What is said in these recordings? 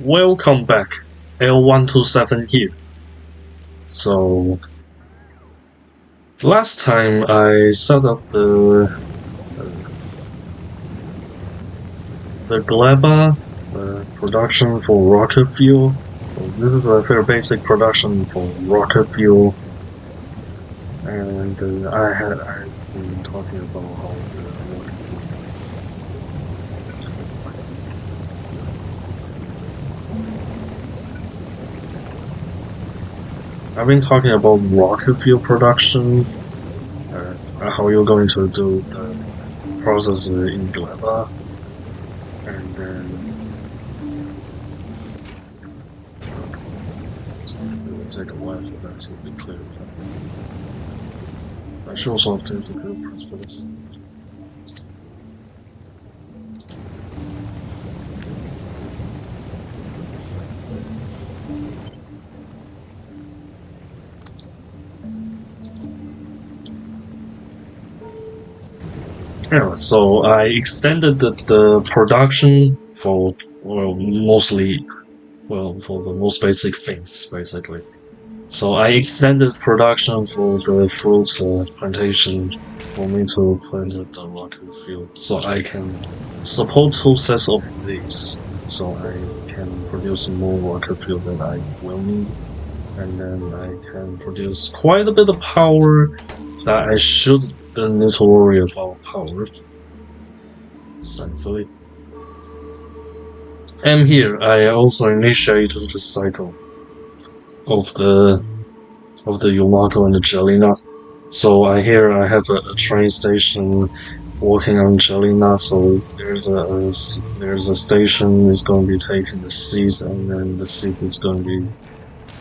Welcome back, L127 here. So, last time I set up the Gleba production for rocket fuel. So this is a very basic production for rocket fuel, and I've been talking about how the rocket fuel is. I've been talking about rocket fuel production, how you're going to do the process in Gleba, and then it will take a while for that to be clear. I should also update the blueprint for this. Anyway, so I extended the production for, well, for the most basic things, basically. So I extended production for the fruits plantation for me to plant the rocket field, so I can support 2 sets of these, so I can produce more rocket fuel that I will need, and then I can produce quite a bit of power that I shouldn't need to worry about power, thankfully. And here I also initiated the cycle of the yumako and the jellynut. So I have a train station working on jellynut. So there's a station is going to be taking the seeds, and then the seeds is going to be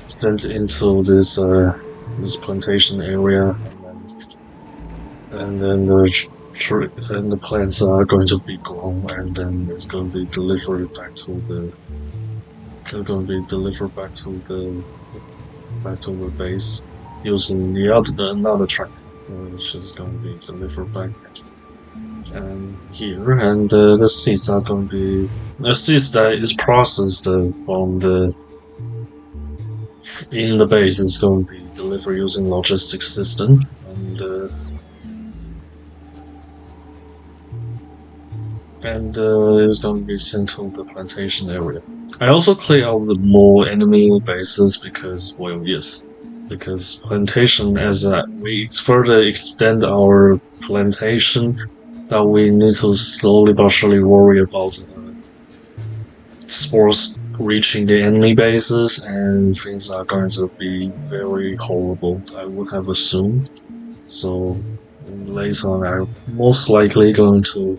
sent into this plantation area, and then the plants are going to be grown, and then it's going to be delivered back to the base using another truck, which is going to be delivered back and here, and the seeds are going to be the seeds that is processed from in the base is going to be delivered using logistics system, and it's going to be sent to the plantation area. I also clear out the more enemy bases because, well, yes, because plantation, as we further extend our plantation, that we need to slowly but surely worry about spores reaching the enemy bases, and things are going to be very horrible, I would have assumed. So later on, I'm most likely going to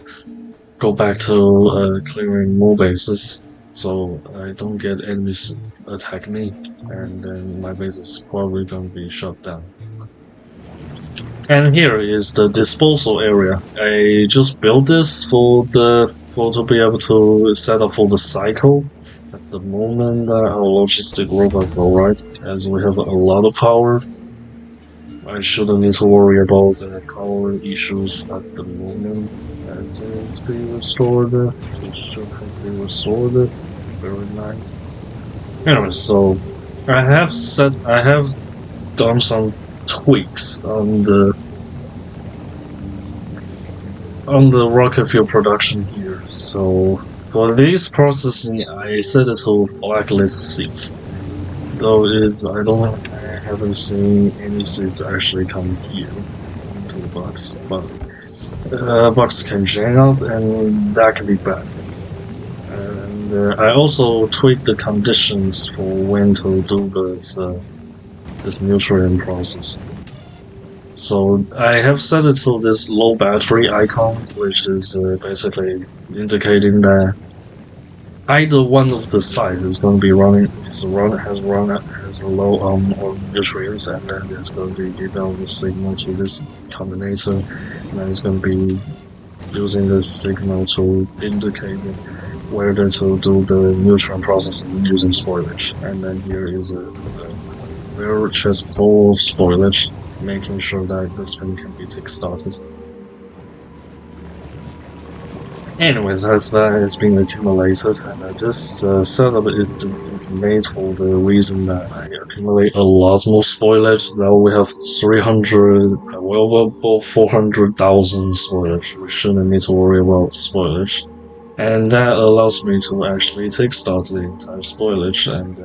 go back to clearing more bases, so I don't get enemies attack me, and then my base is probably going to be shut down. And here is the disposal area. I just built this to be able to set up for the cycle. At the moment, our logistic robot's alright, as we have a lot of power. I shouldn't need to worry about the power issues at the moment, as it's being restored. It should have been restored. Very nice. Anyway, so I have done some tweaks on the rocket fuel production here. So for this processing, I set it to blacklist seeds. Though I haven't seen any seeds actually come here into the box, but box can jam up, and that can be bad. And I also tweaked the conditions for when to do this nutrient process. So I have set it to this low battery icon, which is basically indicating that either one of the sides is going to be has a low on nutrients, and then it's going to be giving out the signal to this combinator, and then it's going to be using this signal to indicate whether to do the nutrient processing using spoilage. And then here is a very chest full of spoilage, making sure that this thing can be kick-started. Anyways, as that has been accumulated, and this setup is made for the reason that I accumulate a lot more spoilage. Now we have 300, about 400,000 spoilage. We shouldn't need to worry about spoilage. And that allows me to actually take stock the entire spoilage. And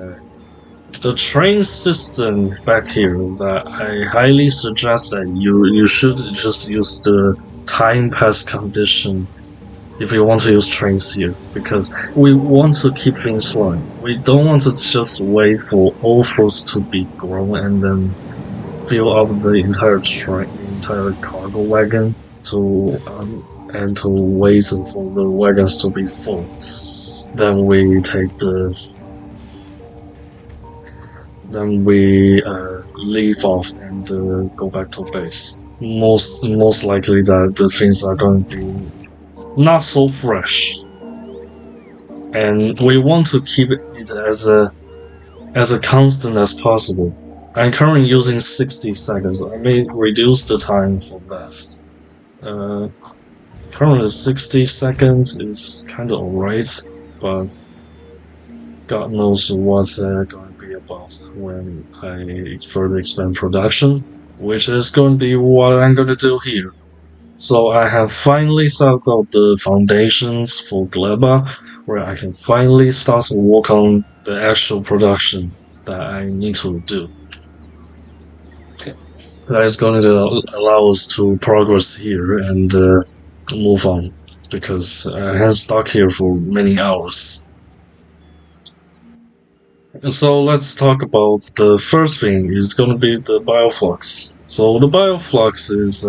the train system back here, that I highly suggest that you should just use the time pass condition if you want to use trains here, because we want to keep things flowing. We don't want to just wait for all fruits to be grown and then fill up the entire train, entire cargo wagon to and to wait for the wagons to be full. Then we take the then we leave off and go back to base. Most likely that the things are going to be not so fresh, and we want to keep it as a constant as possible. I'm currently using 60 seconds. I may reduce the time for that. Currently 60 seconds is kind of alright, but God knows what's going to be about when I further expand production, which is going to be what I'm going to do here. So I have finally set out the foundations for Gleba, where I can finally start to work on the actual production that I need to do. That is going to allow us to progress here and move on, because I have stuck here for many hours. So let's talk about the first thing. Is going to be the bioflux. So the bioflux is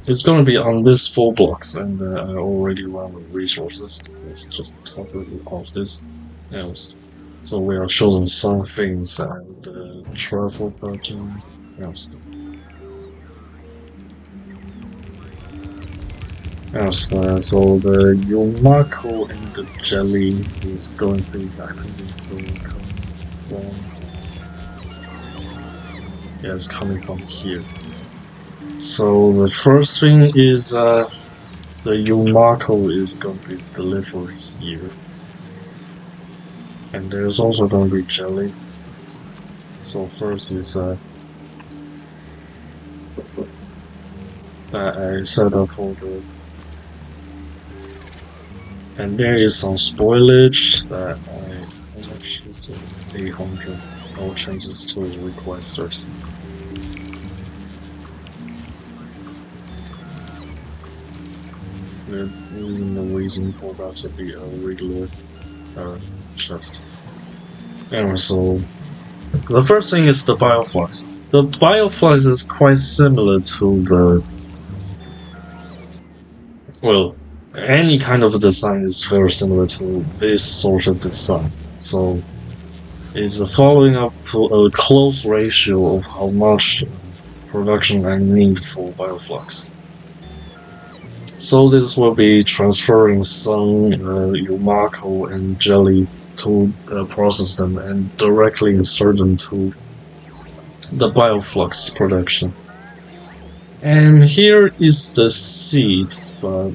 it's going to be on these 4 blocks, and I already run the resources. Let's just talk a little of this. Yes. So we are showing some things and travel parking. Yes. Yes. So the yumako and the jelly is going to be, I think it's coming from. Yeah, it's coming from here. So the first thing is the yumako is going to be delivered here, and there's also going to be jelly. So first is that I set up for the, and there is some spoilage that how much is it? 800. I'll change this to requesters. There isn't no reason for that to be a regular chest. Anyway, so the first thing is the bioflux. The bioflux is quite similar to the, well, any kind of design is very similar to this sort of design. So it's following up to a close ratio of how much production I need for bioflux. So this will be transferring some yumako and jelly to process them and directly insert them to the bioflux production. And here is the seeds, but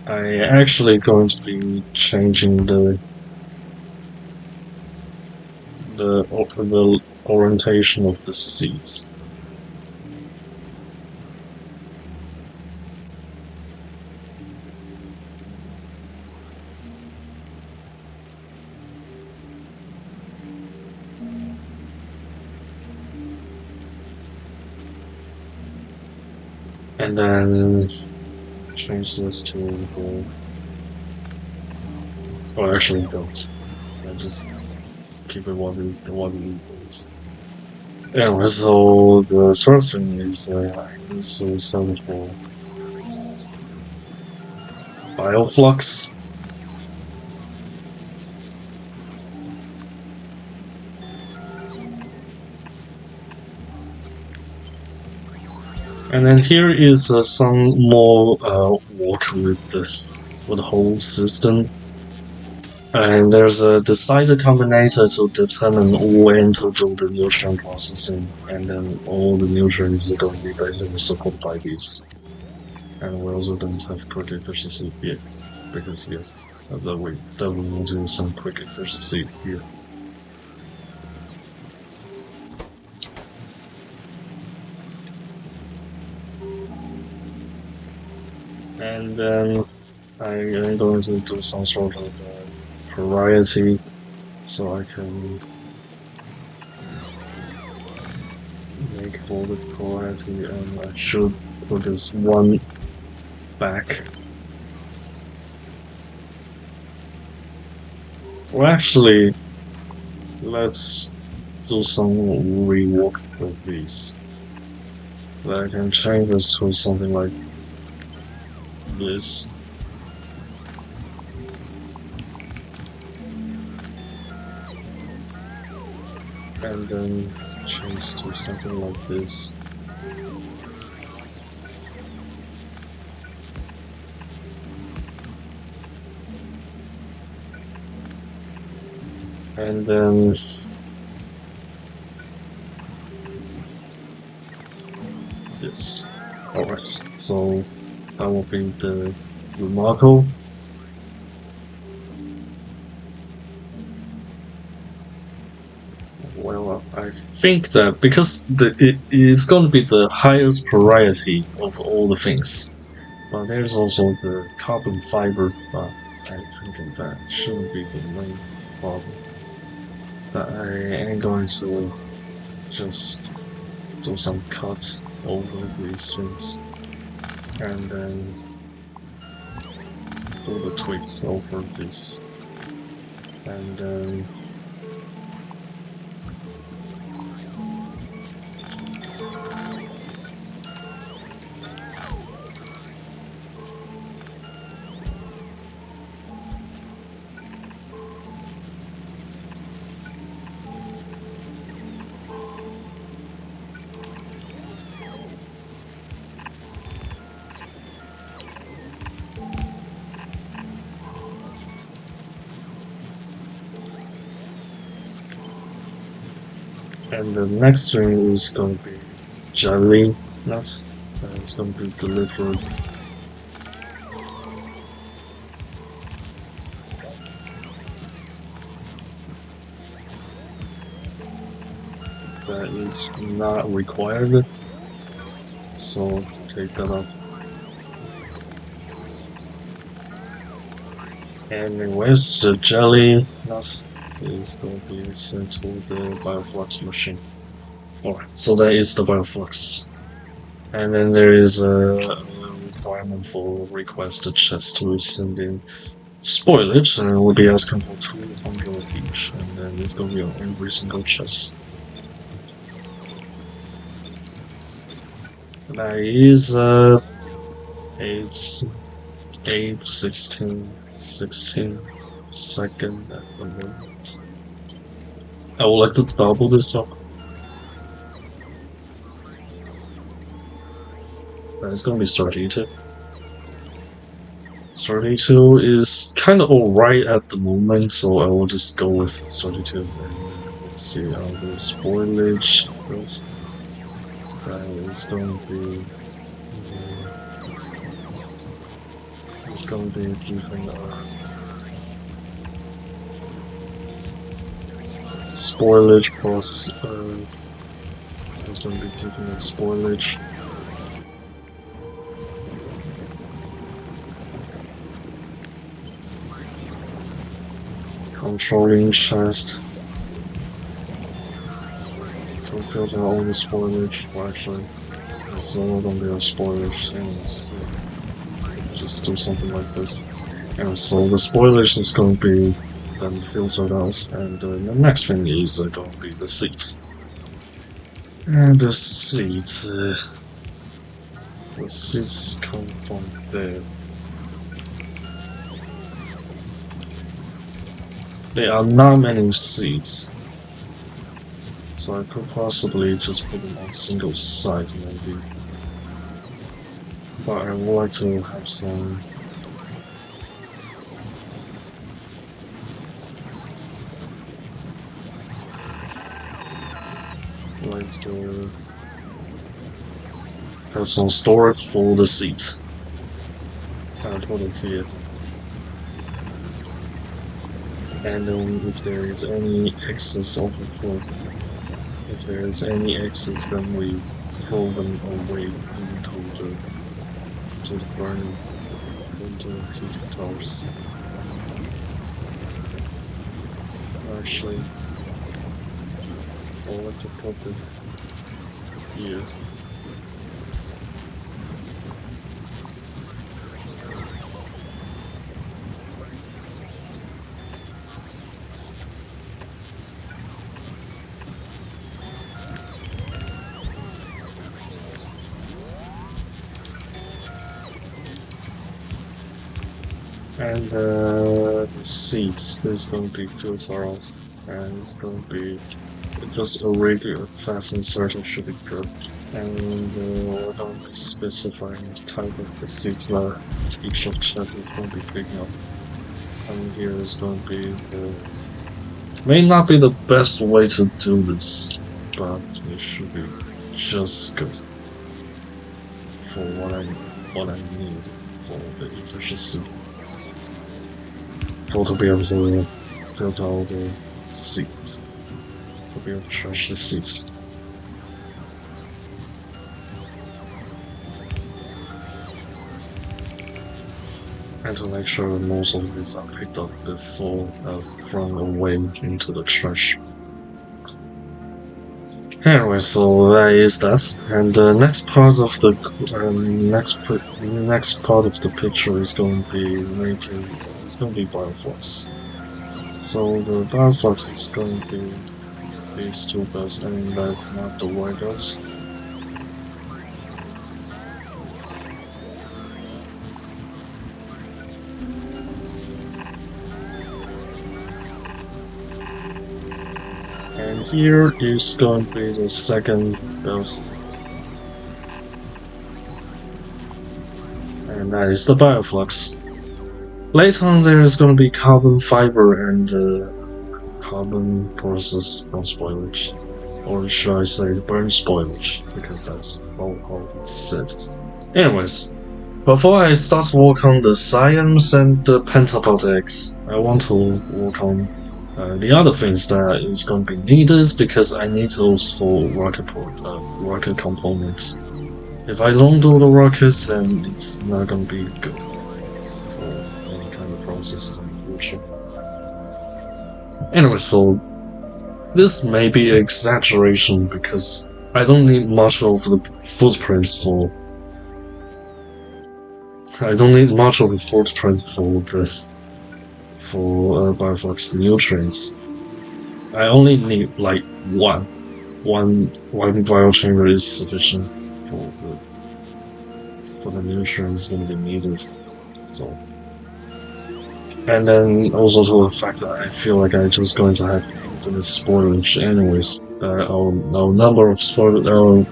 I actually going to be changing the orientation of the seeds. And then change this to gold. Oh, actually don't. I just keep it what it is. Anyway, so the first thing is I need to sell it for bioflux. And then here is some more work with the whole system. And there's a decider combinator to determine when to do the nutrient processing, and then all the nutrients are going to be basically supported by these. And we also don't have quick efficiency here, because yes, that we definitely want to do some quick efficiency here. And then I am going to do some sort of variety, so I can make for the variety, and I should put this one back. Well, actually, let's do some rework with these. I can change this to something like this. And then change to something like this. And then this. Alright, so that will be the yumako. Well, I think that because it's going to be the highest priority of all the things, but there's also the carbon fiber, but I think that shouldn't be the main problem. But I am going to just do some cuts over these things, and then do the tweaks over this, and then the next thing is going to be jellynut. It's going to be delivered. That is not required, so take that off. Anyways, the jellynut is going to be sent to the bioflux machine. Alright, so that is the bioflux. And then there is a requirement for requested chest to send in spoilage, and we'll be asking for 200 each, and then it's going to be on every single chest. That is 16 second at the moment. I would like to double this up. It's gonna be 32. 32 is kind of alright at the moment, so I will just go with 32 and see how the spoilage goes. It's going to be giving spoilage plus it's going to be giving a spoilage. Controlling chest to filter all the spoilage. Well, actually, it's not gonna be a spoilage, and just do something like this. And so the spoilage is going to be then filtered out, and the next thing is going to be the seats. And the seats come from there. There are not many seats, so I could possibly just put them on single side maybe. But I would like to have some have some storage for the seats. I'll put it here. And then if there is any excess of the food, if there is any excess, then we throw them away to the burning, into the heating towers. Actually, I like to put it here. And the seats is going to be filtered out, and it's going to be just a regular fast inserter should be good. And we're going to be specifying the type of the seats that each of chat is going to be picking up. And here is going to be may not be the best way to do this, but it should be just good for what I need for the efficiency. To be able to filter out the seats, to be able to trash the seats. And to make sure that most of these are picked up before thrown away into the trash. Anyway, so that is that, and the next part of the next part of the picture is going to be making. It's going to be bioflux. So the bioflux is going to be these two guys, and that's not the white guys. And here is going to be the second belt. And that is the bioflux. Later on, there is going to be carbon fiber and carbon process from spoilage, or should I say burn spoilage, because that's how it's said. Anyways, before I start to work on the science and the pentapod eggs, I want to work on the other things that is going to be needed, because I need those for rocket components. If I don't do the rockets, then it's not going to be good. In the future. Anyway, so this may be an exaggeration because I don't need much of the footprints for. I don't need much of the footprint for bioflux nutrients. I only need like one biochamber is sufficient for the nutrients going to be needed. So. And then also to the fact that I feel like I'm just going to have infinite spoilage anyways. Our number of spoilage,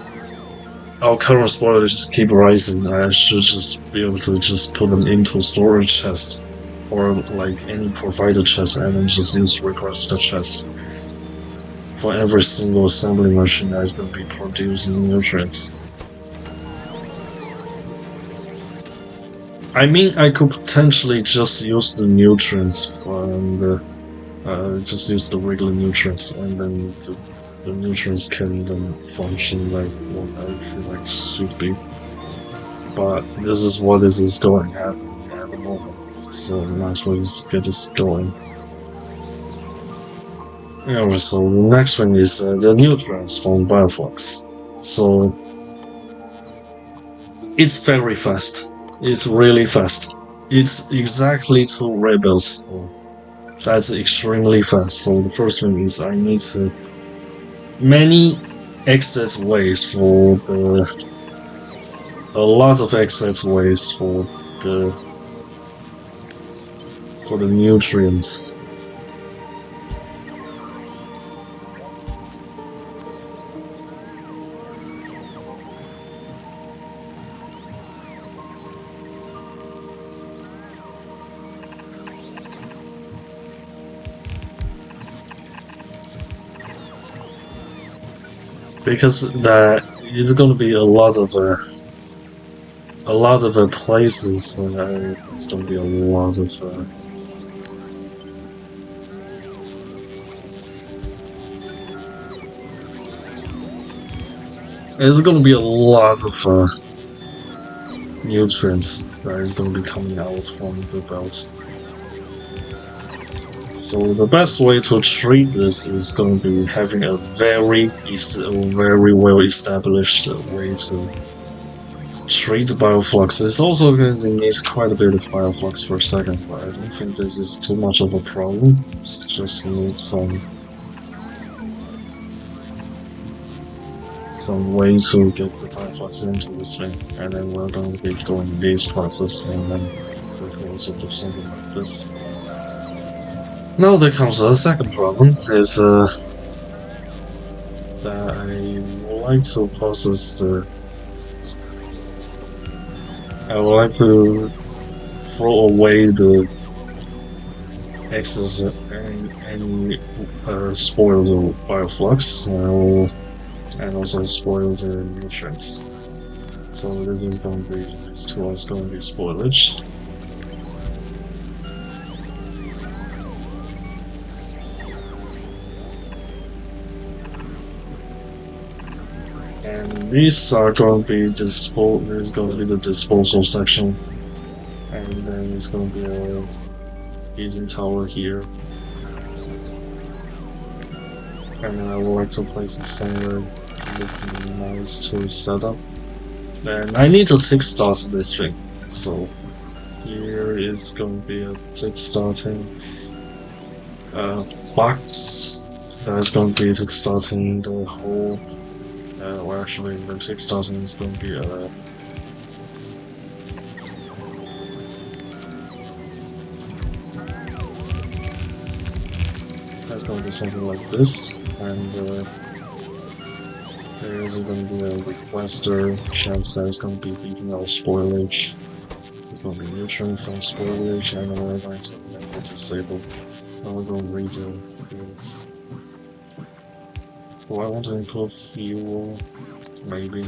our current spoilage just keep rising. I should just be able to just put them into storage chest, or like any provided chest, and then just use requested chest for every single assembly machine that is going to be producing nutrients. I mean, I could potentially just use the nutrients from just use the regular nutrients, and then the nutrients can then function like what I feel like should be. But this is what this is going to happen at the moment, so might as well just get this going. Anyway, so the next one is the nutrients from bioflux. So it's very fast. It's really fast. It's exactly 2 red belts. That's extremely fast. So the first thing is I need many exit ways for a lot of exit ways for the nutrients. Because there is going to be a lot of a lot of places. It's gonna be a lot of. It's gonna be a lot of nutrients that is gonna be coming out from the belt. So the best way to treat this is going to be having a very well established way to treat bioflux. It's also going to need quite a bit of bioflux per second, but I don't think this is too much of a problem. Just need some way to get the bioflux into this thing, and then we're going to be doing this process, and then we can also do something like this. Now there comes the second problem, is that I would like to process the... I would like to throw away the excess any spoiled bioflux and also spoil the nutrients. So this is going to be, this tool is going to be spoilage. And these are going to be this is going to be the disposal section, and then it's going to be a heating tower here. And then I would like to place it somewhere looking nice to set up. And I need to tick start this thing, so here is going to be a tick starting box that is going to be tick starting the whole. Well, actually, the tick starting is going to be that's going to be something like this, and there's going to be a requester chance that is going to be leaving out spoilage. It's going to be nutrient from spoilage, and we're going to disable. And we're going to redo this. Do I want to include fuel? Maybe.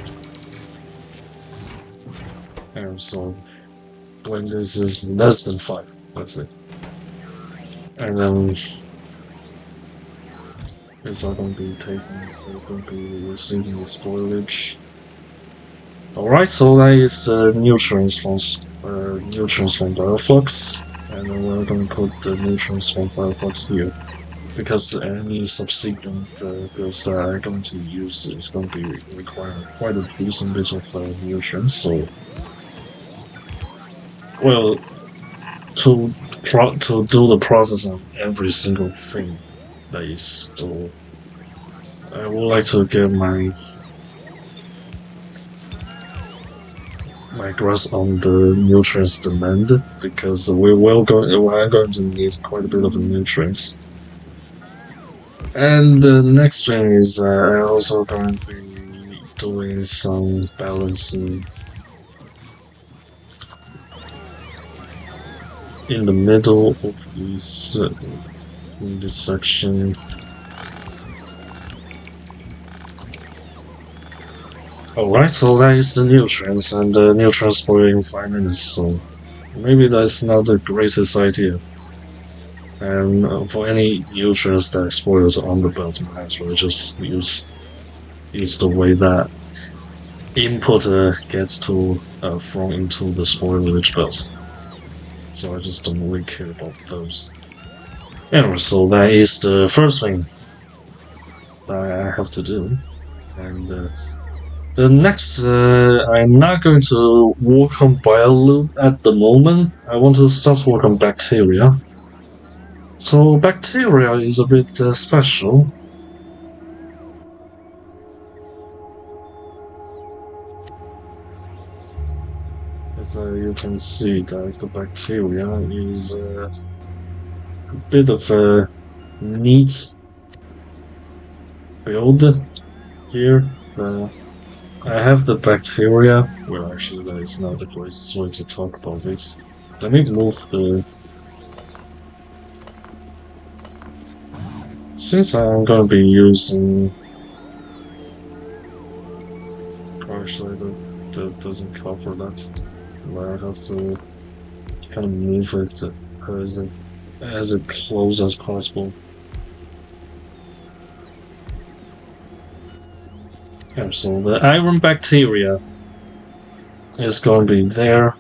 And so when this is less than 5, that's it. And then it's not going to be taking, it's going to be receiving the spoilage. Alright, so that is nutrients from bioflux, and then we're going to put the nutrients from bioflux here. Because any subsequent builds that I'm going to use is going to be requiring quite a decent bit of nutrients, so... Well, to do the process on every single thing that is, so... I would like to get my grasp on the nutrients demand, because we're going to need quite a bit of nutrients. And the next thing is I'm also going to be doing some balancing in the middle of this in this section. Alright, so that is the nutrients, and the nutrients spoil in 5 minutes, so maybe that's not the greatest idea. And for any nutrients that spoils on the belt, might as well just use the way that input gets to thrown into the spoilage belt. So I just don't really care about those. Anyway, so that is the first thing that I have to do, and the next, I'm not going to work on bioloop at the moment. I want to start work on bacteria. So bacteria is a bit special. As you can see that the bacteria is a bit of a neat build here. I have the bacteria. Well, actually, that is not the greatest way to talk about this. Let me move the... Since I'm gonna be using... Actually, that doesn't cover that. I have to kind of move it as it close as possible. Yeah, so the iron bacteria is going to be there,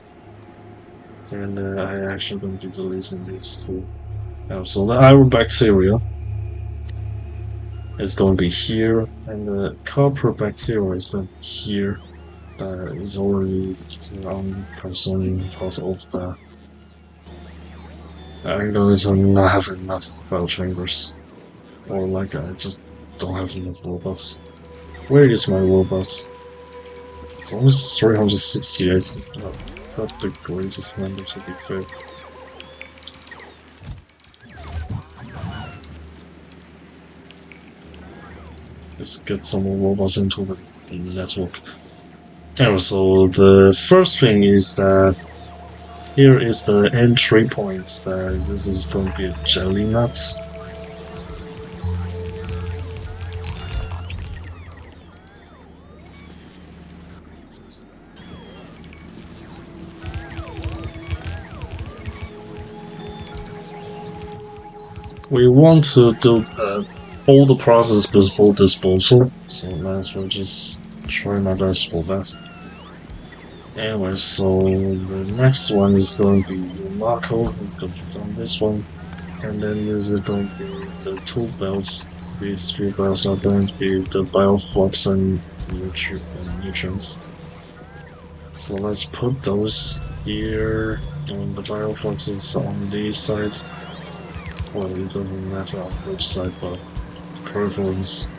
and I actually going to be deleting these two. Yeah, so the iron bacteria is going to be here, and the copper bacteria is going to be here. That is already on presuming because of the I'm going to not have enough file chambers. Or like I just don't have enough robots. Where is my robots? It's only 368, it's not that the greatest number to be fair. Just get some more robots into the network. Anyway, so the first thing is that here is the entry point that this is going to be a jellynut. We want to do all the process before disposal, so might as well just try my best for that. Anyway, so the next one is going to be yumako, it's going to be done this one, and then this is going to be the two belts. These three belts are going to be the bioflux and nutrients. So let's put those here, and the bioflux is on these sides. Well, it doesn't matter on which side, but preference,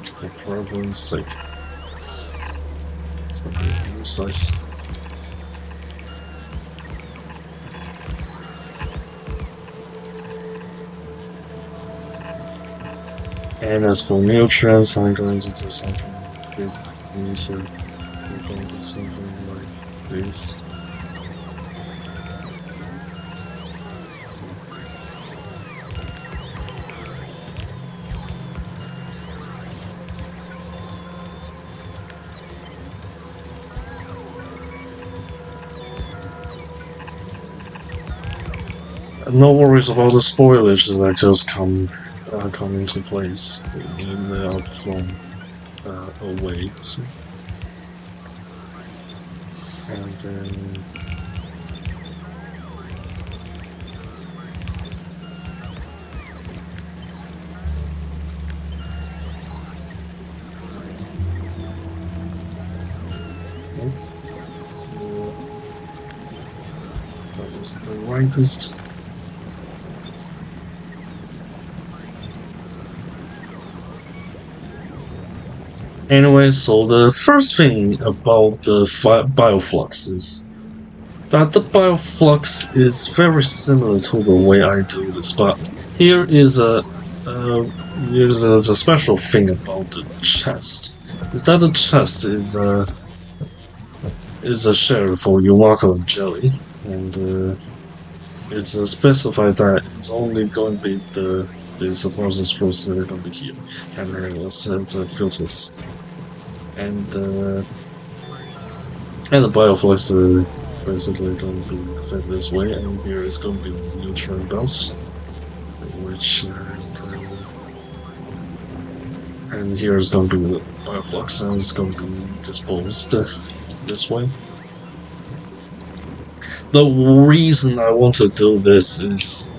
for preference sake. It's going to be this side. And as for nutrients, I'm going to do something good. We need to do something like this. No worries about the spoilage that just come into place when they are from away. So. And then that was the rightest. Anyway, so the first thing about the bioflux is that the bioflux is very similar to the way I do this, but here is here's a special thing about the chest. Is that the chest is a share for yumako and jelly, and it's specified that it's only going to be the process first that are going to be here, and then let's set the filters. And the bioflux is basically going to be fed this way, and here is going to be nutrient belts, which and here is going to be the bioflux, and it's going to be disposed this way. The reason I want to do this is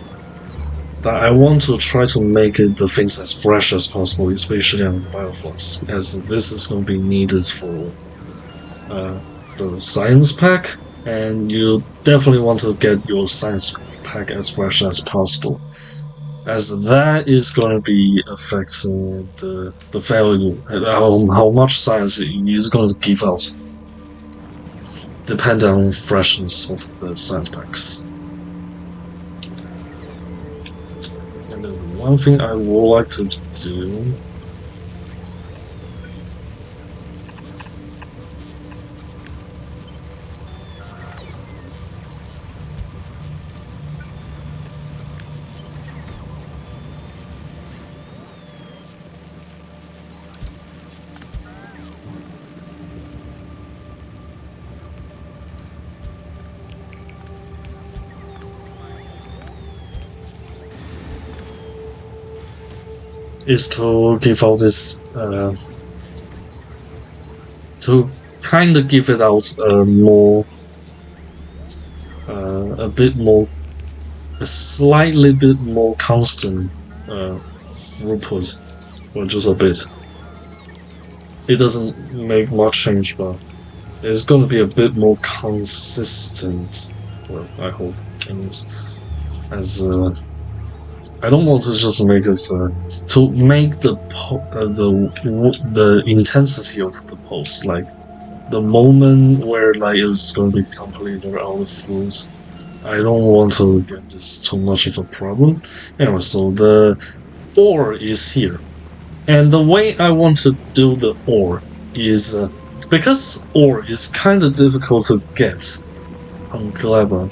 that I want to try to make the things as fresh as possible, especially on bioflux, as this is going to be needed for the science pack, and you definitely want to get your science pack as fresh as possible, as that is going to be affecting the value, how much science is going to give out, depending on freshness of the science packs. And then one thing I would like to do is to give out this to kind of give it out more a bit more a slightly bit more constant throughput, or just a bit. It doesn't make much change, but it's going to be a bit more consistent. Well, I hope. Anyways, as I don't want to just make this to make the intensity of the post, like the moment where like it's going to be completely out of fruits. I don't want to get this too much of a problem. Anyway, so the ore is here, and the way I want to do the ore is because ore is kind of difficult to get on Gleba,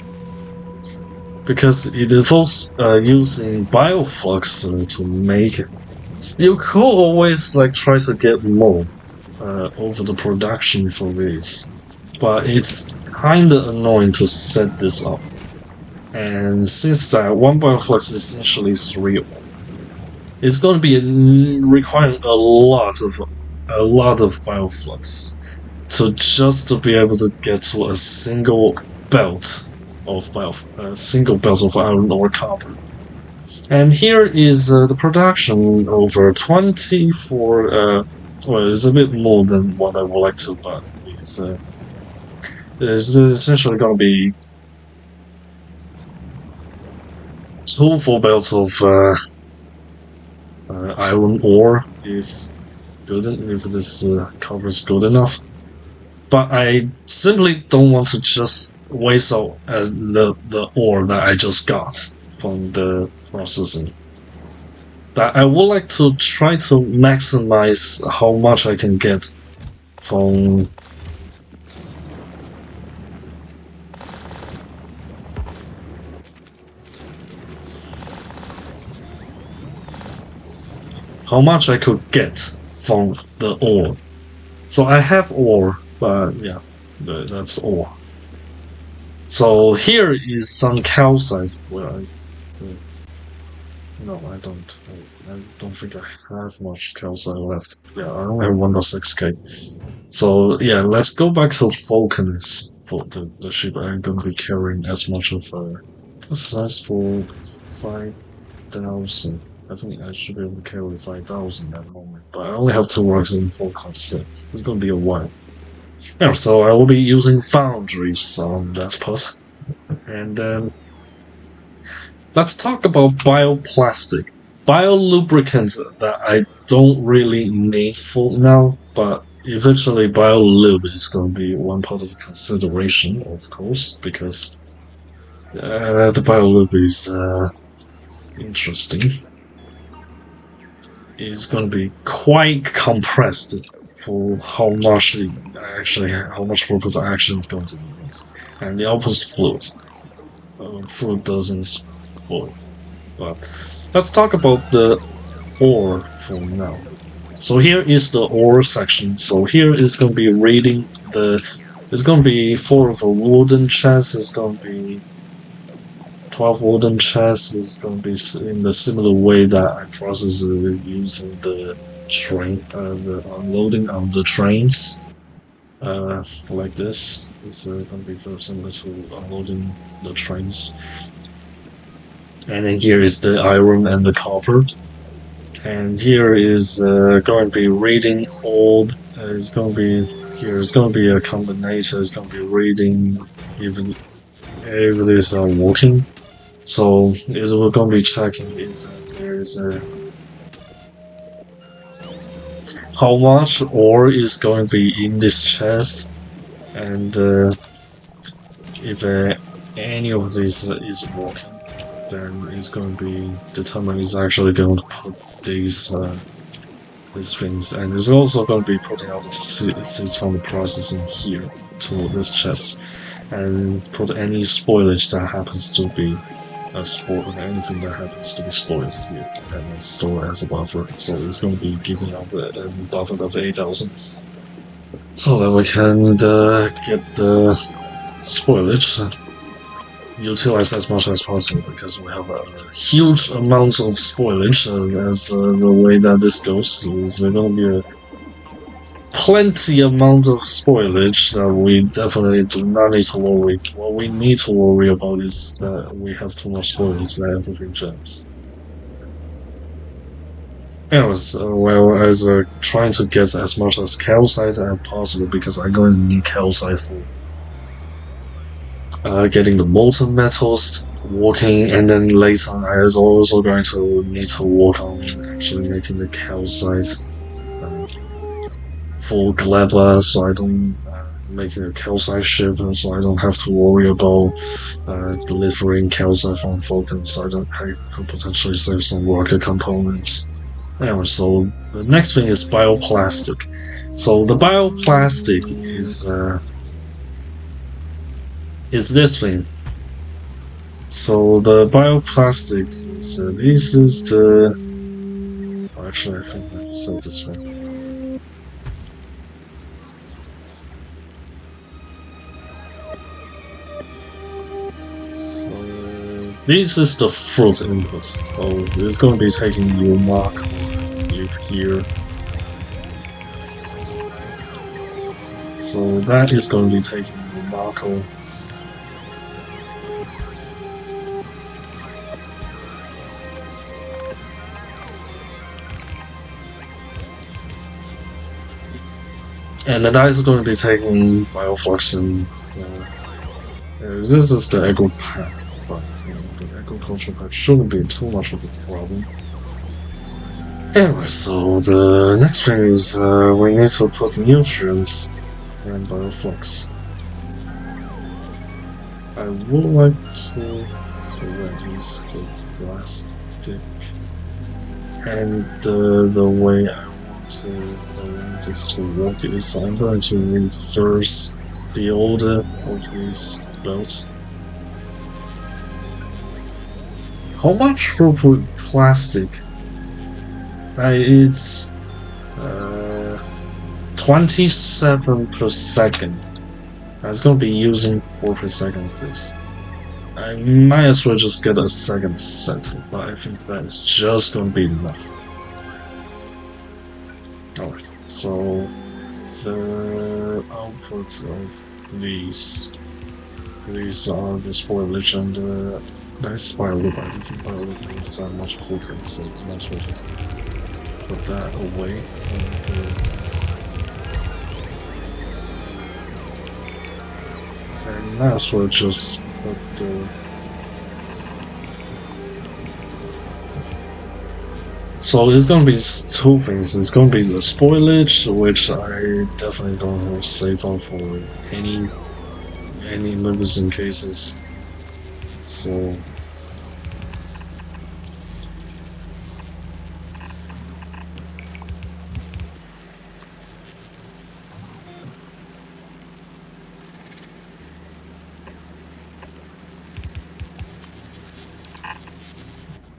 because it involves using bioflux to make it. You could always like try to get more over the production for this, but it's kind of annoying to set this up. And since that one bioflux is essentially 3, it's going to be requiring a lot of bioflux to be able to get to a single belt of iron ore copper. And here is the production over 24. Well, it's a bit more than what I would like to, but it's essentially going to be 2 full belts of iron ore if this copper is good enough. But I simply don't want to just waste out the ore that I just got from the processing. That I would like to try to maximize how much I can get from how much I could get from the ore. So I have ore, but yeah, that's ore. So here is some calcite. Well, no, I don't. I don't think I have much calcite left. Yeah, I only have 1.6k. So yeah, let's go back to Falconess for the ship. I'm gonna be carrying as much of a size for 5,000. I think I should be able to carry 5,000 at the moment, but I only have 2 works in Falconess, so it's gonna be a while. Yeah, so I will be using foundries on that part. And let's talk about bioplastic. Biolubricants that I don't really need for now, but eventually biolube is going to be one part of consideration, of course, because the biolube is interesting. It's going to be quite compressed for how much throughput I actually going to need, and the output is fluid. Fluid doesn't spoil. But let's talk about the ore for now. So here is the ore section. So here is going to be reading it's going to be 4 of a wooden chest. It's going to be 12 wooden chests. It's going to be in the similar way that I process it using the train, the unloading on the trains, like this. It's going to be very similar to unloading the trains. And then here is the iron and the copper. And here is going to be reading all. It's going to be here. It's going to be a combinator. It's going to be reading even if these are working. So we're going to be checking if there is how much ore is going to be in this chest, and if any of these is working, then it's going to be determined. It's actually going to put these things, and it's also going to be putting out the seeds from the processing here to this chest, and put any spoilage that happens to be anything that happens to be spoiled here, and then store as a buffer. So it's going to be giving out a buffer of 8,000, so that we can get the spoilage. utilize as much as possible because we have a huge amount of spoilage. As the way that this goes, is going to be a plenty amount of spoilage that we definitely do not need to worry. What we need to worry about is that we have too much spoilage that everything jams. Anyways, well, as trying to get as much as calcite as possible because I'm going to need calcite for getting the molten metals working, and then later I was also going to need to work on actually making the calcite for Gleba, so I don't making a calcite ship, and so I don't have to worry about delivering calcite from Vulcan. So I could potentially save some rocket components. Anyway, so the next thing is bioplastic. So the bioplastic is this thing. So the bioplastic is this is the. Oh, actually, I think I said this one. So this is the fruit input. So it's going to be taking yumako here. So that is going to be taking yumako. And then that is going to be taking biofluxin. This is the Echo pack, but the agriculture pack shouldn't be too much of a problem. Anyway, so the next thing is we need to put nutrients and bioflux. I would like to reduce the plastic, and the way I want this to work is I'm going to reverse the order of these belts. How much throughput plastic? It's 27 per second. It's gonna be using 4 per second of this. I might as well just get a second set, but I think that is just gonna be enough. Alright, so the outputs of these are the spoilage and nice bioloop. I don't think bioloop needs that much footprint, so I might as well just put that away. And might as well just put the. So it's gonna be two things. It's gonna be the spoilage, which I definitely gonna save on for any limousine cases. So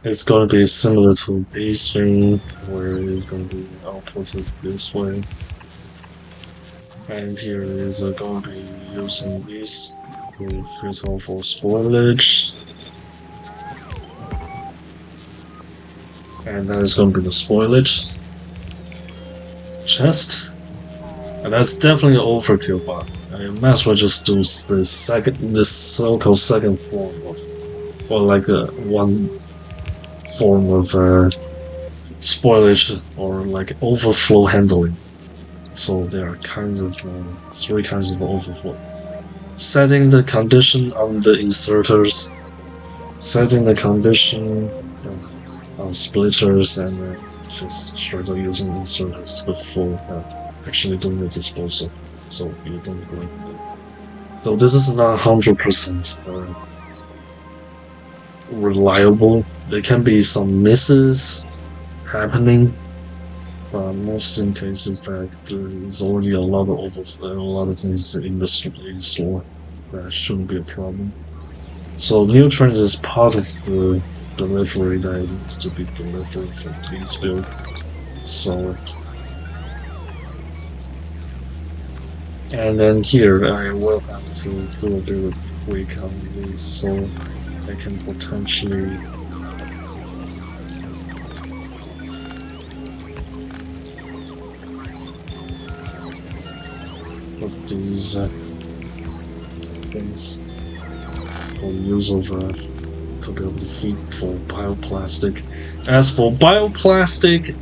it's going to be similar to base thing, where it's going to be outputted this way. And here is going to be using this to filter for spoilage. And that is going to be the spoilage chest. And that's definitely overkill, but I might as well just do this so-called second form of, or like one form of spoilage or like overflow handling. So there are kinds of three kinds of overflow. Setting the condition on the inserters, setting the condition on splitters, and just straight up using inserters before actually doing the disposal. So you don't go. So this is not 100% reliable. There can be some misses happening, but most in cases that there is already a lot of things in the store that shouldn't be a problem. So nutrients is part of the delivery that needs to be delivered from this build. So, and then here I will have to do a bit of weak on these, so I can potentially put these things for use of to be able to feed for bioplastic. As for bioplastic,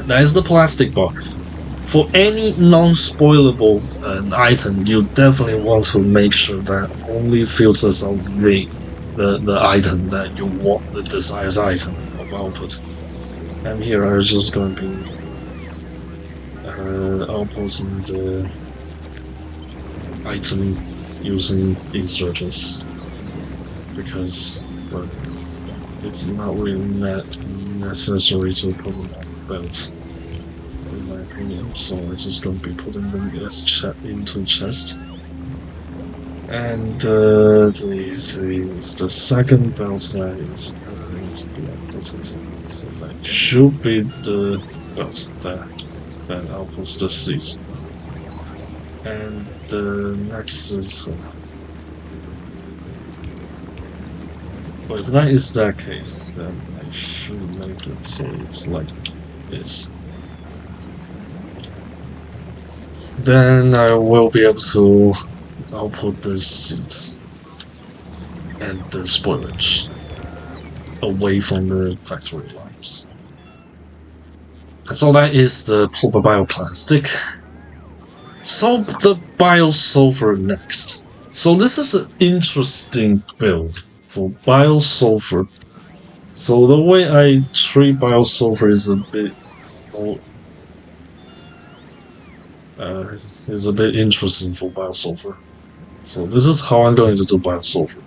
that is the plastic bar. For any non-spoilable item, you definitely want to make sure that only filters out the item that you want, the desired item of output. And here I was just going to be outputting the item using inserters because well, it's not really necessary to put them on belts. In my opinion, so I'm just going to be putting them as into chest. And this is the second belt that is going to be outputted. So that should be the belt that outputs the seeds. And the next is well, if that is that case, then I should make it so it's like this. Then I will be able to output the seeds and the spoilage away from the factory lines. So that is the proper bioplastic. So the biosulfur next. So this is an interesting build for biosulfur. So the way I treat biosulfur is a bit more is a bit interesting for biosulfur. So this is how I'm going to do biosulfur.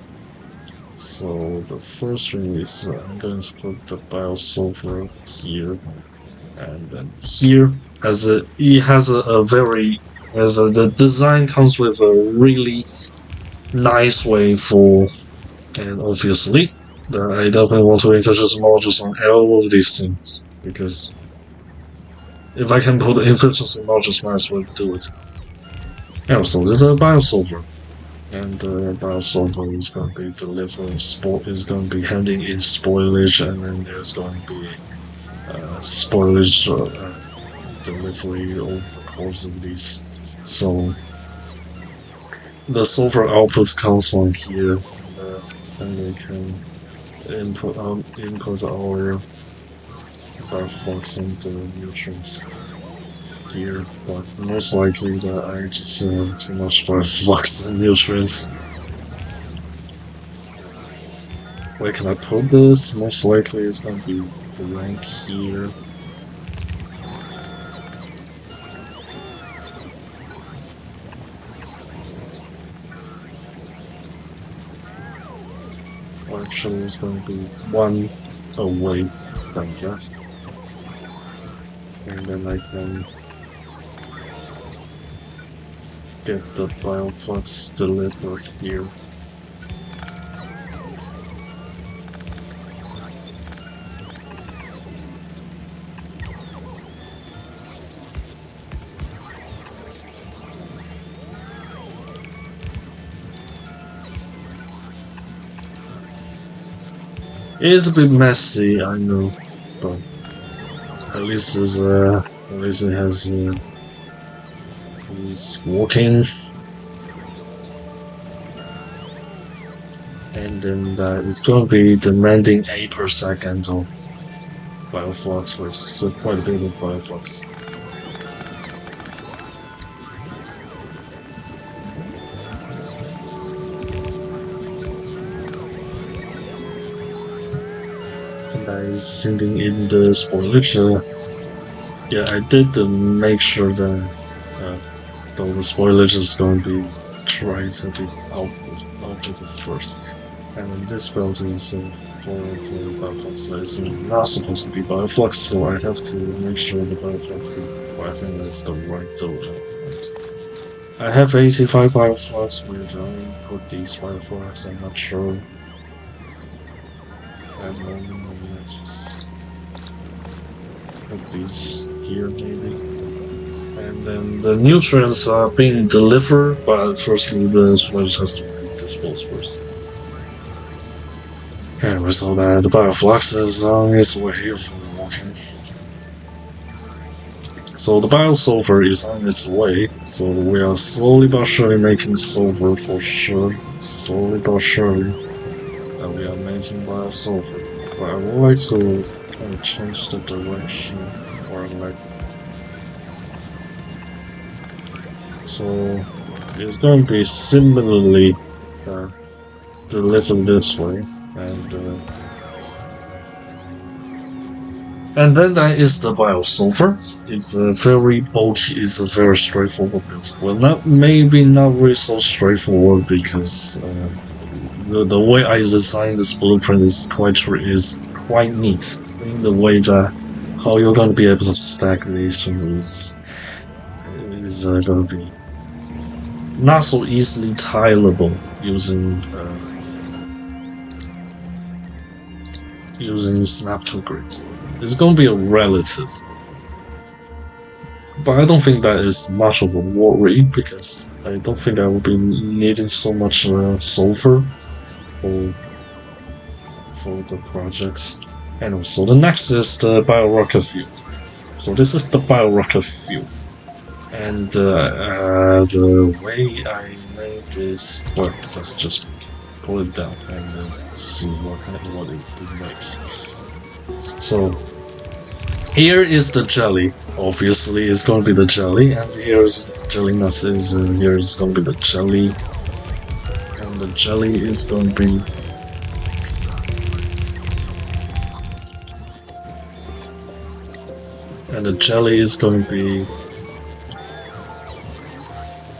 So the first thing is I'm going to put the biosulfur here, and then here it has a very the design comes with a really nice way for, and obviously I definitely want to infectious modules on all of these things because if I can put infectious modules, might as well do it. Yeah, so there's a biosulfur. And the biosulfur is going to be delivering is going to be handing in spoilage, and then there's going to be spoilage delivery over the course of these. So the sulfur output comes from here, and we can input our bioflux and the nutrients here, but most likely that I just too much bioflux and nutrients. Where can I put this? Most likely it's gonna be blank here. Or actually it's gonna be one away from that. And then I can get the bioflux delivered here. It is a bit messy, I know, but at least it has it's working, and then it's going to be demanding 8 per second of bioflux, which is quite a bit of bioflux. Sending in the spoilage. Yeah, I did make sure that though the spoilage is going to be trying to be outputted first. And then this belt is for bioflux. That is not supposed to be bioflux, so I have to make sure the bioflux is, well, I think that's the right dose. I have 85 bioflux, where do I put these bioflux? I'm not sure. At the moment, just put these here maybe. I And then the nutrients are being delivered, but firstly the sludge has to be disposed first. Anyway, so that the bioflux is on its way of walking. So the biosulfur is on its way, so we are slowly but surely making sulfur for sure. Slowly but surely that we are making biosulfur. But I would like to kind of change the direction or like so it's going to be similarly delivered this way and then that is the biosulfur. It's a very bulky, it's a very straightforward build. Well, maybe not really so straightforward because the way I designed this blueprint is quite neat. In the way that how you're going to be able to stack these is going to be not so easily tileable using snap to grid. It's going to be a relative, but I don't think that is much of a worry because I don't think I will be needing so much sulfur for the projects. Anyway, so the next is the biorocket fuel. So this is the biorocket fuel, and the way I made this, well, let's just pull it down and see what it makes. So here is the jelly. Obviously, it's going to be the jelly, and here's jellynut. Here is going to be the jelly, and the jelly is going to be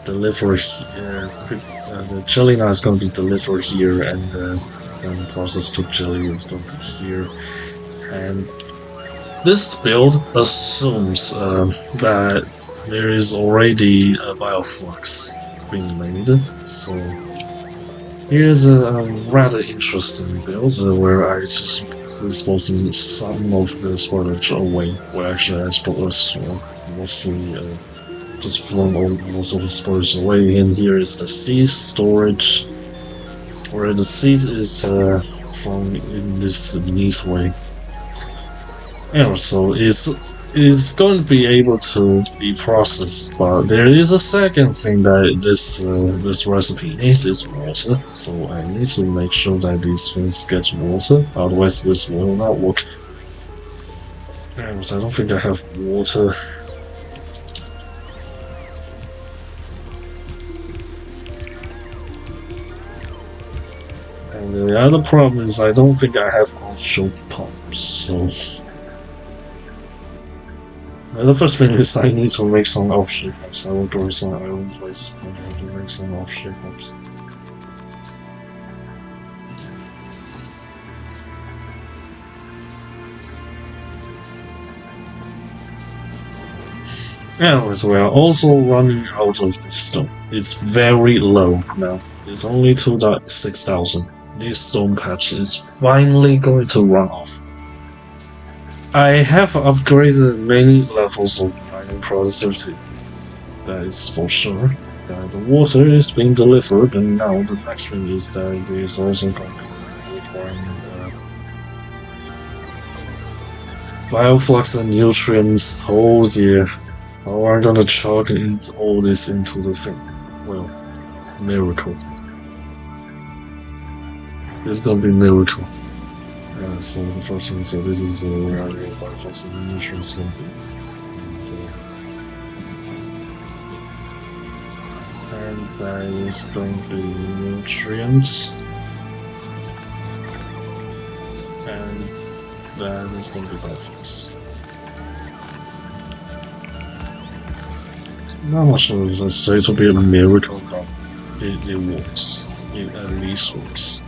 delivered here. The jellynut is going to be delivered here, and then processed to jelly is going to be here, and this build assumes that there is already a bioflux being made, so here's a rather interesting build where I just disposing some of the spoilage away, where actually I suppose mostly just thrown most of the spoilage away, and here is the seed storage, where the seed is thrown in this neat way. Anyway, so it's going to be able to be processed, but there is a second thing that this recipe needs is water. So I need to make sure that these things get water, otherwise this will not work. Anyways, I don't think I have water. And the other problem is I don't think I have offshore pumps, so the first thing is I need to make some offshore pumps. I will go to some iron place and have to make some offshore pumps. Anyways, we are also running out of this stone. It's very low now. It's only 2,600. This stone patch is finally going to run off. I have upgraded many levels of mining productivity. That is for sure. That the water is being delivered, and now the next thing is that it is also going to be requiring bioflux and nutrients. Oh dear. How am I gonna chug all this into the thing? Well, miracle. It's gonna be miracle. So the first one, so this is where the bioflux and nutrients gonna be. And that is going to be nutrients. And that is going to be bioflux. Not much of it, let's say it will be a miracle, but it works. It at least works.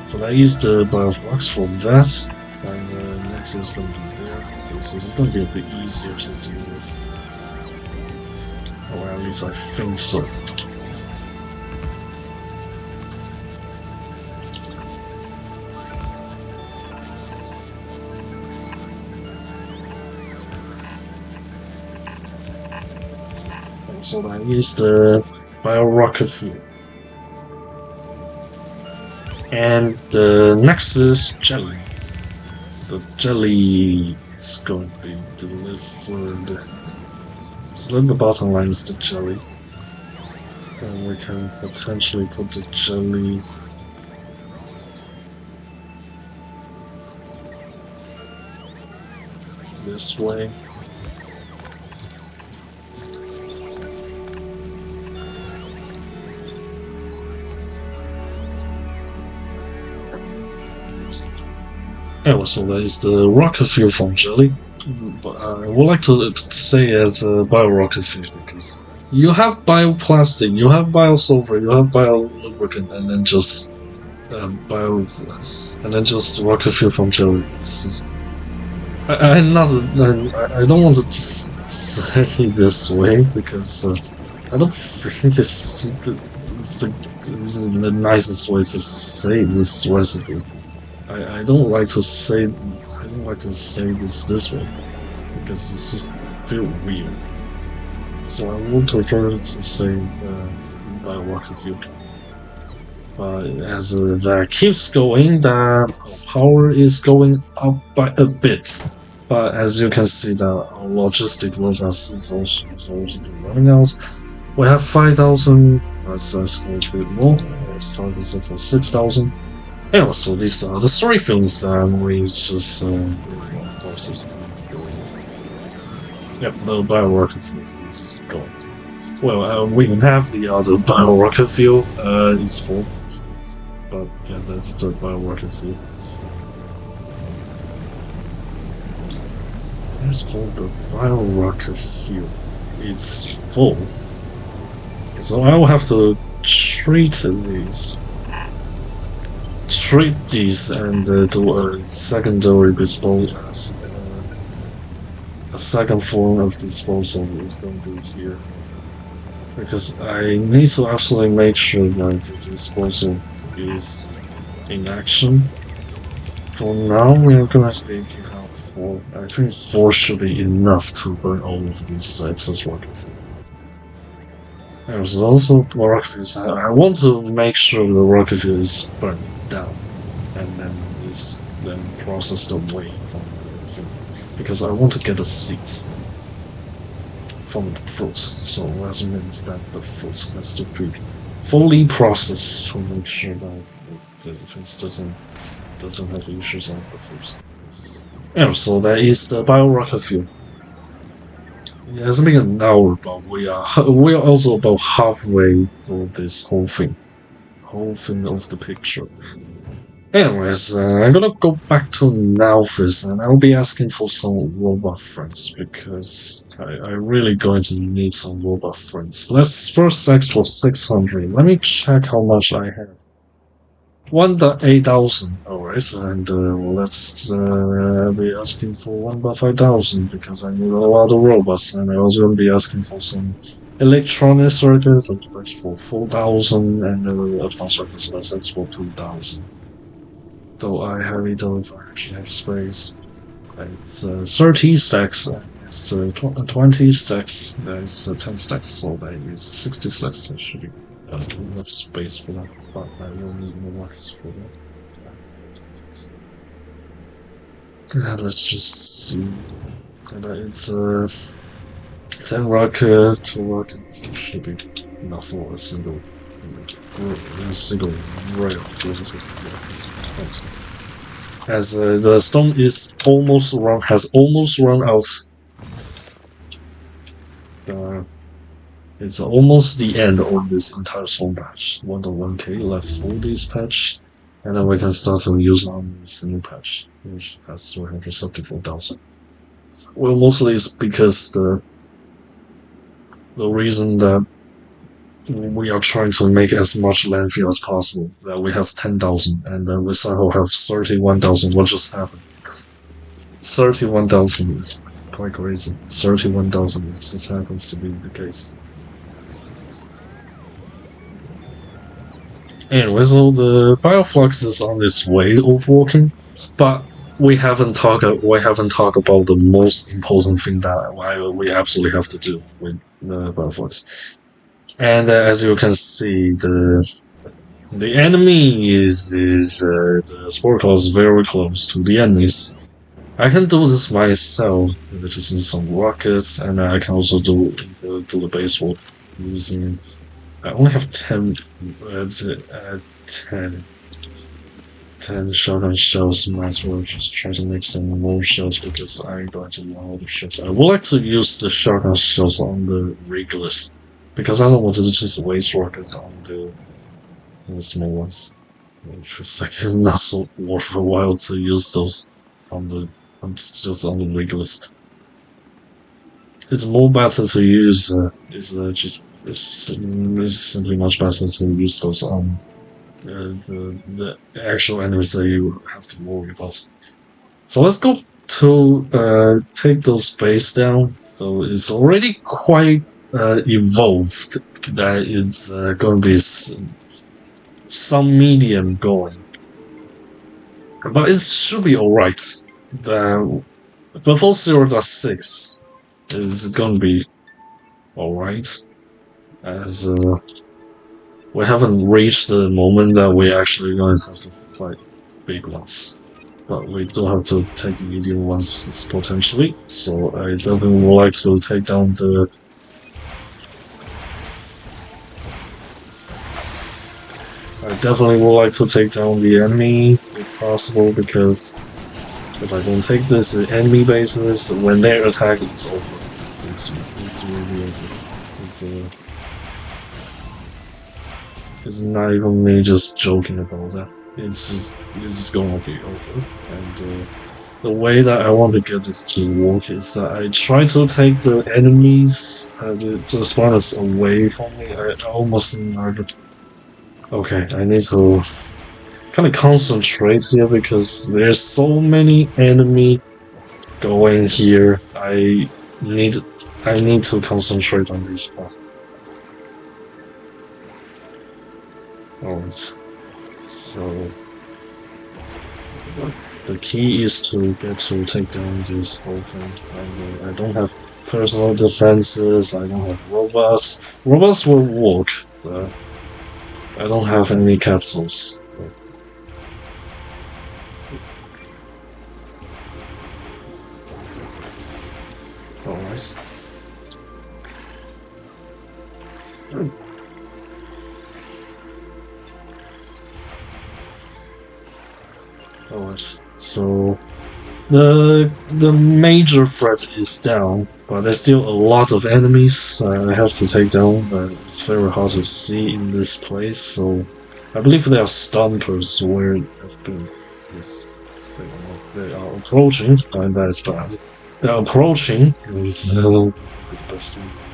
So that is the bioflux for that, and next is going to be there. Okay, so it's going to be a bit easier to deal with. Or at least I think so. So that is the bio-rocket fuel. And the next is jelly. So the jelly is going to be delivered. So then the bottom line is the jelly. And we can potentially put the jelly this way. Yeah, so that is the rocket fuel from jelly. But I would like to say as a bio-rocket fuel because you have bioplastic, you have biosulfur, you have biolubricant, and then just rocket fuel from jelly. I don't want to just say this way because I don't think this is the nicest way to say this recipe. I don't like to say this way because it's just feel weird. So I would prefer to say biorocket fuel. But as that keeps going, the power is going up by a bit. But as you can see, that our logistic robots is also running out. We have 5,000. Let's go a bit more. Let's target it for 6,000. Anyway, so these are the story films that we just yep, the biorocket fuel is gone. Well, we even have the other biorocket fuel. It's full, but yeah, that's the biorocket fuel. As for the biorocket fuel, it's full. So I will have to treat these and do a secondary disposal. A second form of disposal is going to be here. Because I need to absolutely make sure that the disposal is in action. For now, we are going to be out 4. I think 4 should be enough to burn all of these excess rocket fuel. There's also rocket fuels. I want to make sure the rocket fuel is burned down and then is then processed away from the thing. Because I want to get the seeds from the fruits, so that means that the fruits has to be fully processed to make sure that the things doesn't have issues on the fruits. Yeah, so that is the biorocket fuel. It hasn't been an hour, but we are also about halfway for this whole thing of the picture. Anyways, I'm gonna go back to Nalphys and I'll be asking for some robot friends because I'm really going to need some robot friends. Let's first ask for 600. Let me check how much I have. 1,800. Alright, and let's be asking for 1,500 because I need a lot of robots, and I'm also going to be asking for some electronic circuits, that's for 4,000, and advanced circuits, that's for 2,000. Though I have it if I actually have space. It's 30 stacks, it's 20 stacks, it's 10 stacks, so that is 60 stacks. There should be enough space for that, but I will need more workers for that. Let's just see. And it's 10 rockets, 2 rockets, it should be enough for a single rail of rockets. As the stone is has almost run out. It's almost the end of this entire stone patch. 1.1k left for this patch, and then we can start to use on this new patch, which has 374,000. Well, mostly it's because the reason that we are trying to make as much landfill as possible, that we have 10,000, and then we somehow have 31,000. What just happened? 31,000 is quite crazy. 31,000 just happens to be the case. Anyway, so the bioflux is on its way of working, but we haven't talked about the most important thing that we absolutely have to do. butterflies. And as you can see, the enemy is the spore claw is very close to the enemies. I can do this myself using some rockets, and I can also do the base work using. I only have 10, 10, 10 shotgun shells. Might as well just try to make some more shells because I'm going to run out of shells. I would like to use the shotgun shells on the regulars because I don't want to just waste rockets on the small ones. It's just like not so worthwhile to use those on the just on the regulars. It's more better to use. It's simply much better to use those on the actual enemies that you have to worry about. So let's go to take those base down. So it's already quite evolved. That it's going to be some medium going, but it should be alright. The before 0.6 is going to be alright, as we haven't reached the moment that we're actually going to have to fight big ones. But we do have to take medium ones potentially, so I definitely would like to take down the. I definitely would like to take down the enemy if possible, because if I don't take this enemy bases, when they attack, it's over. It's really over. It's not even me just joking about that. It's just gonna be over. And the way that I want to get this to work is that I try to take the enemies, the spawners away from me. I almost never. Okay, I need to kind of concentrate here because there's so many enemy going here. I need to concentrate on these spots. Alright, so the key is to get to take down this whole thing. I don't have personal defenses, I don't have robots. Robots will work, but I don't have any capsules. Alright. Alright, so the major threat is down, but there's still a lot of enemies I have to take down, but it's very hard to see in this place, so I believe they are stompers where I've been. Yes, they are approaching, and that is bad. They're approaching is the best reason.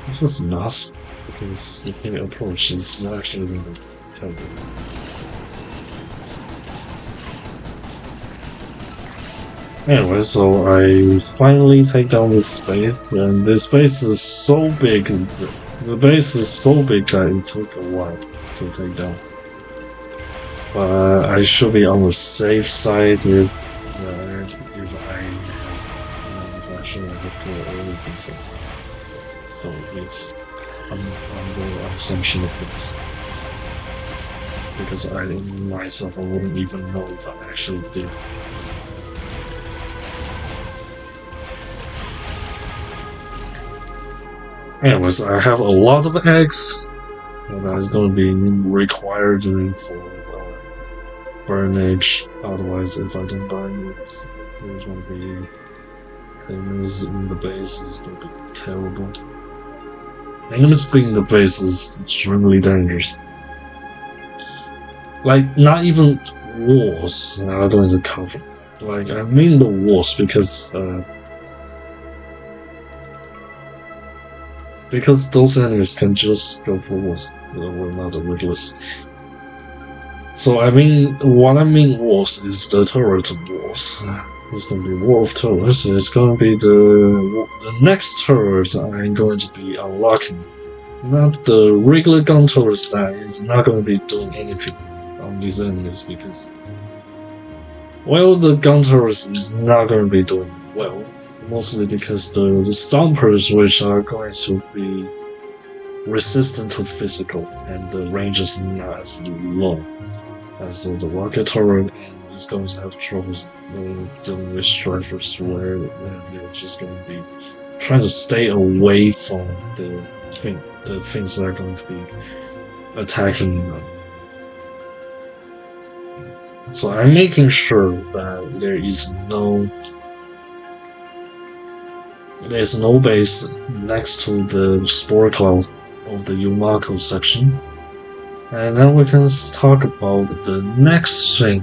It's just not, because if they approach is actually going to be terrible. Anyway, so I finally take down this base, and this base is so big. The base is so big that it took a while to take down. But I should be on the safe side if I should have put everything. So it's on the assumption of this, because I myself I wouldn't even know if I actually did. Anyways, I have a lot of eggs that is going to be required for burnage. Otherwise, if I don't burn it, it's going to be things in the base is going to be terrible. Enemies being in the base is extremely dangerous. Like, not even walls are going to cover. Like, I mean the walls because those enemies can just go forward without the regulars. So what I mean walls is the turret walls. It's going to be war of turrets. It's going to be the next turrets I'm going to be unlocking. Not the regular gun turrets that is not going to be doing anything on these enemies, because, well, the gun turrets is not going to be doing well. mostly because the stompers, which are going to be resistant to physical, and the range is not as low as the rocket turret, and is going to have troubles dealing with strikers where they're just going to be trying to stay away from the things that are going to be attacking them. So I'm making sure that there's no base next to the spore cloud of the Yumako section. And then we can talk about the next thing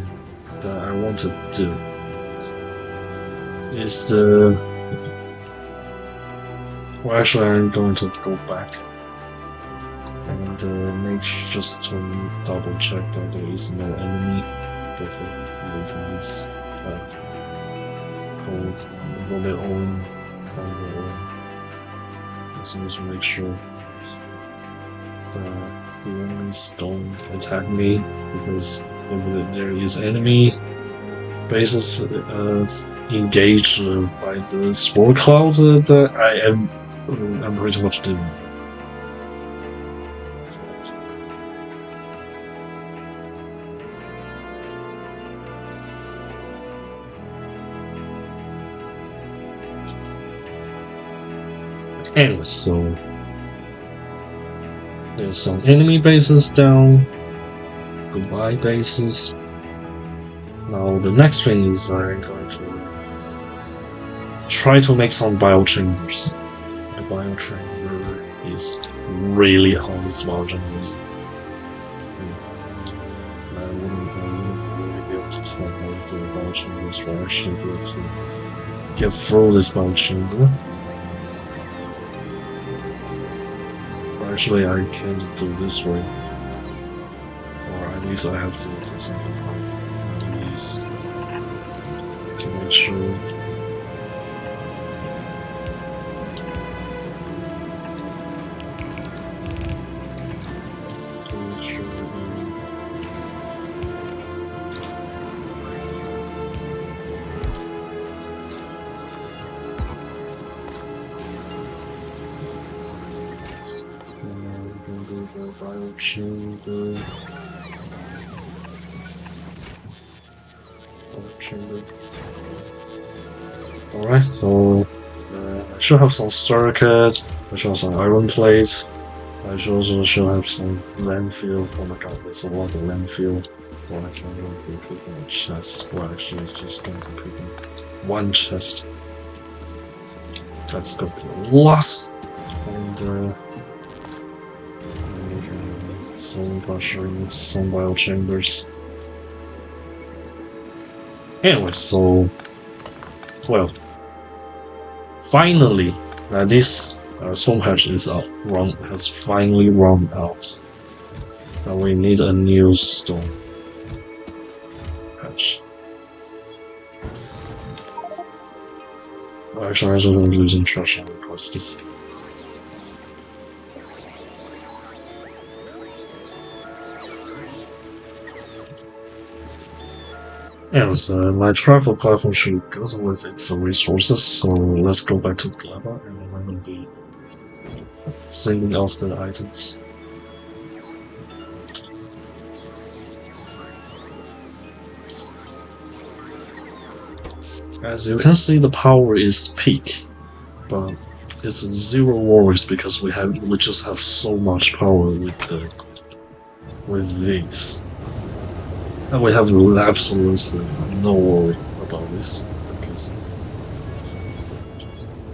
that I want to do. Is well, actually, I'm going to go back and make just to double check that there is no enemy before leaving this for their own. As long as we make sure that the enemies don't attack me, because if there is enemy bases engaged by the spore cloud, that I'm pretty much doomed. Anyway, so there's some enemy bases down. Goodbye bases. Now the next thing is I'm going to try to make some biochambers. The biochamber is really hard. Its margin is. I wouldn't really be able to tell how the biochambers were actually going to get through this biochamber. Actually, I can't do this way, or at least I have to do something like these to make sure. Biochamber. Alright, so I should have some circuits, I should have some iron plates, I should also have some landfill. Oh my god, there's a lot of landfill. Well, actually, I'm going to be picking a chest. Well, actually, just going to be picking one chest. That's going to be a lot. And some mushrooms, some biochambers. Anyway, so well, finally, this swamp hatch is has finally run out. Now we need a new stone hatch. Actually, I'm just going to be losing trash on the quests. Anyways, my travel platform should go with its resources, so let's go back to Gleba, and then I'm going to be saving off the items. As you can see, the power is peak, but it's zero worries because we just have so much power with these. And we have absolutely no worry about this, because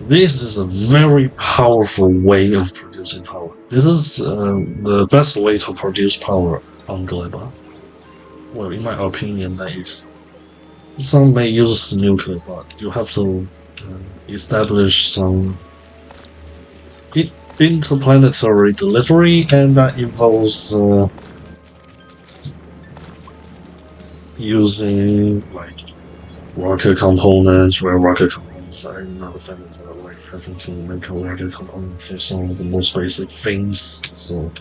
this is a very powerful way of producing power. This is the best way to produce power on Gleba. Well, in my opinion, that is. Some may use nuclear, but you have to establish some interplanetary delivery, and that involves using like rocket components, rare rocket components. I'm not a fan of like having to make a rocket component for some of the most basic things. So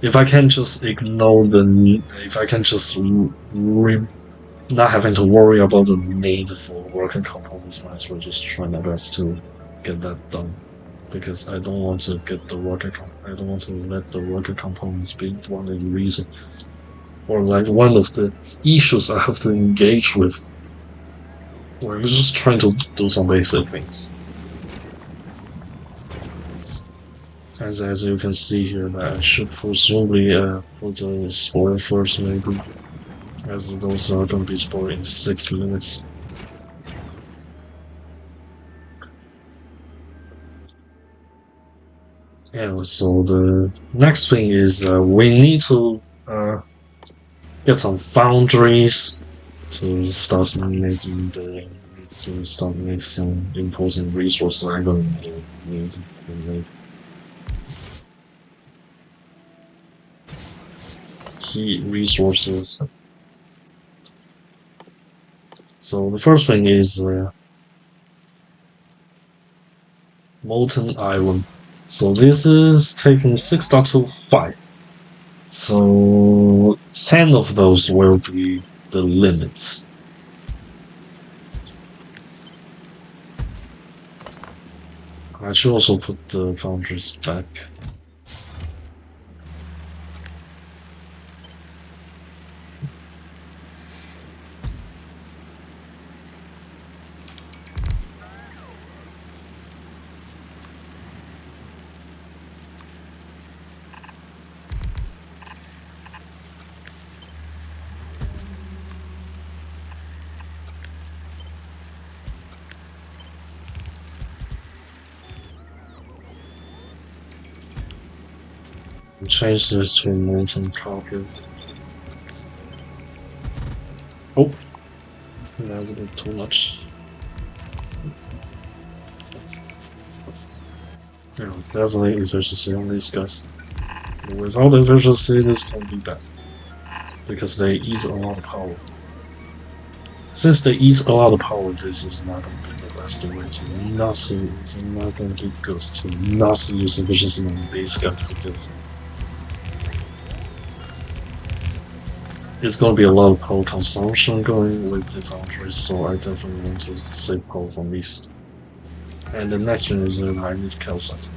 if I can just ignore if I can just not having to worry about the need for working components, might as well just try my best to get that done. Because I don't want to get the I don't want to let the worker components be one of the reason or like one of the issues I have to engage with. We're just trying to do some basic things. As you can see here, that I should presumably put the spoil first, maybe, as those are going to be spoiled in 6 minutes. Anyway, so the next thing is we need to get some foundries to start making some important resources I'm going to need to make. Key resources. So the first thing is molten iron. So this is taking 6.25. So 10 of those will be the limits. I should also put the foundries back. Change this to molten copper. Oh, that's a bit too much. Yeah, definitely efficiency on these guys. Without efficiency, this can be bad. Because they eat a lot of power. Since they eat a lot of power, this is not going to be the best way to not it's not going to be good to not use efficiency on these guys because it's going to be a lot of power consumption going with the foundries, so I definitely want to save power from these. And the next one is that I need calcite.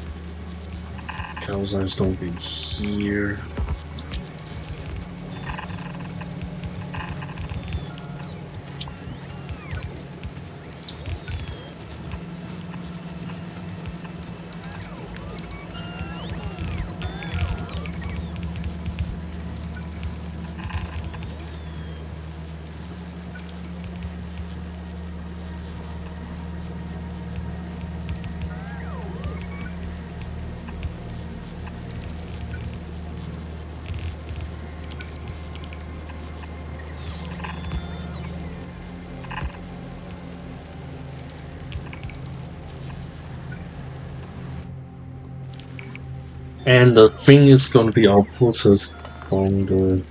Calcite is going to be here. And the thing is going to be outputted from the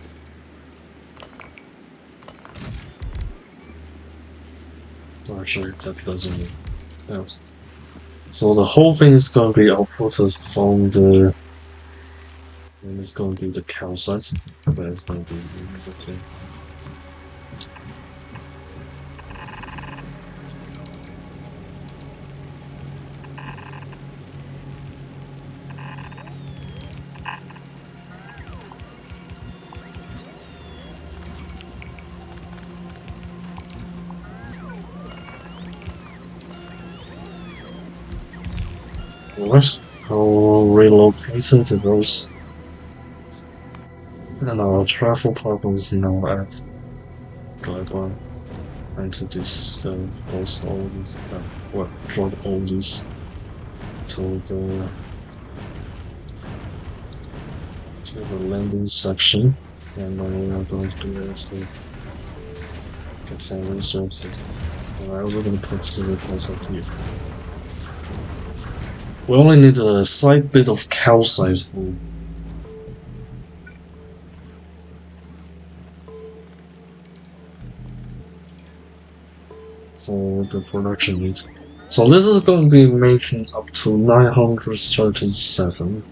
actually that doesn't mean else. So the whole thing is going to be outputted from the and it's going to be the calcite, but it's going to be the thing. Alright, I'll relocate to those. And our travel problem is now at Gleba. And to this, post all these, well, drop all these to the landing section. And then we are going to do it to get some resources. And I also going to put silicon up here. We only need a slight bit of calcite for the production needs. So this is going to be making up to 937.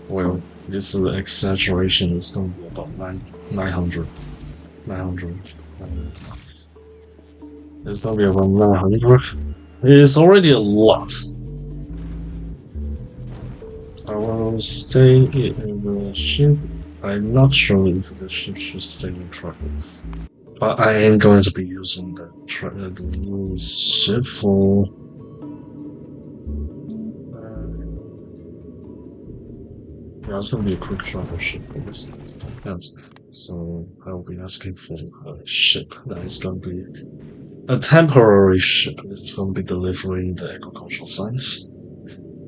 Well, this is exaggeration. It's going to be about 900. 900. It's gonna be about 900. It's already a lot. I will stay in the ship. I'm not sure if the ship should stay in traffic. But I am going to be using the new ship for. Yeah, it's going to be a quick travel ship for this. Yes. So I will be asking for a ship that is going to be a temporary ship. It's going to be delivering the agricultural science.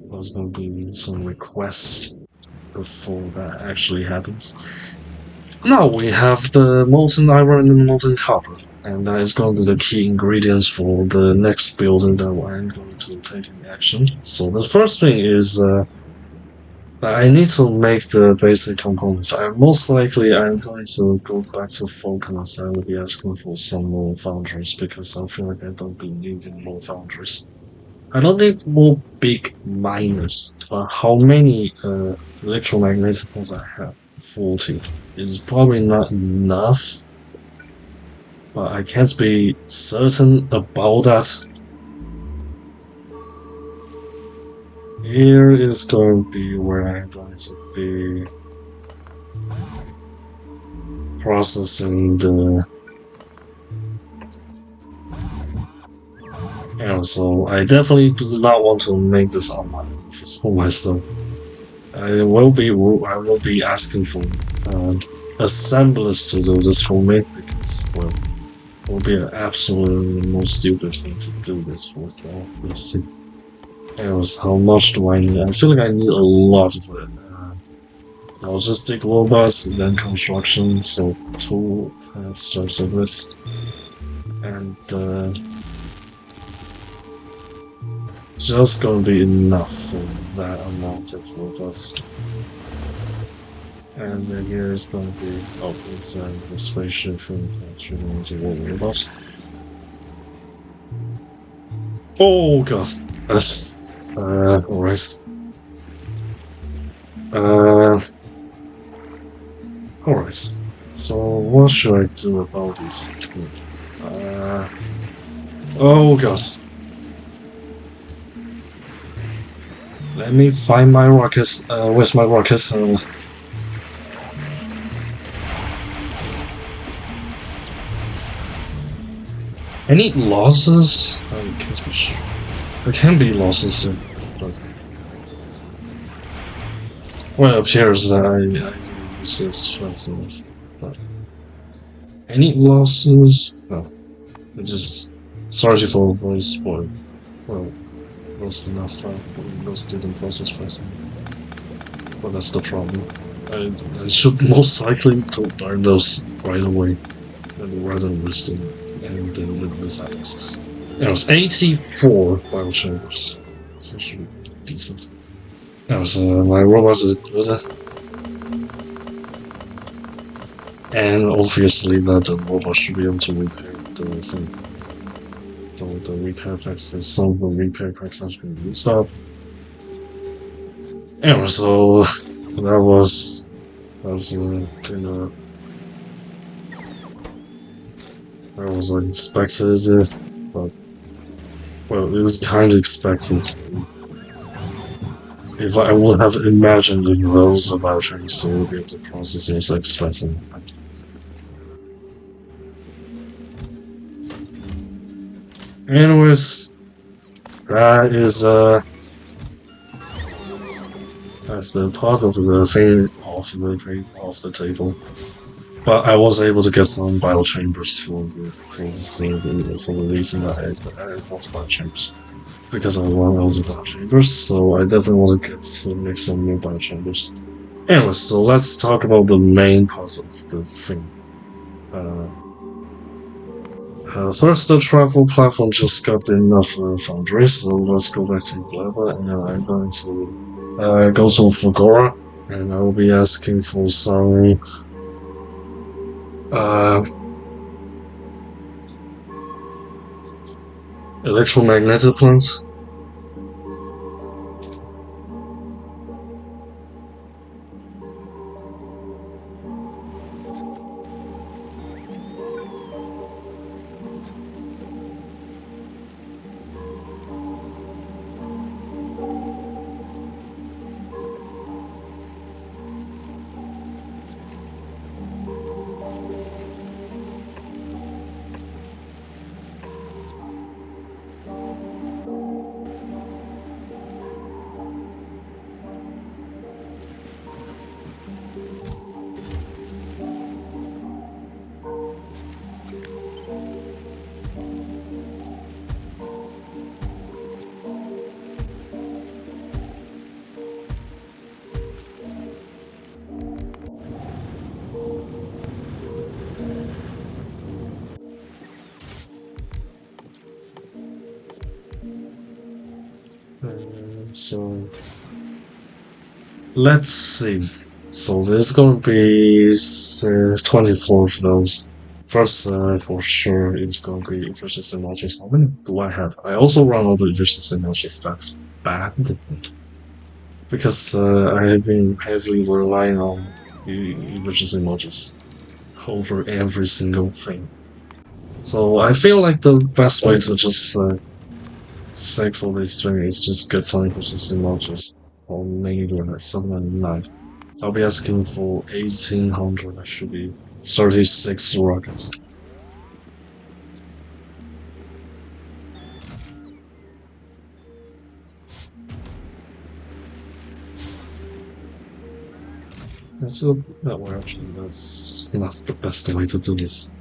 There's going to be some requests before that actually happens. Now we have the molten iron and molten copper, and that is going to be the key ingredients for the next building that I'm going to take in action. So the first thing is I need to make the basic components. Most likely I'm going to go back to Focus. I will be asking for some more foundries because I feel like I'm going to be needing more foundries. I don't need more big miners, but how many electromagnetic ones I have? 40 is probably not enough, but I can't be certain about that. Here is going to be where I'm going to be processing the. And so I definitely do not want to make this online for myself. I will be asking for assemblers to do this for me because well, it will be an absolutely most stupid thing to do this for. Well, we'll see. Anyways, how much do I need? I feel like I need a lot of it. Logistic robots, then construction, so two sorts of this, and just gonna be enough for that amount of robots. And then here is gonna be it's the spaceship from into robots. Oh god, that's alright. Alright. So what should I do about this? Oh god. Let me find my rocket. Where's my rocket? Any losses? I can't be sure. There can be losses, but well, it appears that I didn't use this fast enough. But any losses? No. I just sorry for voice spoil. Well, lost enough time. Those didn't process fast enough. But that's the problem. I should most likely to burn those right away, and rather than risk them and then with this happens. It was 84 biochambers. So it should be decent. That was my robots are good. And obviously that the robot should be able to repair the thing. The repair packs, some of the repair packs have been used up. Anyway, so that was kind of I was expected, but well, it was kind of expected. If I would have imagined those about Chinese, so would be able to process it, like expecting. Anyways, that is that's the part of the thing off the table. But I was able to get some biochambers for the reason that I want biochambers. Because I want those biochambers, so I definitely want to make some more biochambers. Anyways, so let's talk about the main part of the thing. First, the travel platform just got enough foundries, so let's go back to Gleba, and then I'm going to go to Fagora, and I will be asking for some electromagnetic plants. So let's see. So there's gonna be 24 of those. First, for sure, it's gonna be efficiency modules. How many do I have? I also run all the efficiency modules. That's bad because I have been heavily relying on efficiency modules over every single thing. So I feel like the best way to just save for this thing is just get some efficiency modules or maybe something like that. I'll be asking for 1800. That should be 36 rockets. That's a, no, well, actually, that's not the best way to do this.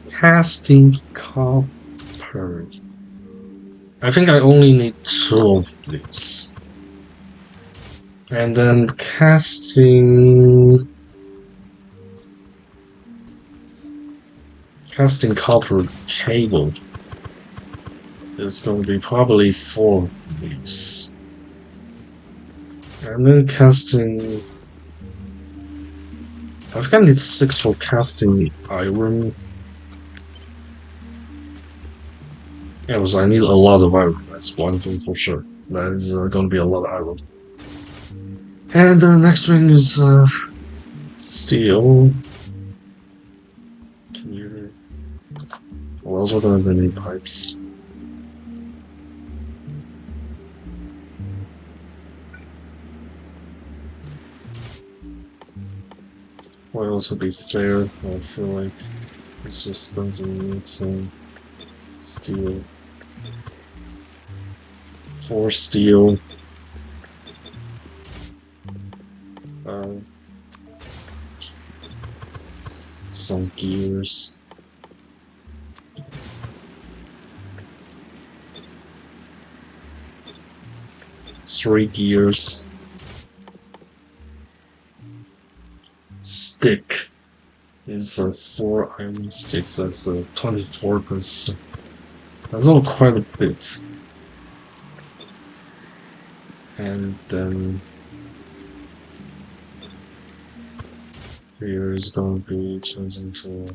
Casting copper. I think I only need 2 of these. And then casting copper cable is going to be probably 4 of these. And then casting, I think I need 6 for casting iron. Yes, I need a lot of iron. That's one thing for sure. That is going to be a lot of iron. And the next thing is steel. Can you? We're also going to need pipes. Well, to be fair, I feel like it's just going to need some steel. 4 steel. Some gears. 3 gears. Stick is 4 iron sticks. That's 24%. That's all quite a bit. And then here is going to be changing to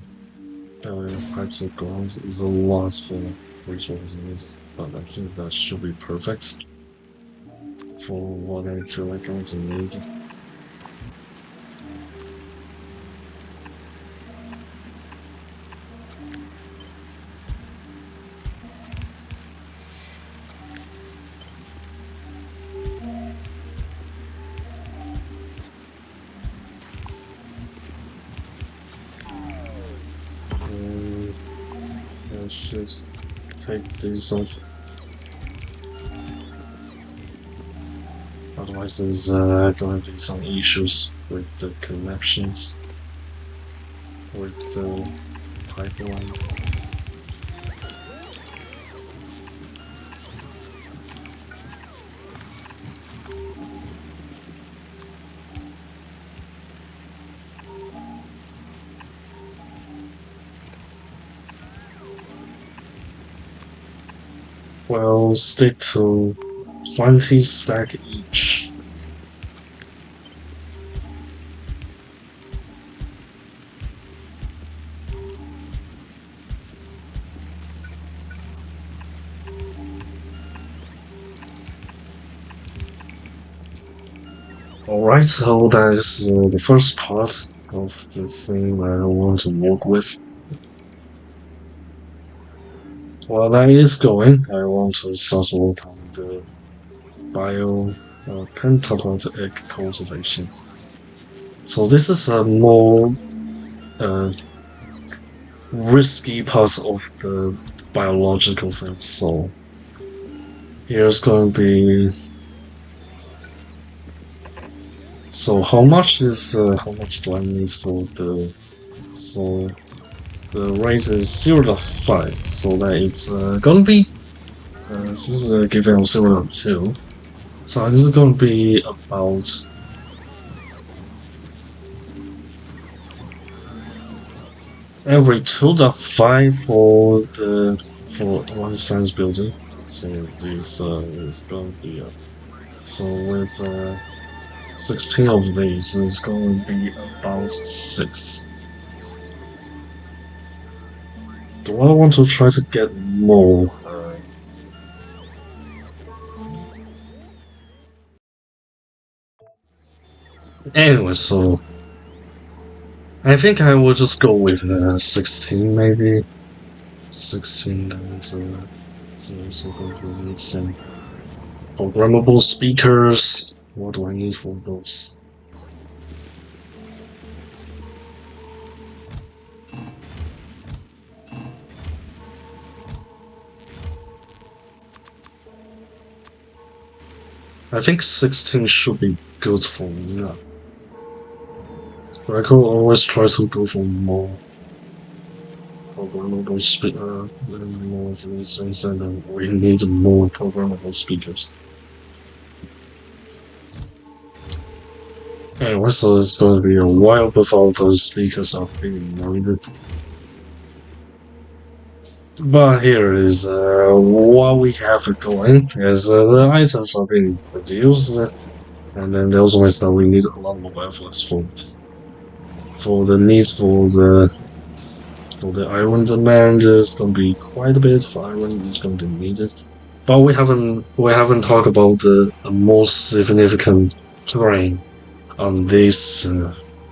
pipes of ground. Is a lot for resources, but I think that should be perfect for what I feel like I'm going to need. I should take these off. Otherwise, there's going to be some issues with the connections with the pipeline. Well, stick to 20 stack each. Alright, so that is the first part of the thing that I want to work with. While that is going, I want to start work on the pentaplant egg cultivation. So this is a more risky part of the biological thing. So here's going to be. So how much do I need for the? So the rate is 0.5, so that it's gonna be. This is giving 0.2. So this is going to be about every 2.5 for one science building. So this is going to be so with 16 of these is going to be about 6. Do I want to try to get more? Anyway, so I think I will just go with 16 maybe. 16 and so also going to need some programmable speakers. What do I need for those? I think 16 should be good for now. But I could always try to go for more programmable speakers. More of these things, and then we need more programmable speakers. Anyway, so it's going to be a while before those speakers are being loaded. But here is what we have going is the items are being produced, and then there's always that we need a lot more efforts for the needs for the iron demand is going to be quite a bit. For iron is going to be needed, but we haven't talked about the most significant drain on these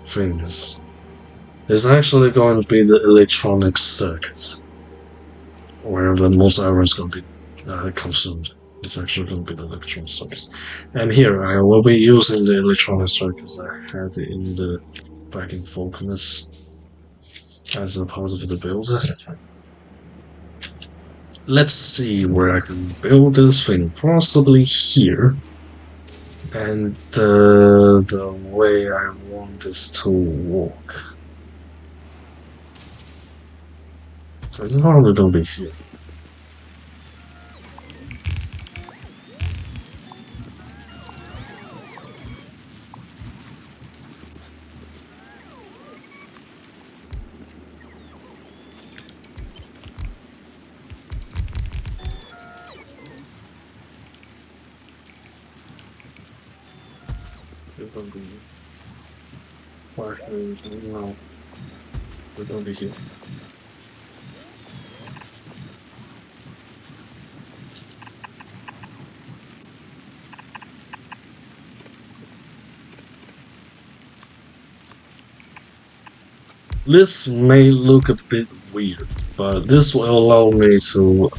things. It's actually going to be the electronic circuits, where the most iron is going to be consumed. It's actually going to be the electronic circuits. And here I will be using the electronic circuits I had in the backing focus as a part of the build. Let's see where I can build this thing, possibly here. And the way I want this to work. It's probably going to be here. It's going to be actually no, we're going to be here. This may look a bit weird, but this will allow me to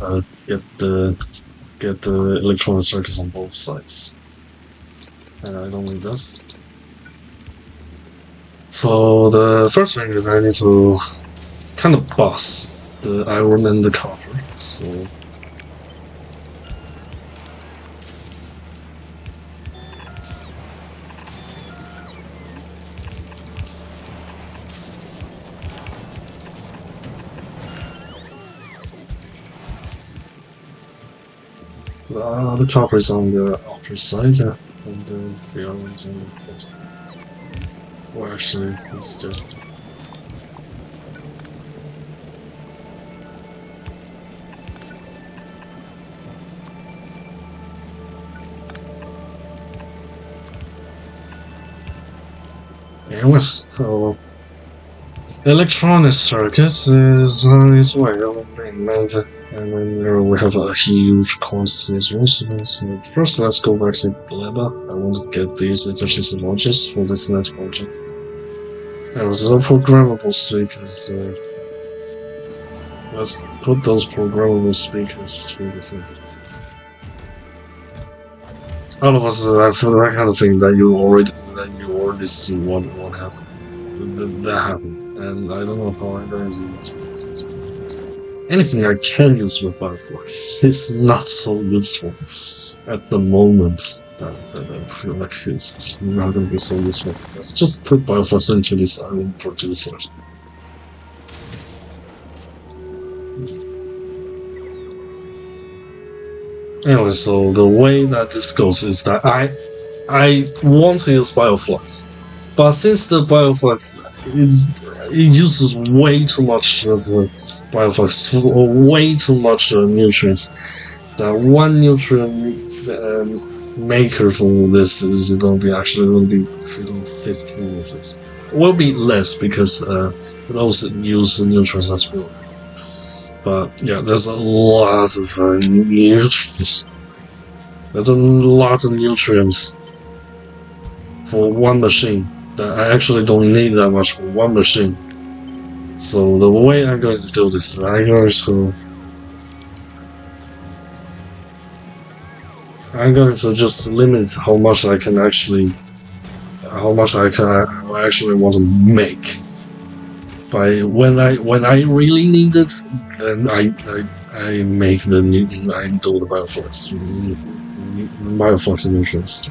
get the electronic circuits on both sides. And I don't need this. So the first thing is I need to kind of bus the iron and the copper. So the copper is on the upper side, and the iron is on the bottom. Well, actually, it's just. Anyways, so electronic circuits is on its way of being made, and then we have a huge quantity as well. So first, let's go back to Gleba. I want to get these efficiency launches for this next project. There was no programmable speakers. Let's put those programmable speakers to the thing. All of us have that kind of thing that you already see what happened. That happened, and I don't know how I'm going to use it. Anything I can use with butterflies is not so useful at the moment. That I feel like it's not going to be so useful. Let's just put butterflies into this iron producer. Anyway, so the way that this goes is that I want to use bioflux, but since the bioflux it uses way too much of the bioflux or way too much nutrients, that one nutrient maker for this is going to be actually going to be feeding 15 of this. It will be less because those use nutrients as fuel. But yeah, there's a lot of nutrients. There's a lot of nutrients for one machine that I actually don't need that much for one machine. So the way I'm going to do this, I'm going to just limit how much I actually want to make. By when I really need it, then I make I do the bioflux nutrients.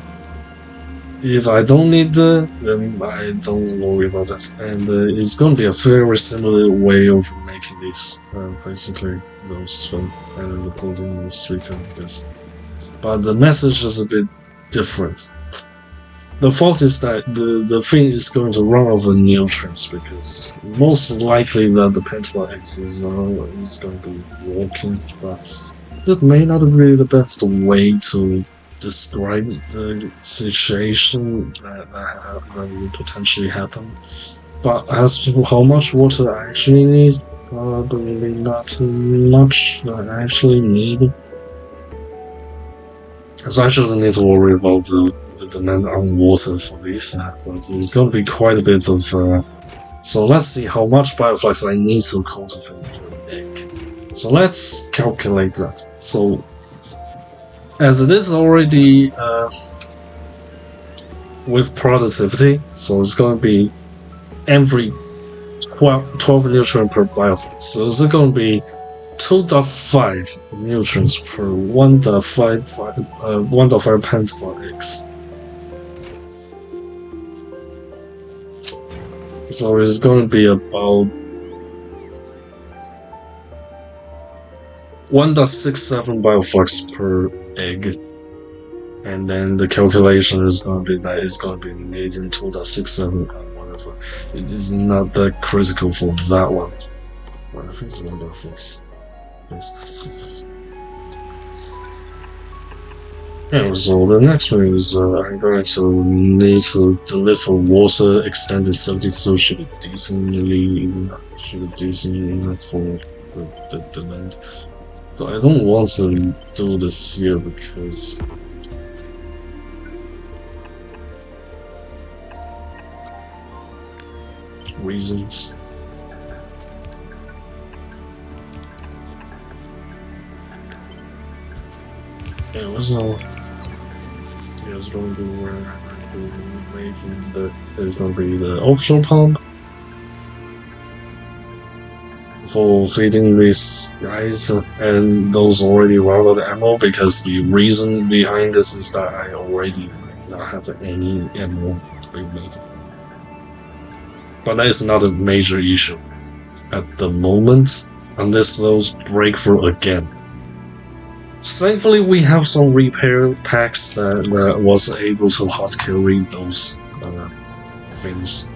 If I don't need it, then I don't worry about that. And it's going to be a very similar way of making this. Basically, those and recording speaker, yes. But the message is a bit different. The fault is that the thing is going to run out of nutrients because most likely that the pentagon X is going to be working, but that may not be the best way to describe the situation that will potentially happen. But as to how much water I actually need, probably not too much that I actually need. So I shouldn't need to worry about the demand on water for this, but it's going to be quite a bit of. So let's see how much bioflux I need to cultivate an egg. So let's calculate that. So as it is already with productivity, so it's going to be every 12 nutrient per bioflux. So it's going to be 2.5 nutrients per 1.5 pentagon X. So it's going to be about 1.67 bioflux per egg. And then the calculation is going to be that it's going to be made in 2.67 whatever. It is not that critical for that one. Well, I think it's 1.6. Yes. And so the next one is I'm going to need to deliver water extended 72 should be decently enough for the demand. So I don't want to do this here because reasons. Yeah, so it's going to be where there's going to be the offshore pump for feeding these guys, and those already run out of ammo because the reason behind this is that I already not have any ammo to be made. But that is not a major issue at the moment, unless those break through again. Thankfully, we have some repair packs that was able to hot carry those things,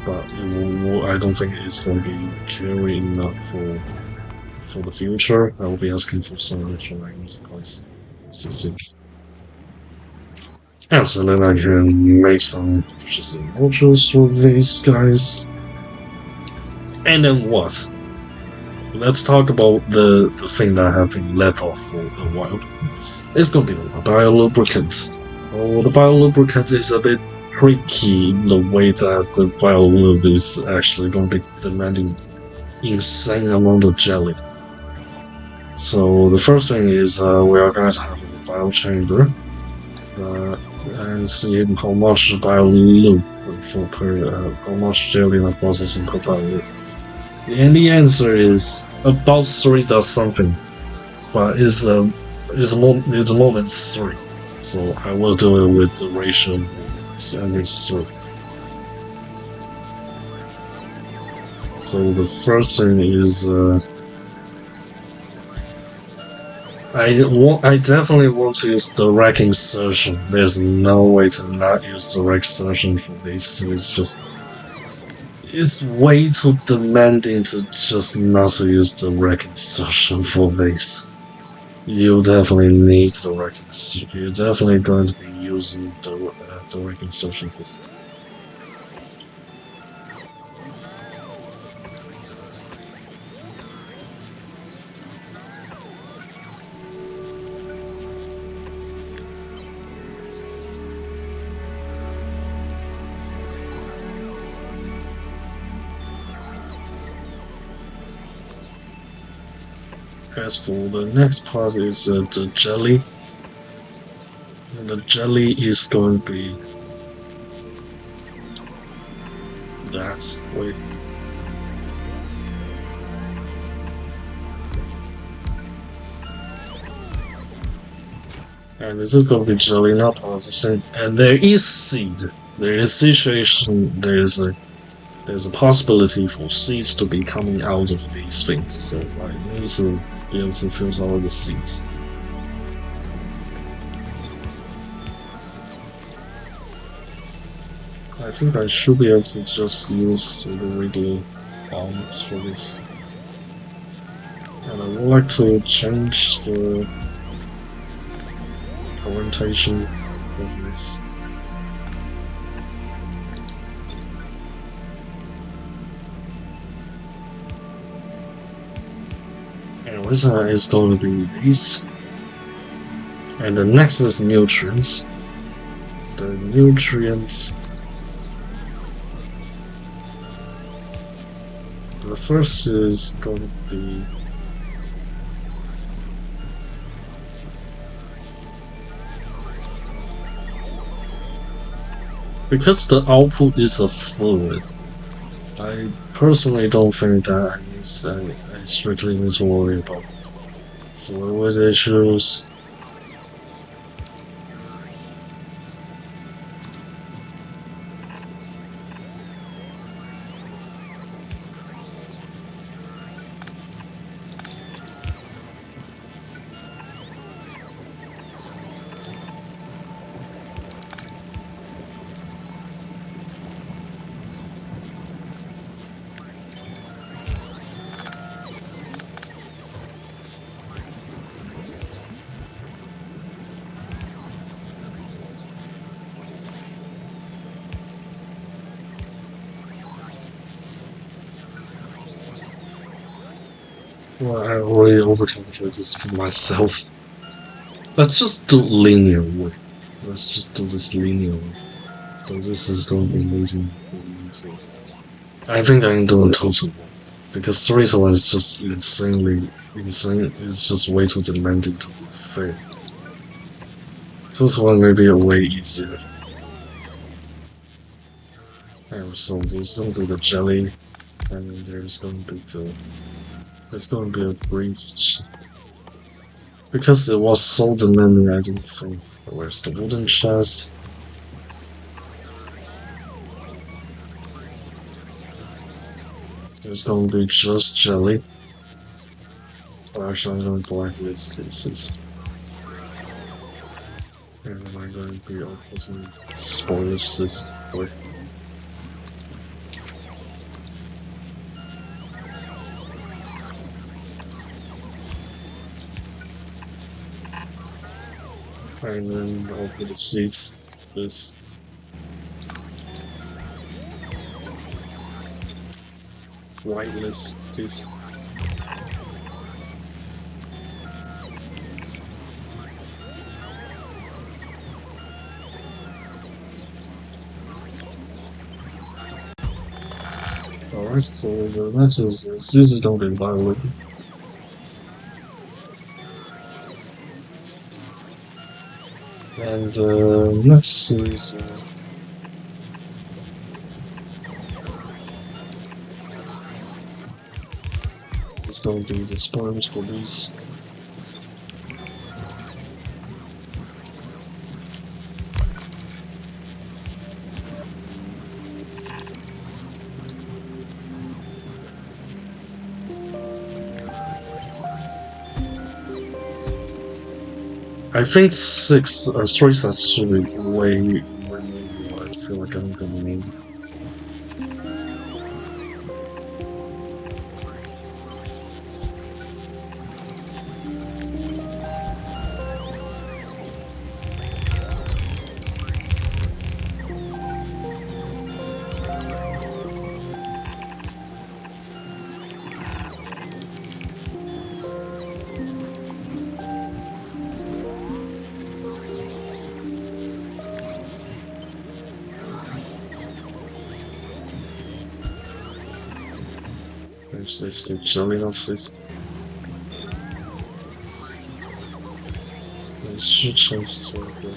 but I don't think it's going to be carrying enough for the future. I will be asking for some additional items, guys. 16. And so then I can make some purchasing modules for these guys. And then what? Let's talk about the thing that I have been let off for a while. It's going to be the biolubricant. Oh, the biolubricant is a bit tricky in the way that the biolub is actually going to be demanding insane amount of jelly. So the first thing is we are going to have a biochamber and see how much biolub how much jelly processing per biolub. And the answer is about 3 does something, but it's more than 3. So I will do it with the ratio every 3. So the first thing is I definitely want to use direct insertion. There's no way to not use direct insertion for this. It's way too demanding to just not to use direct insertion for this. You definitely need direct insertion. You're definitely going to be using direct insertion for this. As for the next part is the jelly. And the jelly is going to be that. Wait. And this is going to be jelly, not processing. And there is seed. There is situation. There's a possibility for seeds to be coming out of these things. So I need to be able to filter all the seeds. I think I should be able to just use the regular bombs for this. And I would like to change the orientation of this. Anyways, it's going to be these. And the next is nutrients. The nutrients. The first is going to be because the output is a fluid. I personally don't think that I strictly need to worry about fluid issues. Well, I already overcomplicated this for myself. Let's just do linear way. Let's just do this linear way. So this is going to be amazing. I think I can do a total one. Because 3 to 1 is just insanely insane. It's just way too demanding to be fair. 2 to 1 may be a way easier. And so there's going to be the jelly, and there's going to be there's going to be a breach. Because it was so demanding, I don't think. Where's the wooden chest? There's going to be just jelly. Or actually, I'm going to blacklist these. And I'm going to be putting spoilers this way. And then I'll put the seeds. This. Whitelist, please. Alright, so the next is this is going to be violet. And next is it's going to be the spoilers for these. I think 3 sets should be way more. I feel like I'm gonna need. Actually, skip jellynut seeds. I should change to the.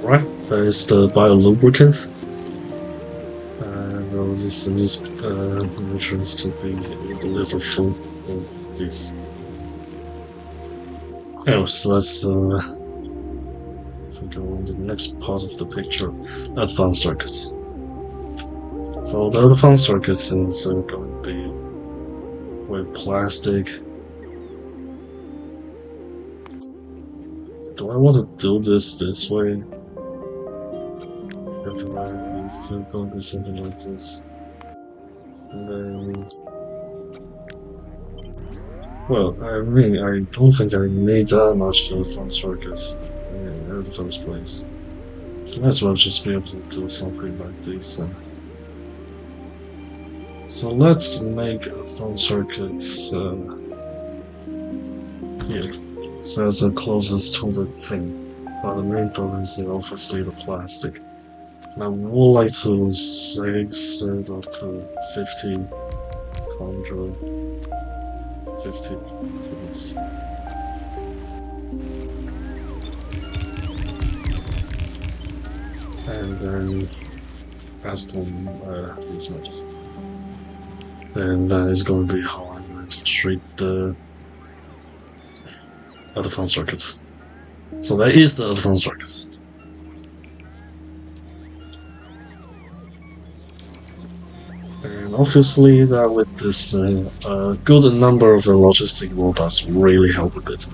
Right, that is the biolubricant. This needs nutrients to be delivered through this. Anyway, so let's go on to the next part of the picture, advanced circuits. So the advanced circuits is going to be with plastic. Do I want to do this way? If it's going to be something like this. And then, well, I mean, I don't think I need that much advanced circuits in the first place. So might as well just be able to do something like this. So let's make advanced circuits here. So that's the closest to the thing. But the main purpose is obviously the plastic. I would like to set up to 50, 100, 50 please. And then as for this much. And that is going to be how I'm going to treat the advanced circuits. So that is the advanced circuits. And obviously that with this a good number of the logistic robots really help with it.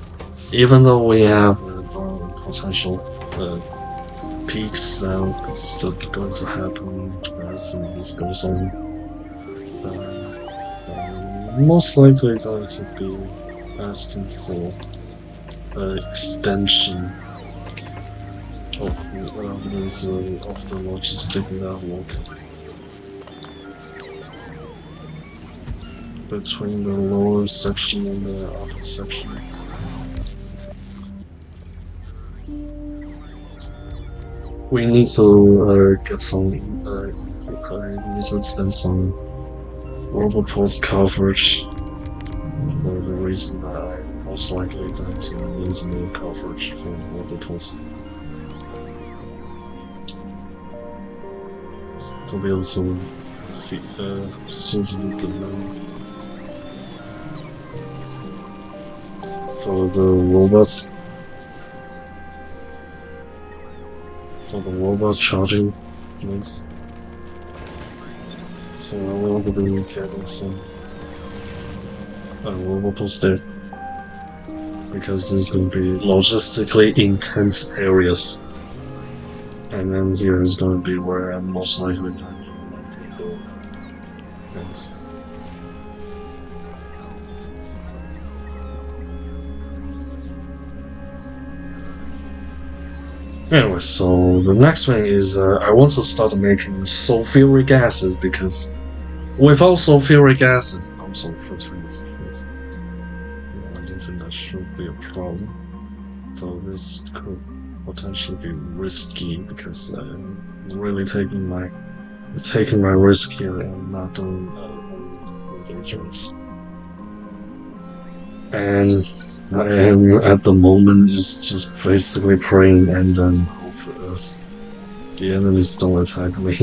Even though we have potential peaks that is still going to happen as this goes on, most likely going to be asking for extension of the logistic network between the lower section and the upper section. We need to get some. We need to extend some robopulse coverage for the reason that I'm most likely going to need more coverage for robopulse to be able to suit the demand for the robots. For the robot charging needs. So I will be getting some robopulse there. Because this is going to be logistically intense areas. And then here is going to be where I'm most likely going to go. Thanks. Anyway, so the next thing is I want to start making sulfuric acid because without sulfuric acid, also fertilizers, I don't think that should be a problem. Though this could potentially be risky because I'm really taking my risk here and not doing engagements. And I am at the moment just basically praying and then hope the enemies don't attack me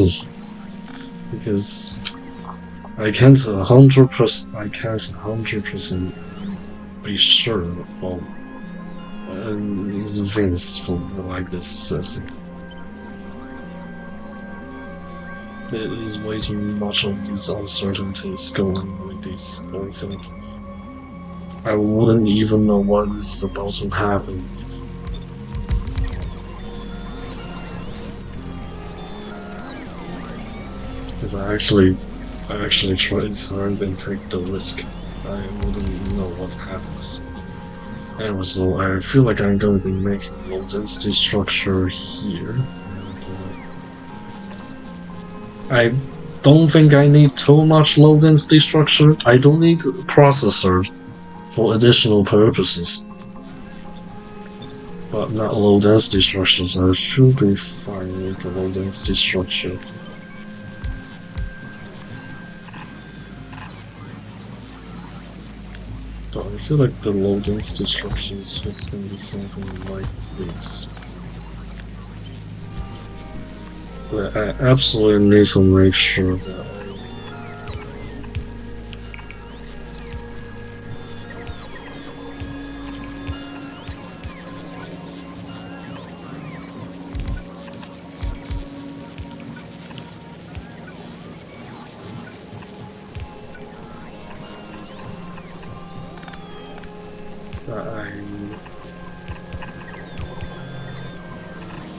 because I can't 100% be sure about things for like this. There is way too much of these uncertainties going with this whole thing. I wouldn't even know what is about to happen if I actually try hard and take the risk. I wouldn't know what happens. Anyway, so I feel like I'm going to be making low density structure here. And, I don't think I need too much low density structure. I don't need a processor for additional purposes. But not low density structures. I should be fine with the low density structures. But I feel like the low density structure is just going to be something like this. But I absolutely need to make sure that I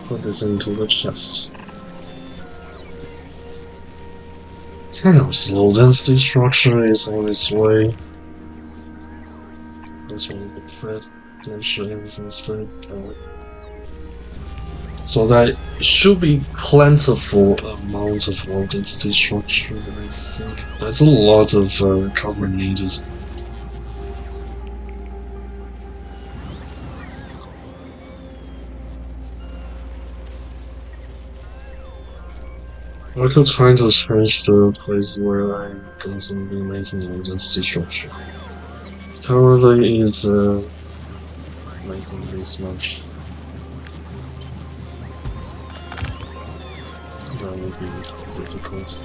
put this into the chest. Low density structure is on its way. That's one good fit. Make sure everything's fit. So that should be plentiful amount of low density structure, I think. That's a lot of cover needed. I could try to change the place where I'm going to be making low density structure. Currently is making this much. That would be difficult.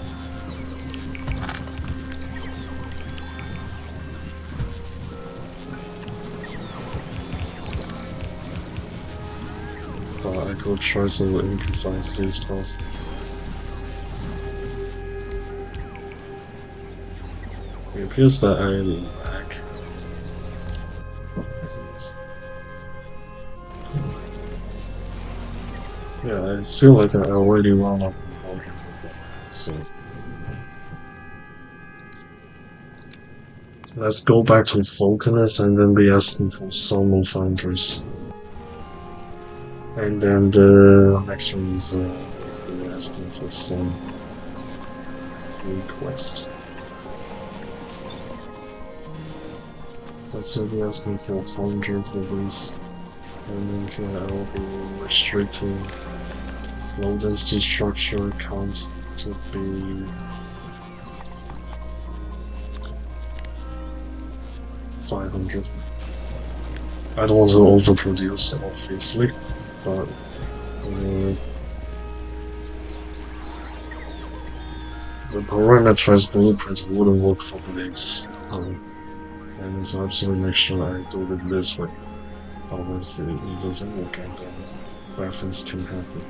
But I could try to improvise these parts. It appears that I lack. Yeah, I feel like I already run up the volume, so let's go back to focus and then be asking for some foundries. And then the next one is be asking for some request. Let's be asking for 100 degrees, and then here I will be restricting low density structure count to be 500. I don't want to overproduce, obviously, but the parameterized blueprint wouldn't work for this. And so absolutely make sure I do it this way. Otherwise it doesn't work and bad things can happen.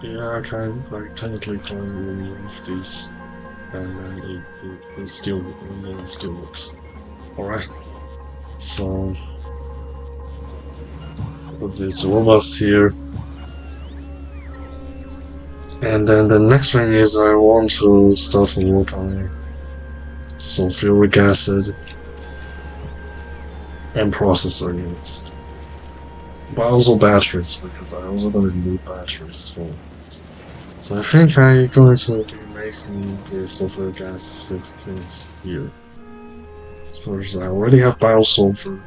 Yeah, I can technically remove these and then it still works. Alright. So put these robots here. And then the next thing is I want to start to work on sulfuric acid and processor units. But also batteries, because I also gonna need batteries for. So I think I'm going to be making the sulfuric acid things here. First, I already have biosulfur.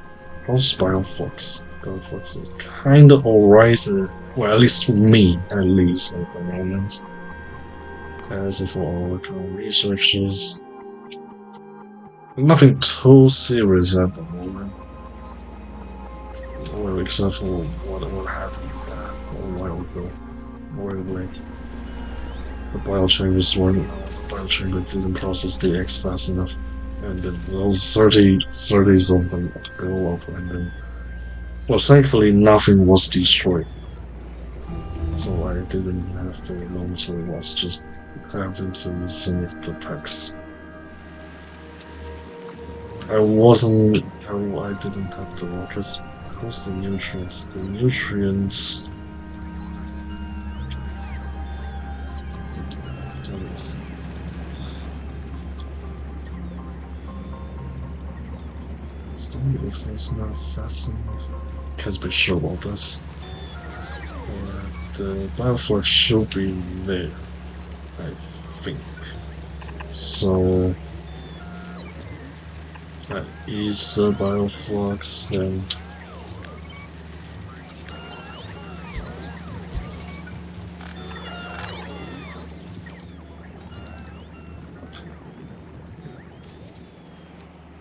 How's bioflux? Bioflux is kinda alright, well, at least to me, at least at the moment. As if for all current researches. Nothing too serious at the moment. Well, except for what happened a while ago. Where like the biochambers weren't the biochamber didn't process the X fast enough. And then those 30s of them go up and then well thankfully nothing was destroyed. So I didn't have to monitor it was just having to save the packs. I didn't have to because what's the nutrients? The nutrients if it's not fast enough. Can't be sure about this. The bioflux should be there, I think. So that is the bioflux then.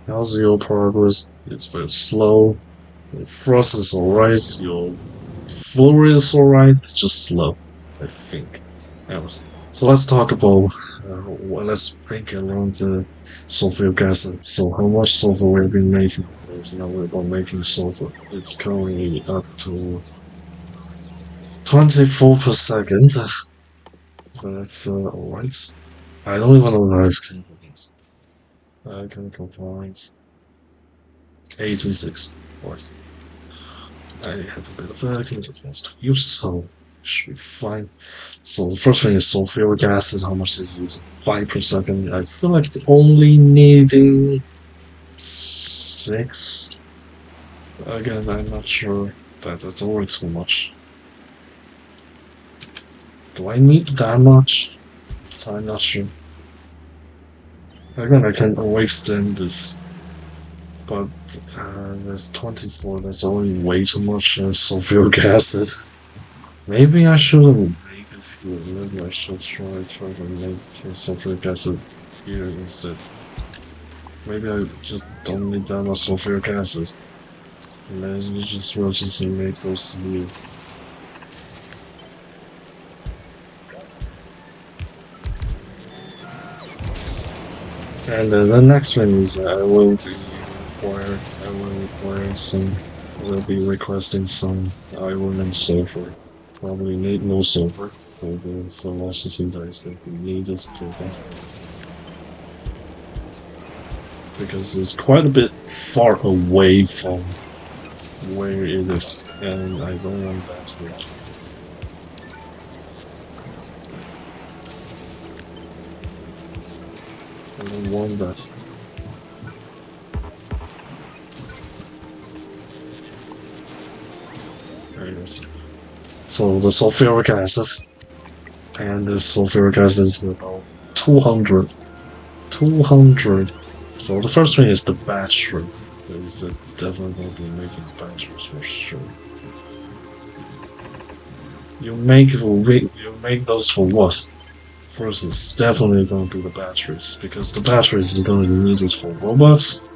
How's your progress? It's very slow. Your frost is alright, your fluid is alright, it's just slow, I think. Anyways, so let's talk about, let's think around the sulfuric acid. So how much sulfur we've been making? Now we're about making sulfur. It's currently up to 24 per second. That's alright. I don't even know if I can combine 86. Right. I have a bit of a confidence to use, so should be fine. So the first thing is sulfuric acid. How much is it? 5 per second. I feel like only needing 6. Again, I'm not sure that's already too much. Do I need that much? I'm not sure. Again, I can extend this, but there's 24. That's already way too much sulfuric acid. Maybe I shouldn't make it here. Maybe I should try to make sulfuric acid here instead. Maybe I just don't need that much sulfuric acid. Let's just make those here. And the next one is I will be requesting some iron and sulfur. Probably need no sulfur for the velocity that is going to be needed for that. Because it's quite a bit far away from where it is, and I don't want that to happen. I don't want that. There it is. So the sulfuric acid, and the sulfuric acid is about 200. 200. So the first thing is the battery. Is definitely going to be making batteries for sure. You make those for what? First, it's definitely going to be the batteries, because the batteries is going to be needed for robots.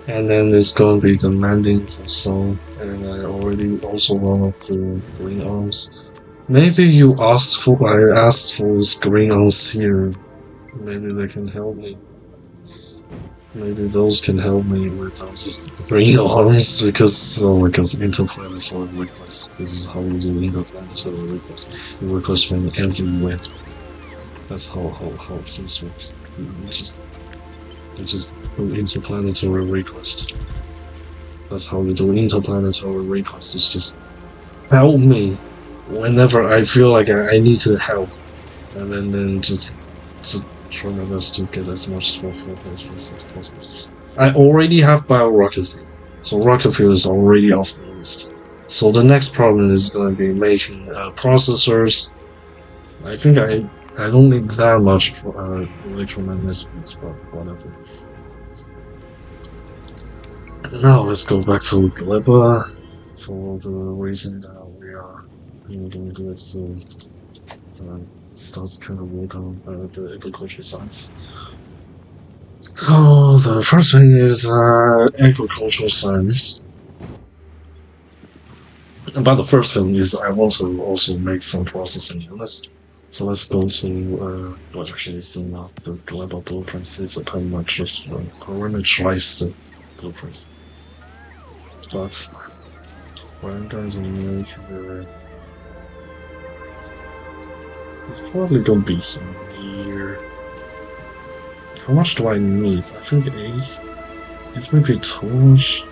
And then it's going to be demanding for some, and I already also one of the green arms. Maybe I asked for screen on here. Maybe they can help me. Maybe those can help me with those green arms because interplanetary request. This is how you do interplanetary request. You request from everywhere. That's how things work. You just do interplanetary request. That's how you do interplanetary request. It's just help me whenever I feel like I need to help, and then just try my best to get as much stuff as possible. I already have bio rocket fuel, so rocket fuel is already off the list. So the next problem is going to be making processors. I think I don't need that much electromagnetism, but whatever. Now let's go back to Gleba for the reason that we are doing Gleba, so start kind of work on the agriculture science. So the first thing is agricultural science. But the first thing is I want to also make some processing units. So let's go to what actually is not the Gleba blueprints. It's a parameterized blueprint. But what I'm going to make it's probably gonna be here. How much do I need? I think it's maybe too much.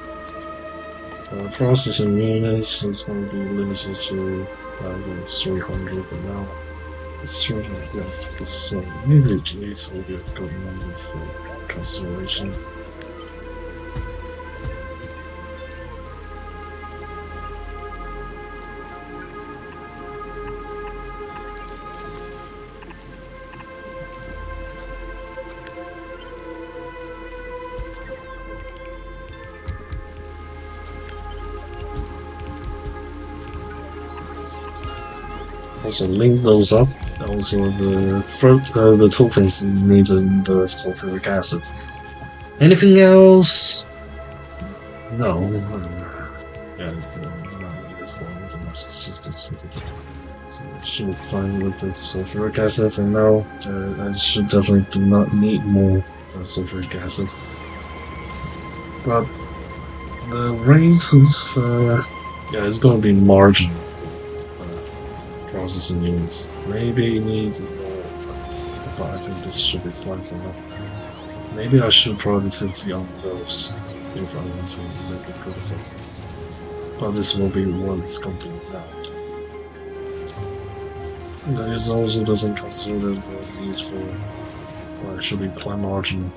Processing units is gonna be limited to 300, but now it's 300. Yes, it's maybe 8 will be a good number for consideration. Also link those up. Also the two things needed in the sulfuric acid. Anything else? No. Yeah, no, for anything else. It's just the two things. So I should be fine with the sulfuric acid for now. I should definitely do not need more sulfuric acid. But the rate of yeah, it's going to be marginal. Processing units. Maybe need more, but I think this should be fine for now. Maybe I should productivity on those if I want to make a good effect. But this will be what it's going to be now. This also doesn't consider the need for, well, it should be quite marginal.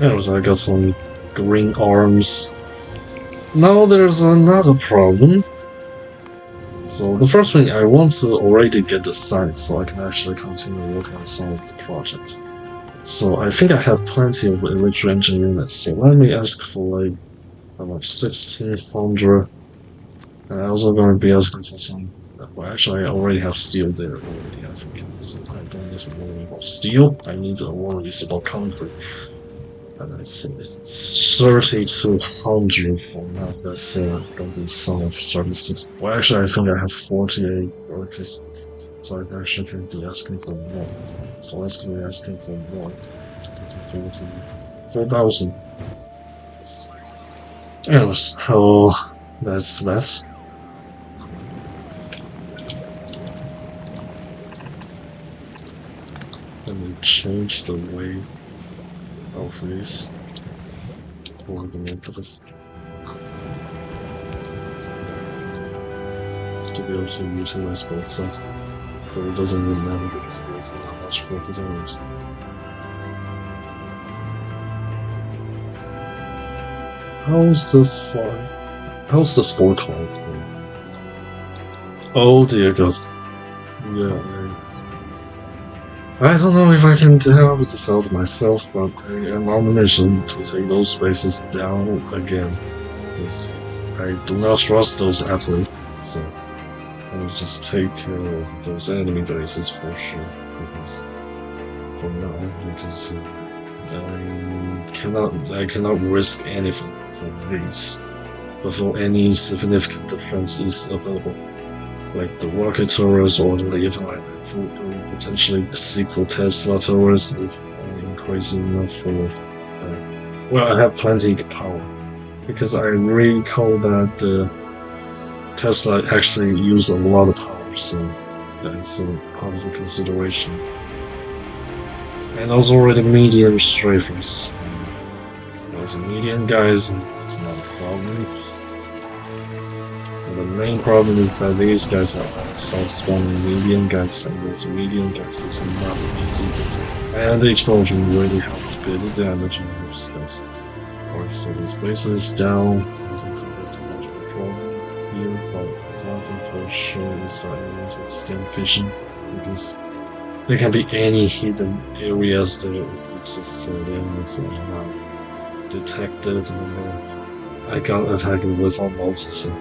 Anyways, I got some green arms. Now there's another problem. So the first thing, I want to already get the site so I can actually continue working on some of the projects. So I think I have plenty of electric engine units, so let me ask for like about 1600. And I'm also going to be asking for some, well actually I already have steel there already, I think, so I don't need to worry about steel, I need to worry about concrete. And I think it's 3200 for now. That's gonna be some of 36. Well, actually, I think I have 48 workers, so I actually can be asking for more. So let's be asking for more. 4,000. Anyways, oh, that's less. Let me change the way of this for the main purpose to be able to utilize both sides. Though it doesn't really matter because there's not much focus on it. How's the farm? How's the sport club? Oh dear God. Yeah. I don't know if I can help this out myself, but I'm on a mission to take those spaces down again. Because I do not trust those at all. So I will just take care of those enemy bases for sure. Because for now, because I I cannot risk anything for these before any significant defense is available, like the rocket turrets or even like potentially seek for Tesla turrets if I'm crazy enough for. Well, I have plenty of power because I recall that the Tesla actually use a lot of power, so that's a part of the consideration. And also already medium strafers. Also medium guys, it's not a problem. And the main problem is that these guys are self-spawning medium guys, and those medium guys is not easy. And the explosion really helped a bit of damage in those guys. Alright, so this place is down. I don't think there's much of a problem here, but one thing for sure is that I want to extend fishing because there can be any hidden areas there. It's just the enemies are not detected, and I got attacked with almost so.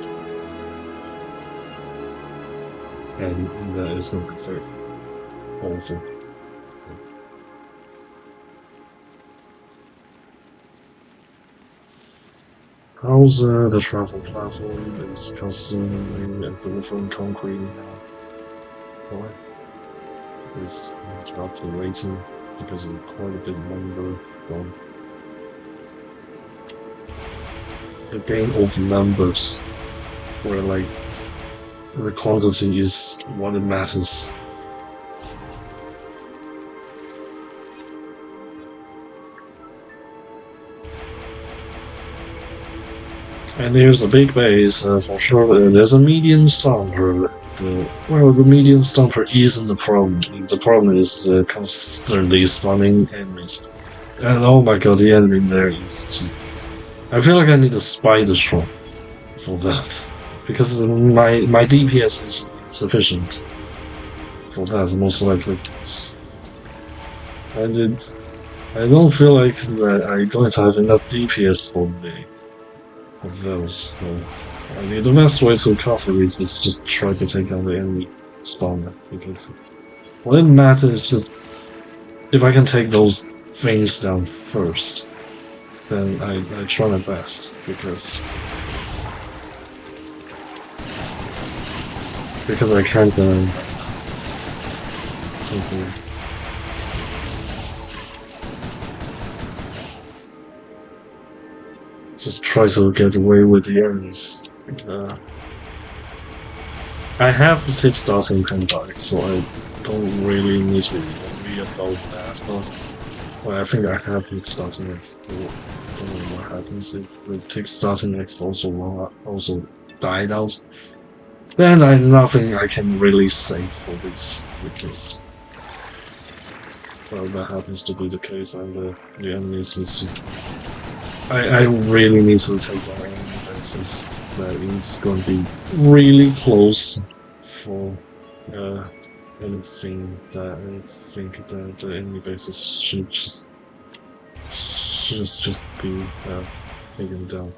And that is going to be very awful. How's the travel platform is constantly delivering concrete now? Alright. It's about to waiting because it's quite a bit longer from the game of numbers, where like the quantity is what it matters. And here's a big base for sure. There's a medium stomper. The medium stomper isn't the problem. The problem is constantly spawning enemies. And oh my god, the enemy there is just. I feel like I need a spider strong for that. Because my DPS is sufficient for that, most likely. I don't feel like that I'm going to have enough DPS for me. Of those. So, I mean, the best way to cover is just try to take out the enemy spawner, because what it matters is just if I can take those things down first, then I try my best, because I can't simply. Just try to get away with the enemies. I have 6 stars in Pandai, so I don't really need to worry about that, but well, I think I have the starting next. I don't know what happens if the tick starting next also died out. Then nothing I can really say for this, because well, that happens to be the case, and the enemies is just. I really need to take down enemy bases. That is going to be really close for anything that I think that the enemy bases should just be taken down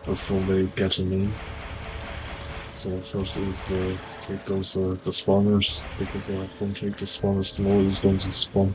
before they get to me. So first is take those the spawners, because if I don't take the spawners, the more is going to spawn.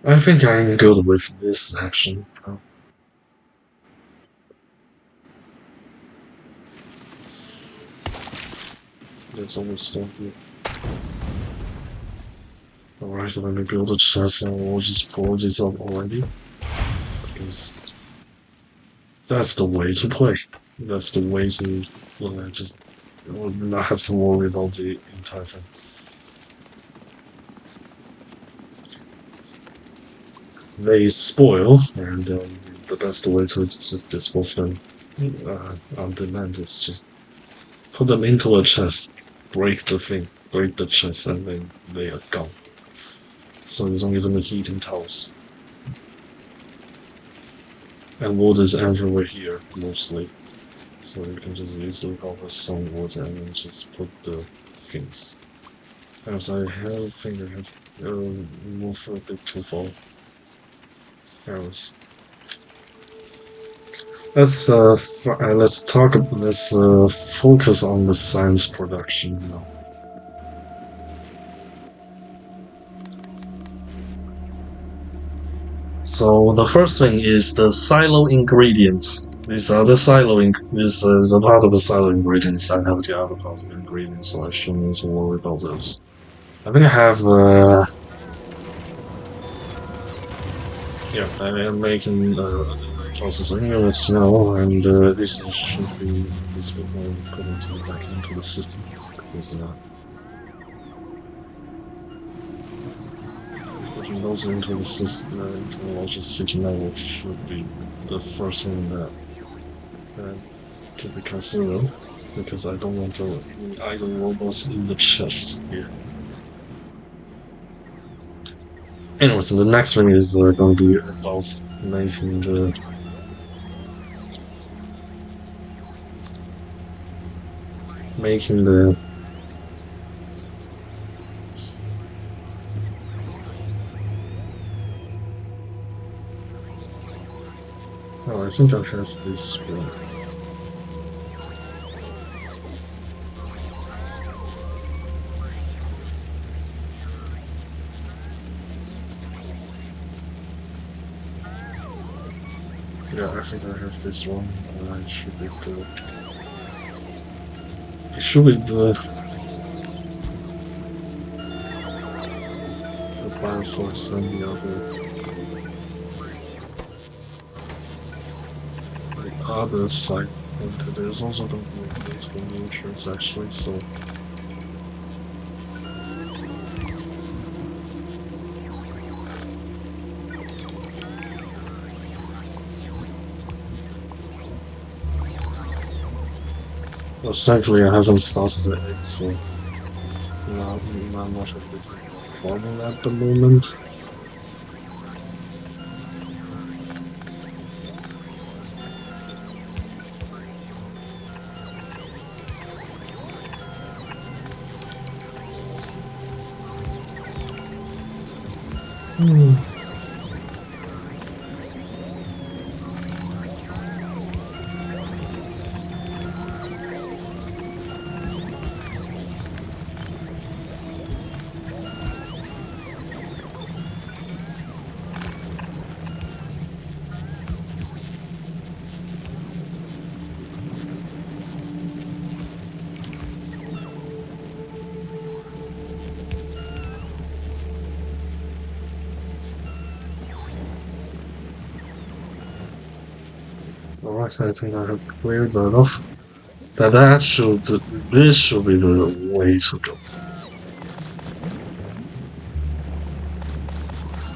I think I'm good with this action. It's almost done here. Alright, let me build a chest and we'll just pull this up already. Because that's the way to play. That's the way to just not have to worry about the entire thing. they spoil, and then the best way to just dispose them on demand is just put them into a chest, break the chest, and then they are gone. So you don't even need heating towels. And wood is everywhere here, mostly. So you can just easily cover some wood and then just put the things. As I think I have moved a bit too far. Else. Let's focus on the science production now. So the first thing is the silo ingredients. These are the this is a part of the silo ingredients. I have the other part of the ingredients, so I shouldn't need to worry about those. I think I have yeah, I am making processing units now, and this should be this will go into back into the system because putting those into the system into the logistic network should be the first one that to be considered because I don't want to idle robots in the chest here. Anyway, so the next one is going to be about making the oh, I think I have this one. Yeah, I think I have this one. It should be the. It should be the biosource and the other side. And there's also going to be multiple nutrients actually, so. Essentially, I haven't started it, so not much of this is a problem at the moment. Alright, I think I have cleared that off. This should be the way to go.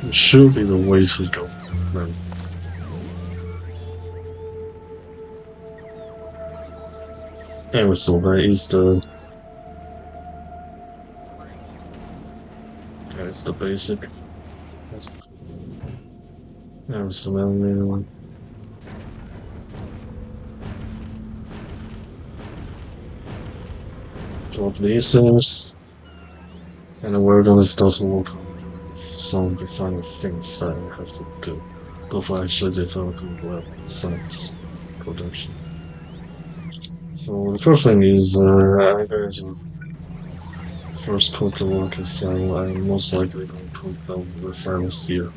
It should be the way to go, man. Anyway, so that is the basic. Anyway, so then drop these things, and then we're gonna start to work on some of the final things that we have to do before actually developing the science production. So the first thing is I'm going to first put the worker cell. I'm most likely going to put the silos here.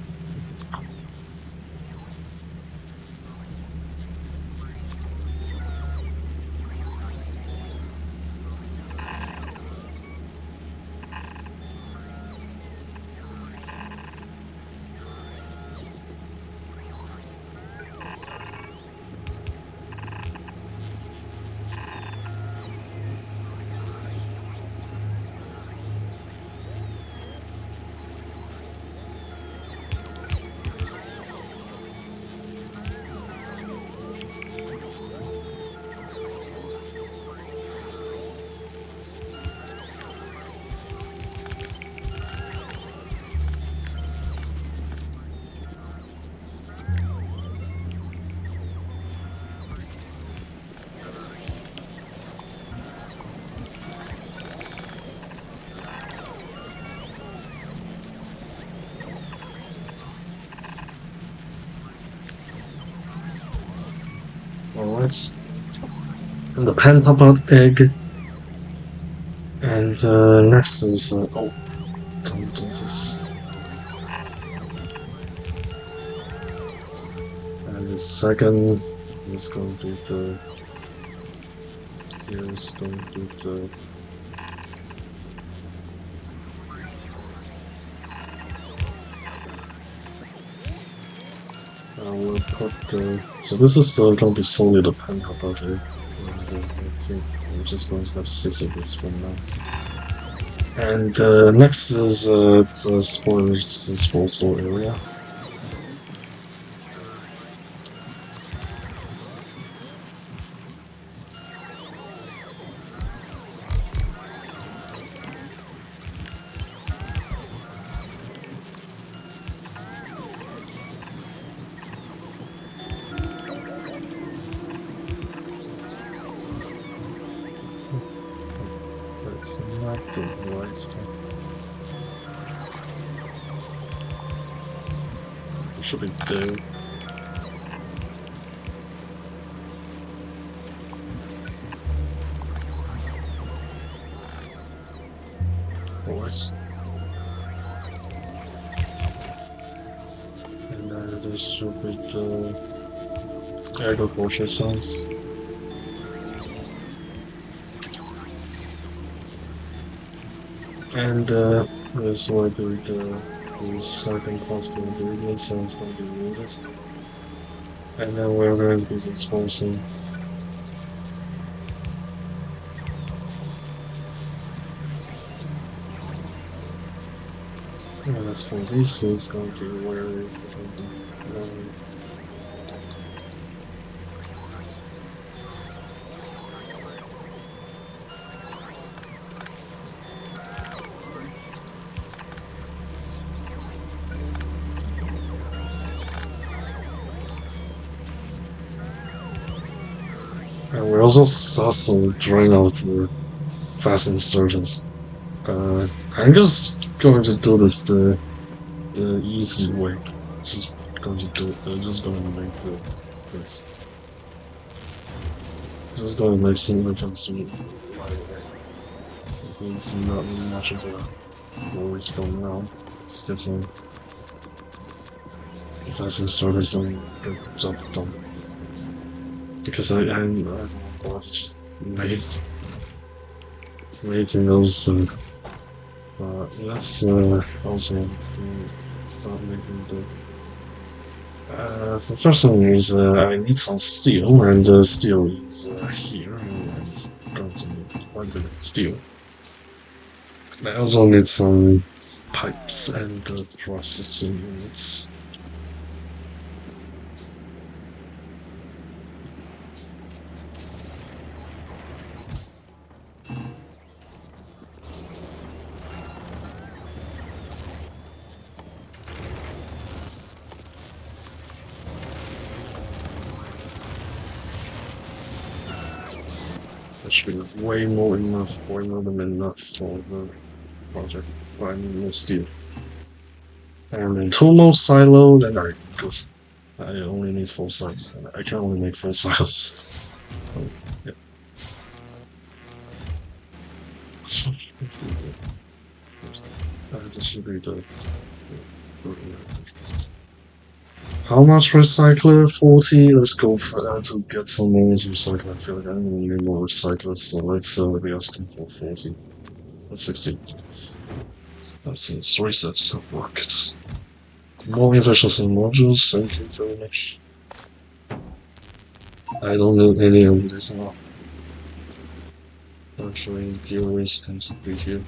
Alright. And the pentapod egg. And next is oh, don't do this. And the second is going to be the here is going to be the we'll put the so this is going to be solely the pentapod egg. And I think we're just going to have 6 of this for now. And next is the spoilage disposal area. It's not the right spot. It should be there. Alright. And this should be the agriculture sites. And this will be the second possible ingredients that is going to be needed. And then we're going to be disposing. And as for this is going to be where is it going to be? And we also drain out the fast insurgents. I'm just going to do this the easy way. Just going to do it. I'm just going to make this. Just going to make some difference right away. It's not much of a worries going on. Just get some fast insurgents and get job done. Because I don't want to just making those. But let's also start making the. The first thing is I need some steel, and steel is here, and it's going to be quite a bit of steel. I also need some pipes and processing units. That should be way more than enough for the project. But I need more steel. And then 2 more silo, then alright, good. I only need 4 silos. I can only make 4 silos. Oh, yeah. This should be the. How much recycler? 40. Let's go for to get some more recycler. I feel like I need more recyclers, so let's be asking for 40. That's 60. That's 3 sets of rockets. More efficiency modules, thank you very much. I don't know any of this now. Actually, giveaways can be here.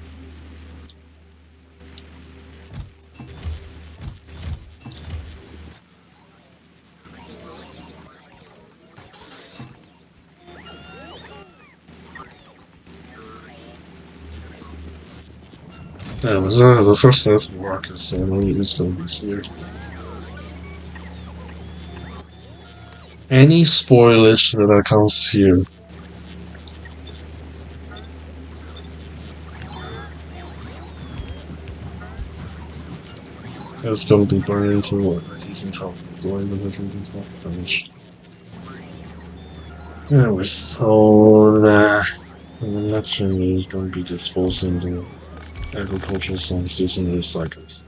Yeah, but the first set of rockets, so it's going to be here. Any spoilage that comes here. It's going to be burned into what? Heating top. So I even have heating top damage. Anyways, so the next thing is going to be disposing the agricultural science using recycles.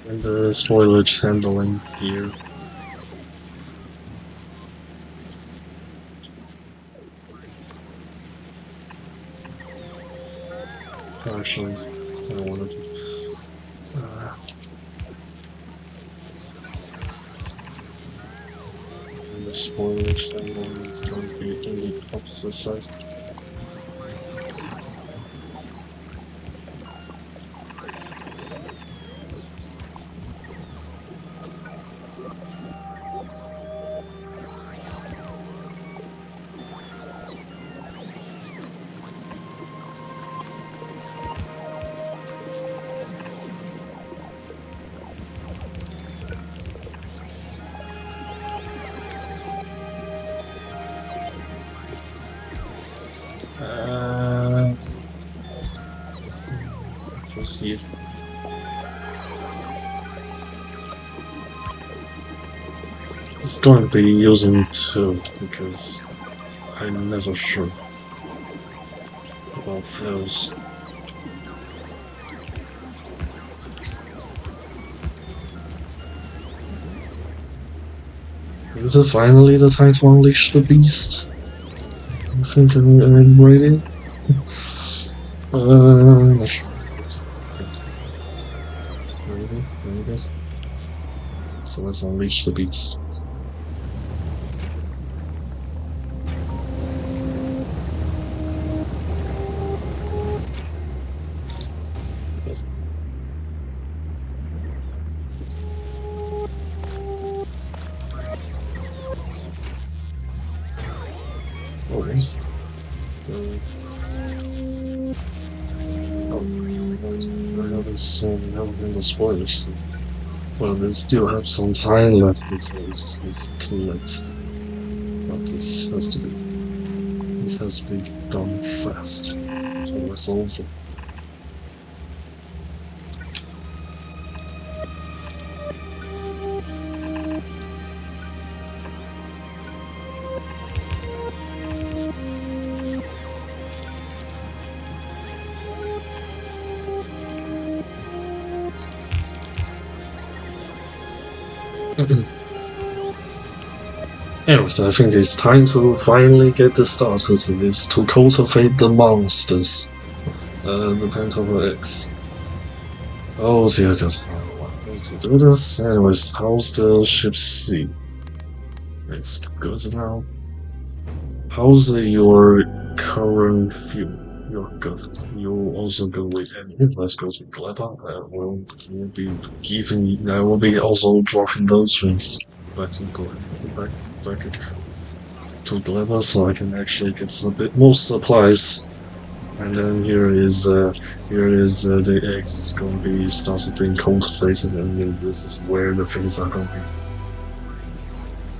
And the spoilage handling gear. Actually, I want to. And the spoilage handling is going to be in the opposite side. Proceed. It's going to be using two because I'm never sure about those. Is it finally the time to unleash the beast? I think I'm ready. Not sure. Ready? So let's unleash the beast. Always. I haven't seen the spoilers. Well, they still have some time left before it's too late. But this has to be done fast. So that's over. Anyways, I think it's time to finally get the starters of this to cultivate the monsters. The Pentacle X. Oh dear god, I don't want to do this. Anyways, how's the ship C? It's good now. How's your current fuel? You're good. You also good with enemy. Let's go to Gleba. We'll be giving. I will be also dropping those things back to Gleba. Back to Gleba, so I can actually get a bit more supplies. And then here is the eggs is going to be started being cultivated, and then this is where the things are going to be.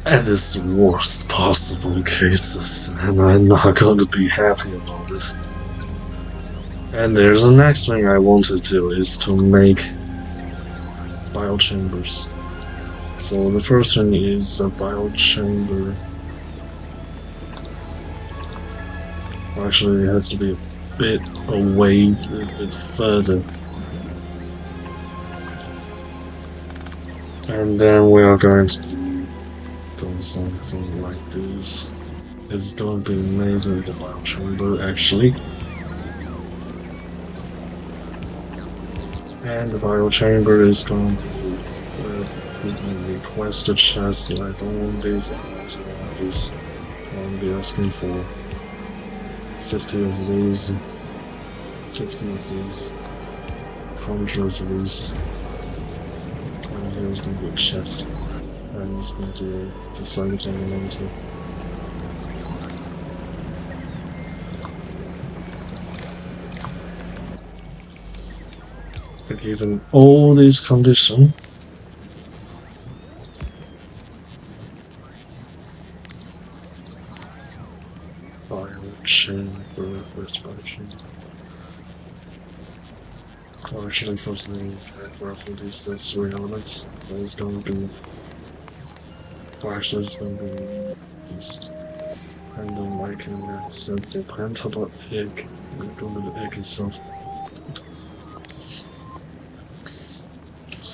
And it's the worst possible cases, and I'm not going to be happy about this. And there's the next thing I want to do is to make biochambers. So the first thing is a biochamber. Actually, it has to be a bit away, a bit further. And then we are going to do something like this. It's going to be made in the biochamber, actually. And the biochamber is going to we can request a chest. I don't want this, I also want this. I'll be asking for 50 of these, 50 of these, 100 of these. And here's going to be a chest. And it's going to decide if I'm going to. But given all these conditions, biochamber, where's biochamber? Well, actually, first thing, graph of these 3 elements. It's going to be. Well, actually, it's going to be these. And then, like, in there, it says the plant about egg. It's going to be the egg itself.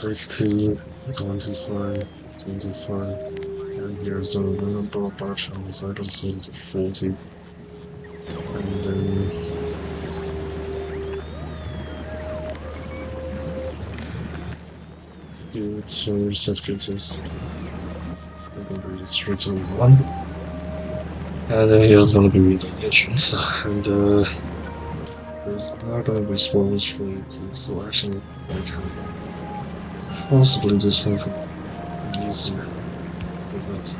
50, 25, 25. And here's the number of biochambers. I can set it to 40. And then. Do to set filters. We're going to be straight to 1. And then here's going to be the entrance. And there's not going to be spoilage for it. So actually, I can possibly do something easier for that.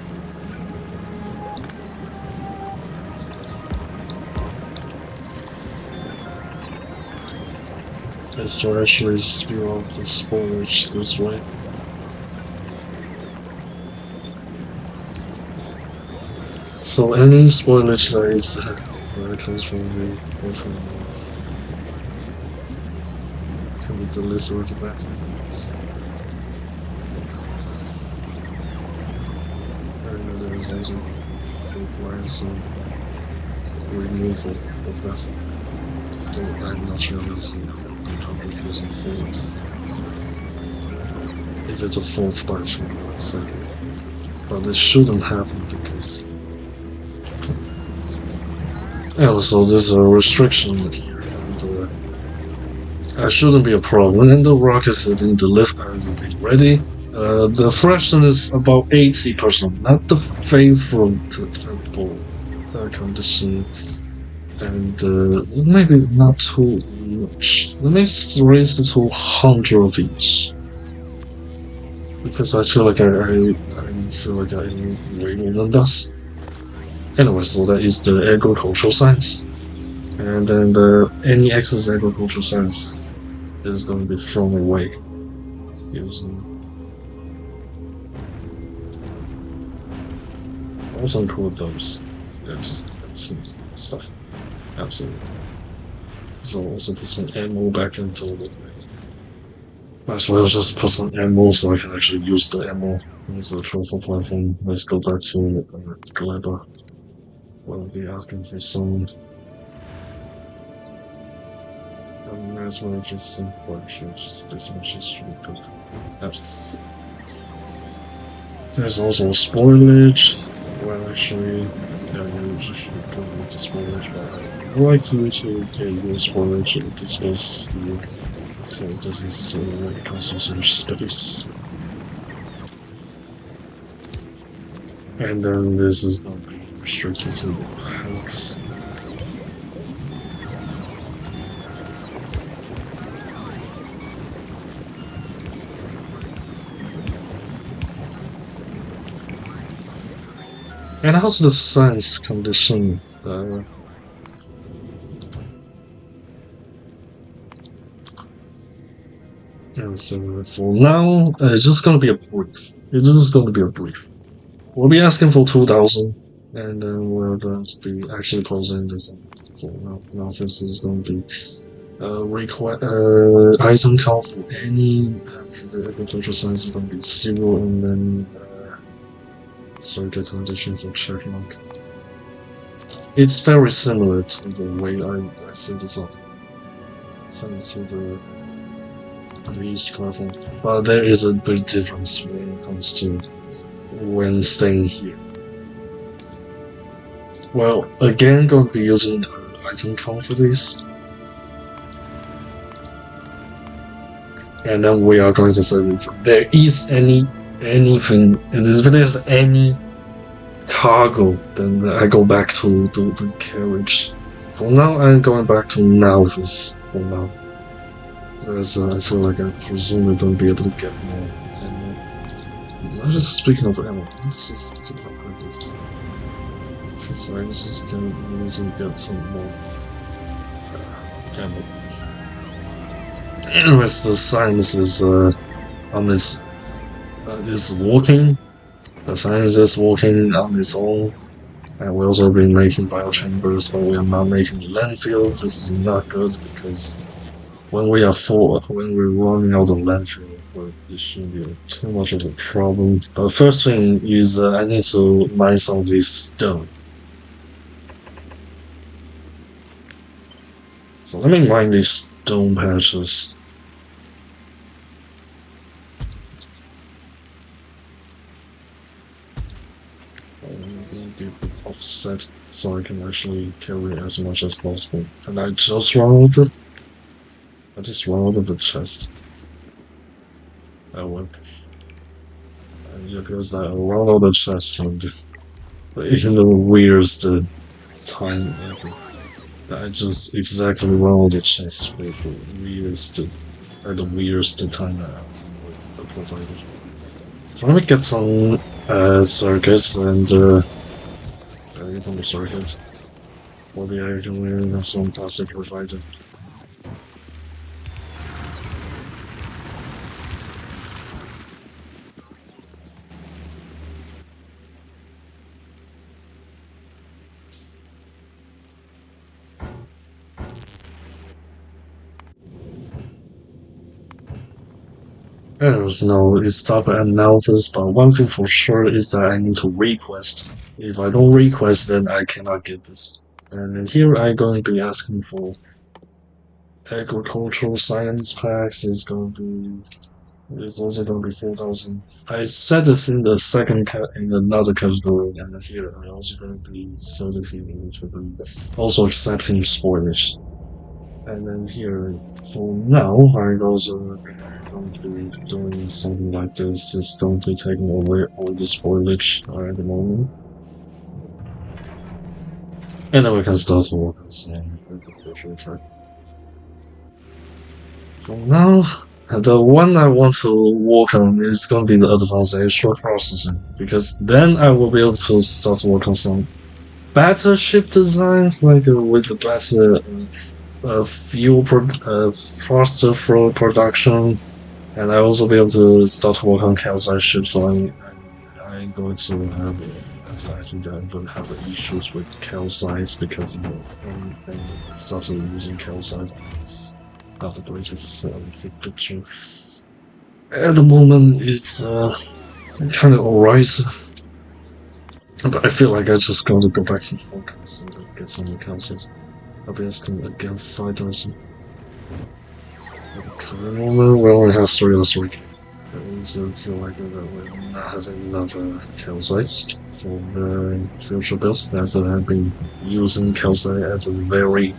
Is to actually spew off the spoilage this way. So any spoilage that is where it comes from the ocean can be delivered back like this. And there is also requires some removal of that. I'm not sure if it's using fault. If it's a fault function, let's say. But it shouldn't happen because. Yeah, so there's a restriction here, and it shouldn't be a problem. And the rockets have been delivered and be ready. The freshness is about 80%, not the favorable condition. And maybe not too much. Let me raise it to 100 of each. Because I feel like I feel like I need way more than that. Anyway, so that is the agricultural science. And then any excess agricultural science is going to be thrown away. Using also include those. Yeah, just some stuff. Absolutely. So also put some ammo back into it. Might as well just put some ammo so I can actually use the ammo as a trophy platform. Let's go back to Gleba. We'll be asking for some. And might as well just some just this much should be good. Absolutely. There's also spoilage. Well, actually, yeah, you should go with the spoilage, but I like to get your spoilage in this space here, so it doesn't consume so much space. And then this is going to be restricted to the packs. And how's the science condition? Yeah, so for now, it's just going to be a brief. It's just going to be a brief. We'll be asking for 2,000, and then we're going to be actually closing this. For now this is going to be item count for any for the agricultural science is going to be 0, and then circuit condition for check log. It's very similar to the way I set this up. Similar to the east platform, but there is a big difference when it comes to when staying here. Well, again, going to be using item count for this. and then we are going to say if there is anything, if there's any cargo, then I go back to the carriage. For now, I'm going back to Nalvis for now. As I feel like I'm presumably going to be able to get more ammo. Just speaking of ammo, let's just get upgrade this. It's like it's just gonna need to get some more ammo. Anyways, the science is is working. The science is working on its own. And we also been making biochambers, but we are not making landfill. This is not good because when we're running out of landfill, it shouldn't be too much of a problem. But first thing is I need to mine some of this stone. So let me mine these stone patches. Offset so I can actually carry as much as possible. And I just run out of the chest. That work. And yeah, because I run out of the chest and even the weirdest time ever. I just exactly run out of the chest for the weirdest time I provided. So let me get some circuits and from the circuit. Maybe I can have some plastic provided. There's no stop analysis, but one thing for sure is that I need to request. If I don't request, then I cannot get this. And then here I'm going to be asking for agricultural science packs. It's also going to be 4,000. I set this in the in another category, and then here I'm also going to be certifying, which will be also accepting spoilage. And then here, for now, I'm also going to be doing something like this. It's going to be taking away all the spoilage at the moment. And then we can start to work on some agricultural tech. For now, the one I want to work on is going to be the advanced extra processing, because then I will be able to start to work on some better ship designs, like with the better faster fuel production, and I also be able to start to work on calcite ships. So I'm going to have, as I think I'm going to have issues with calcites because when I started using calcite, it's not the greatest picture. At the moment, it's kind of alright. But I feel like I just going to go back to focus and get some calcites. I'll be asking again 5,000. At the current moment, we only have 3 last week. That means I feel like we're not having enough calcites for the future builds, as I have been using calcite at a very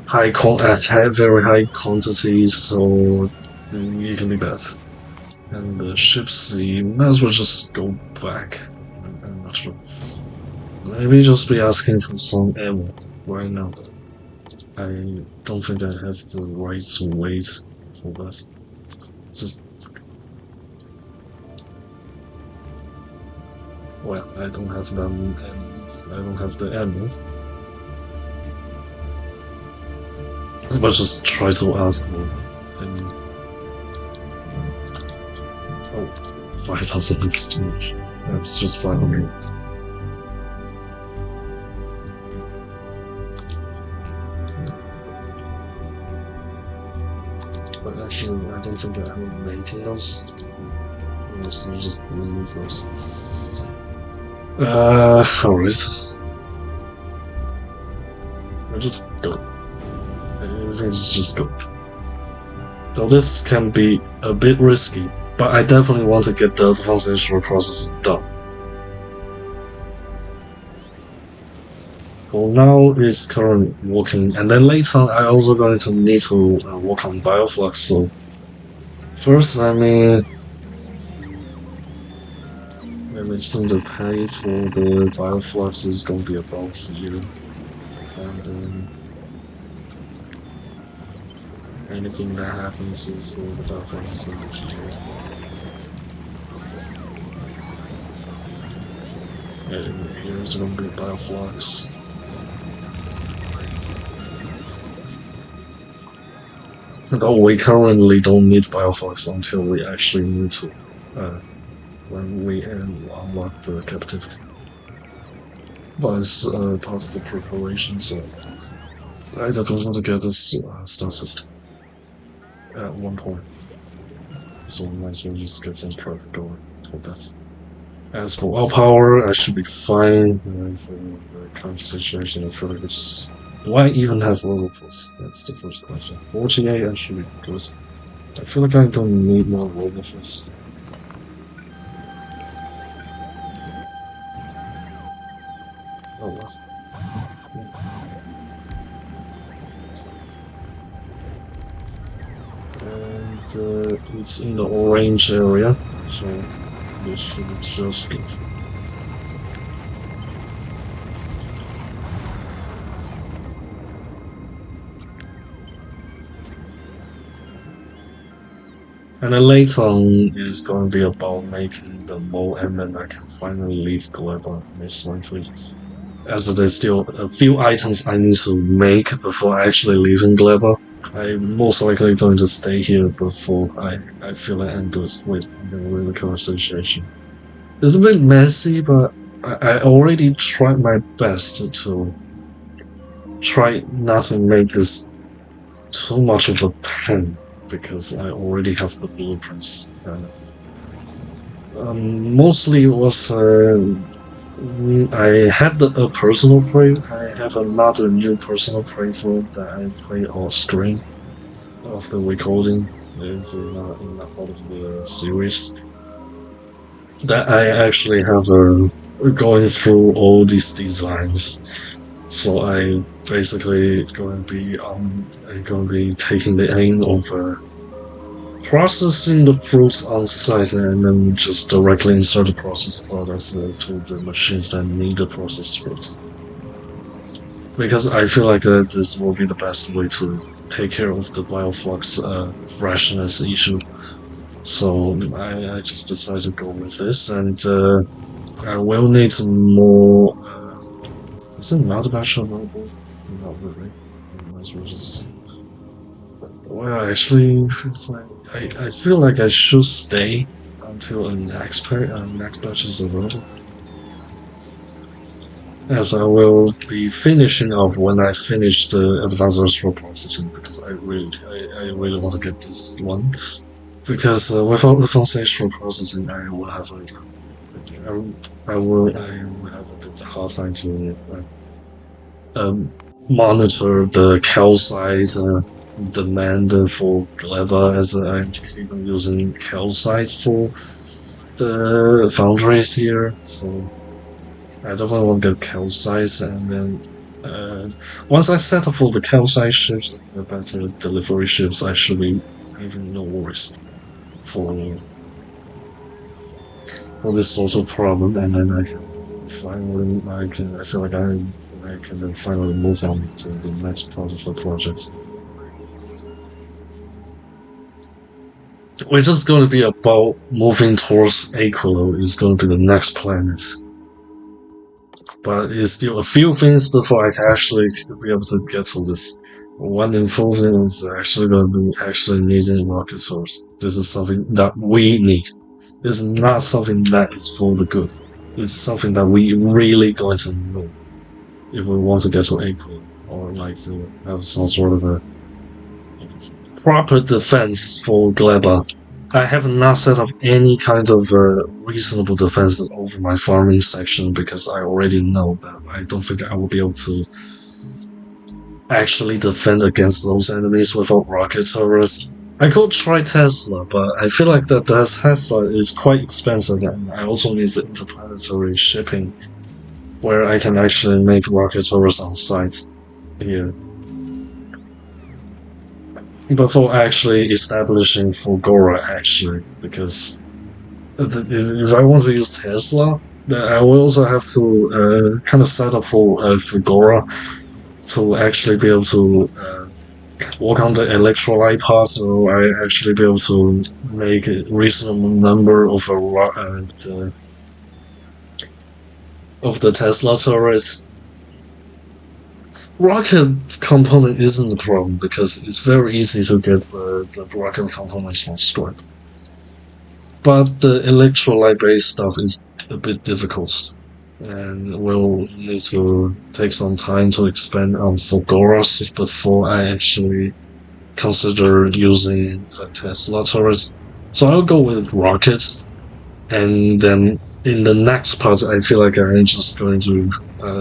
high quantities, so it can be bad. And the ships, you might as well just go back. I'm not sure. Maybe just be asking for some ammo right now. I don't think I have the right weight for that. Just... well, I don't have them, and I don't have the ammo. But just try to ask for and... oh, 5,000 is too much. It's just 500. But actually, I don't think I'm making those. So just remove those. Alright. I just go. Everything's just go. Though this can be a bit risky, but I definitely want to get the advanced instrument processing done. For now, it's currently working, and then later I also going to need to work on bioflux, so First, let me think the pay for the bioflux is gonna be about here, and then anything that happens is the bioflux is gonna be here. And here's gonna be bioflux. No, we currently don't need bioflux until we actually need to, when we unlock the captivity. But it's part of the preparation, so I definitely want to get this started at one point. So we might as well just get some prep going for that. As for willpower, I should be fine with the current situation. I feel like it's. Do I even have robots? That's the first question. 48, I should be good. I feel like I'm gonna need more robots. Oh, what? And it's in the orange area, so we should just get. And then later on is going to be about making the mole, and then I can finally leave Gleba, most likely. As there's still a few items I need to make before actually leaving Gleba. I'm most likely going to stay here before I feel like I'm good with the current situation. It's a bit messy, but I already tried my best to try not to make this too much of a pain because I already have the blueprints. Mostly it was I had a personal play. I have another new personal playthrough that I play off screen of the recording. Is in that part of the series that I actually have going through all these designs. So I basically going to be taking the aim of processing the fruits on site and then just directly insert the processed products to the machines that need the processed fruits. Because I feel like this will be the best way to take care of the bioflux freshness issue. So I just decided to go with this, and I will need some more. Is another batch available? Not really. Might as well just. Well, actually, it's like I feel like I should stay until the next batch is available. As I will be finishing off when I finish the advanced restaurant processing because I really want to get this one because without the foundational processing I will have a bit hard time to um, monitor the calcite demand for Gleba as I'm using calcite for the foundries here. So I definitely want to get calcite, and then once I settle for the calcite ships, the better delivery ships, I should be having no worries for this sort of problem, and then I can finally I feel like I can then finally move on to the next part of the project. Which is going to be about moving towards Aquilo is going to be the next planet. But it's still a few things before I can actually be able to get to this. One important is actually going to be actually needing rocket source. This is something that we need. This is not something that is for the good. It's something that we really going to know if we want to get to Aquilo or like to have some sort of a proper defense for Gleba. I have not set up any kind of reasonable defense over my farming section because I already know that I don't think I will be able to actually defend against those enemies without rocket turrets. I could try Tesla, but I feel like that Tesla is quite expensive and I also need the interplanetary shipping where I can actually make rocket turrets on site here. before actually establishing Fulgora, actually, because if I want to use Tesla, then I will also have to kind of set up for Fulgora to actually be able to work on the electrolyte part, so I actually be able to make a reasonable number of the Tesla turrets. Rocket component isn't the problem because it's very easy to get the rocket components from scrap. But the electrolyte based stuff is a bit difficult. And we'll need to take some time to expand on Fogoras before I actually consider using a Tesla turret. So I'll go with rockets, and then in the next part, I feel like I'm just going to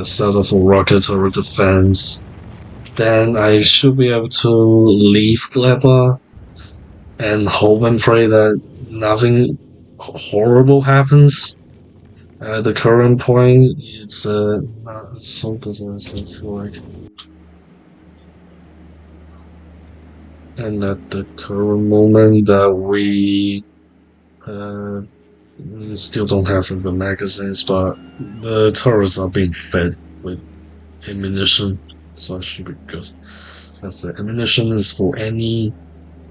set up a rocket turret defense. Then I should be able to leave Gleba and hope and pray that nothing horrible happens. At the current point, it's not so good as I feel like. And at the current moment that uh, we still don't have the magazines, but the turrets are being fed with ammunition, so I should be good. That's the ammunition is for any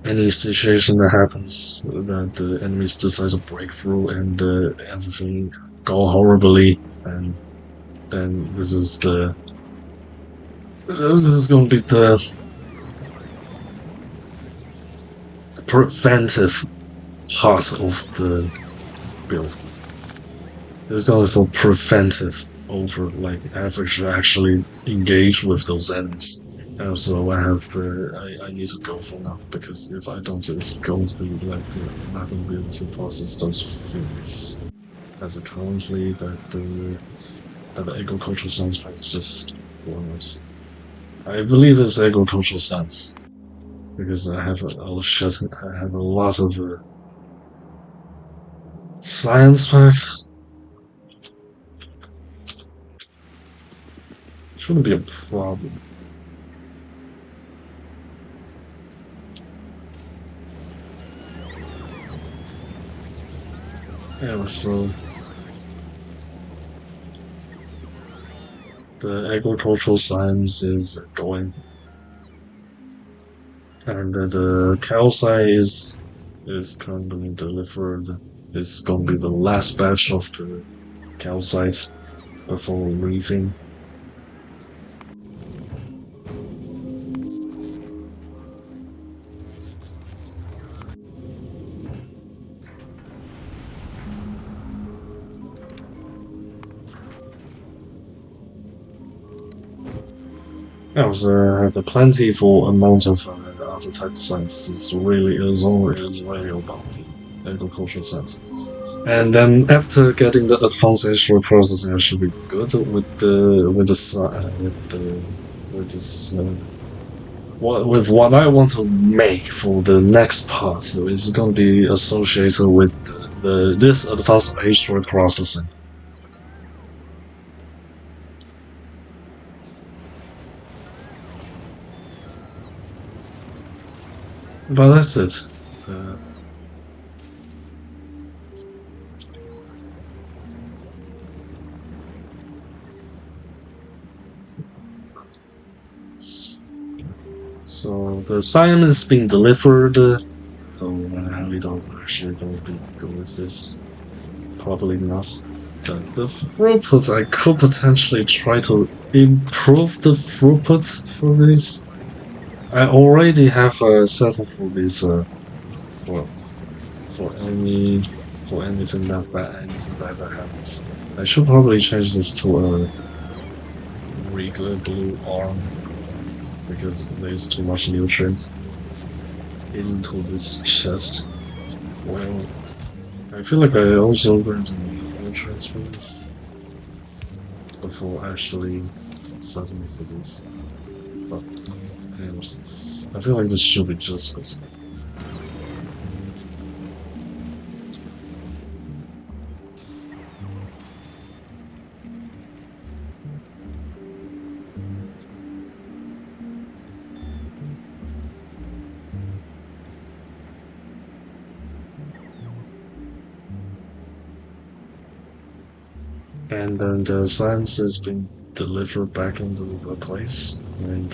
situation that happens that the enemies decide to break through and everything go horribly, and then this is going to be the preventive part of the build. It's going for preventive over like actually engage with those enemies. So I need to go for now because if I don't, it's going to be like not going to be able to process those things. As it currently that the agricultural science part is just worse. I believe it's agricultural science because I have a lot of science packs. Shouldn't be a problem. Yeah, so the agricultural science is going, and the calcite is currently delivered. It's going to be the last batch of the calcite before leaving. I have a plentiful amount of other type of science. It's really about the agricultural science. And then after getting the advanced instrument processing, I should be good with this with what I want to make for the next part. So it's going to be associated with this advanced instrument processing. But that's it. Uh, so the Siam is being delivered. So I highly doubt I'm actually going to be good with this. Probably not. The throughput, I could potentially try to improve the throughput for this. I already have a setup for this. Well, for anything bad that happens. I should probably change this to a regular blue arm because there's too much nutrients into this chest. Well, I feel like I also going to need nutrients for this before actually settling for this. But anyways, I feel like this should be just good. and then the science is being delivered back into the place, and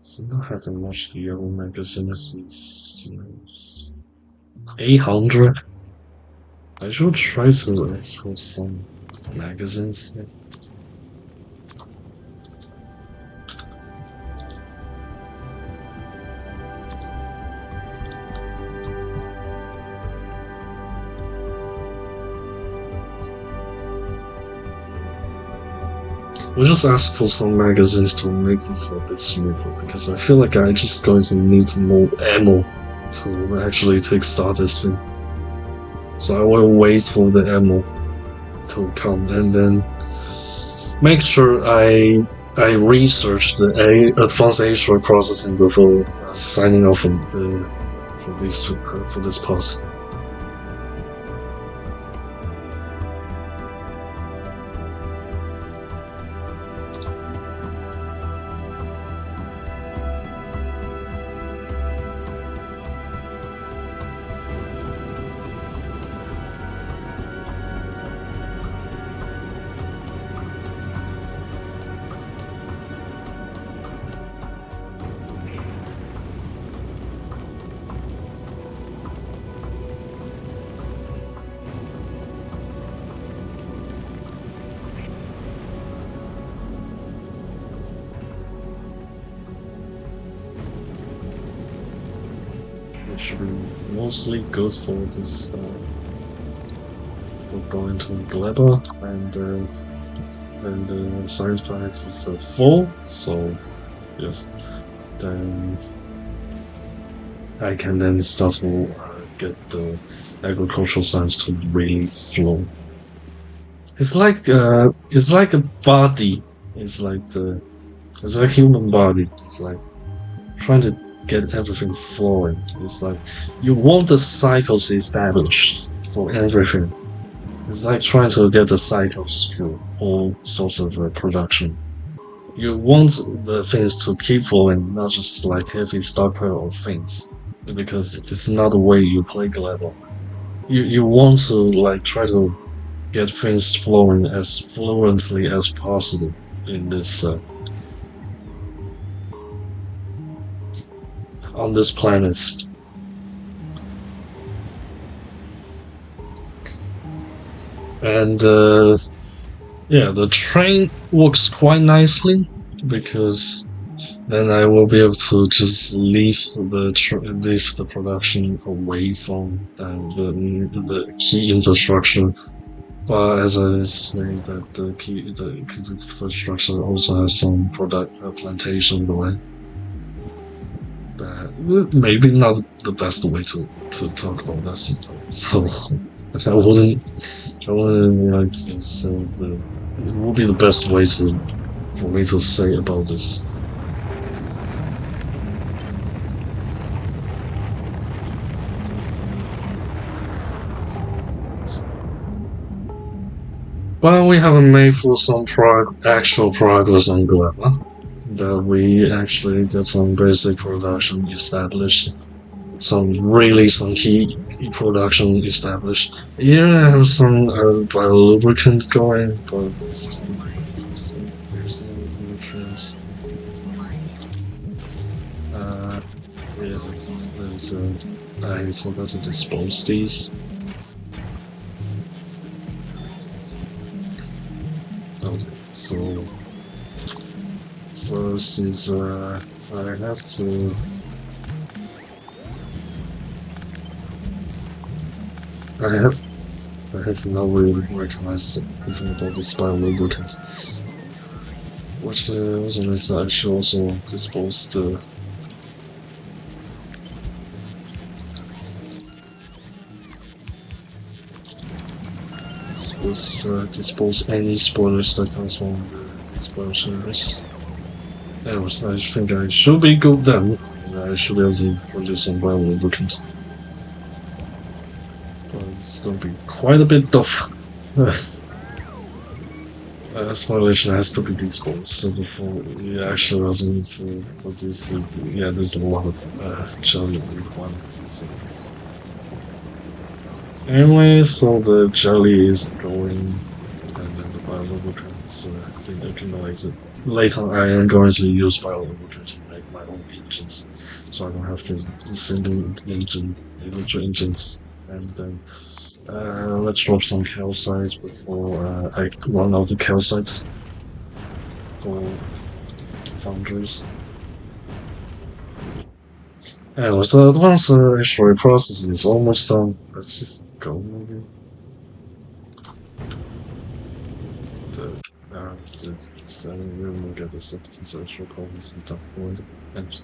so not having much yellow magazines is 800. I should try to ask for some magazines. Yeah. We'll just ask for some magazines to make this a bit smoother, because I feel like I'm just going to need more ammo to actually take start this thing. So I will wait for the ammo to come, and then make sure I research the advanced asteroid processing before signing off on for this part. It should be mostly good for this for going to Gleba, and the science packs is full, so yes, then I can then start to get the agricultural science to really flow. It's like a body. It's like human body. It's like trying to get everything flowing. It's like you want the cycles established for everything. It's like trying to get the cycles through all sorts of production. You want the things to keep flowing, not just like heavy stockpile of things, because it's not the way you play Gleba. You want to like try to get things flowing as fluently as possible in this on this planet. And yeah, the train works quite nicely, because then I will be able to just leave the production away from the key infrastructure. But as I say, that the key infrastructure also has some product plantation going. That maybe not the best way to talk about this. So I wouldn't like say it would be the best way for me to say about this. Well, we haven't made for some actual progress on Gleba. That we actually get some basic production established, some key production established. Here I have some biolubricant going, but there's no nutrients. Yeah, there's I forgot to dispose these. Okay, so first is I have to I have not really recognized anything about this biolubricant. Which also means I should also dispose the dispose any spoilers that comes from the spoiler service. Anyways, I think I should be good then. I should be able to produce some biolubricant. But it's gonna be quite a bit tough. Spoilation has to be disposed, so before it actually allows me to produce it. Yeah, there's a lot of jelly requirement. So. Anyway, so the jelly is going, and then the biolubricant is being accumulated. Later, I am going to use biolubricant to make my own engines, so I don't have to single engine electric engines. And then let's drop some calcite before I run out of calcite for foundries. Anyway, so advanced asteroid processing is almost done. Let's just go maybe. Just, we will get the certificate of records and done. And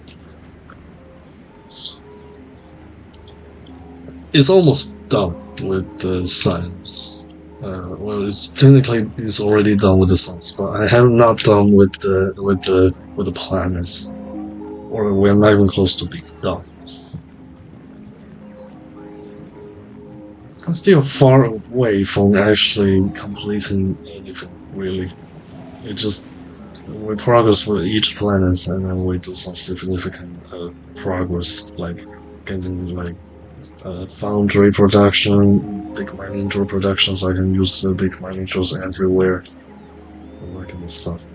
it's almost done with the science. Well, it's technically it's already done with the science, but I have not done with the planets, or we're not even close to being done. I'm still far away from actually completing anything, really. It just we progress with each planet, and then we do some significant progress, like getting like foundry production, big mining drill production, so I can use big mining drills everywhere, all that kind of stuff.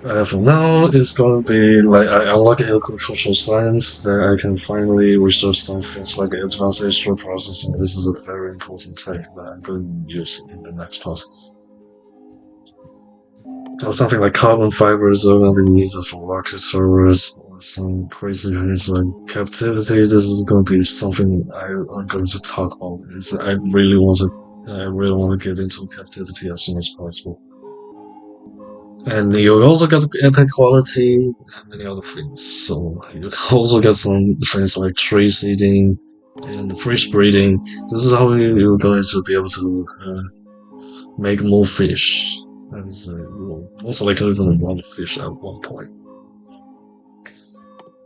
For now, it's gonna be like I unlock agricultural science, that I can finally research some things like advanced asteroid processing. This is a very important tech that I'm going to use in the next part. Or something like carbon fibers are going to be needed for rocket servers, or some crazy things like captivity. This is going to be something I'm going to talk about. I really want to get into captivity as soon as possible. And you also get epic quality and many other things. So you also get some things like tree seeding and fish breeding. This is how you're going to be able to make more fish. And most likely going to run a fish at one point.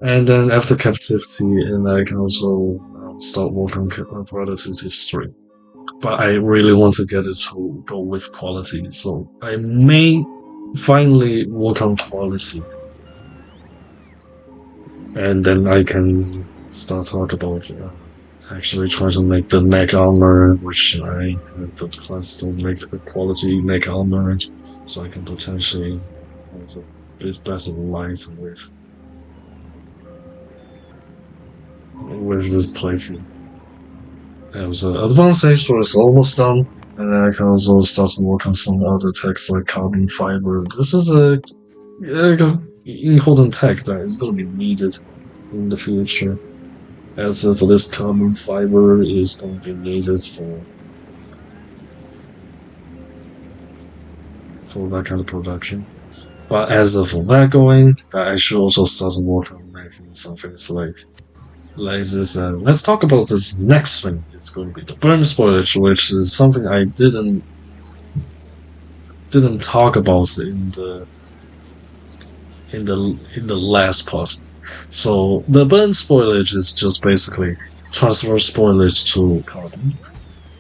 And then after captivity, and I can also start working on productivity 3. But I really want to get it to go with quality, so I may finally work on quality. And then I can start talk about actually try to make the mech armor, which I the class to make a quality mech armor, so I can potentially have a bit better life with this playthrough. So advanced H2 is almost done, and I can also start to work on some other techs like carbon fiber. This is a important tech that is going to be needed in the future. As for this carbon fiber is going to be needed for that kind of production. But as for that going, I should also start to work on making some things like this. Let's talk about this next thing. It's going to be the burn spoilage, which is something I didn't talk about in the last part. So the burn spoilage is just basically transfer spoilage to carbon,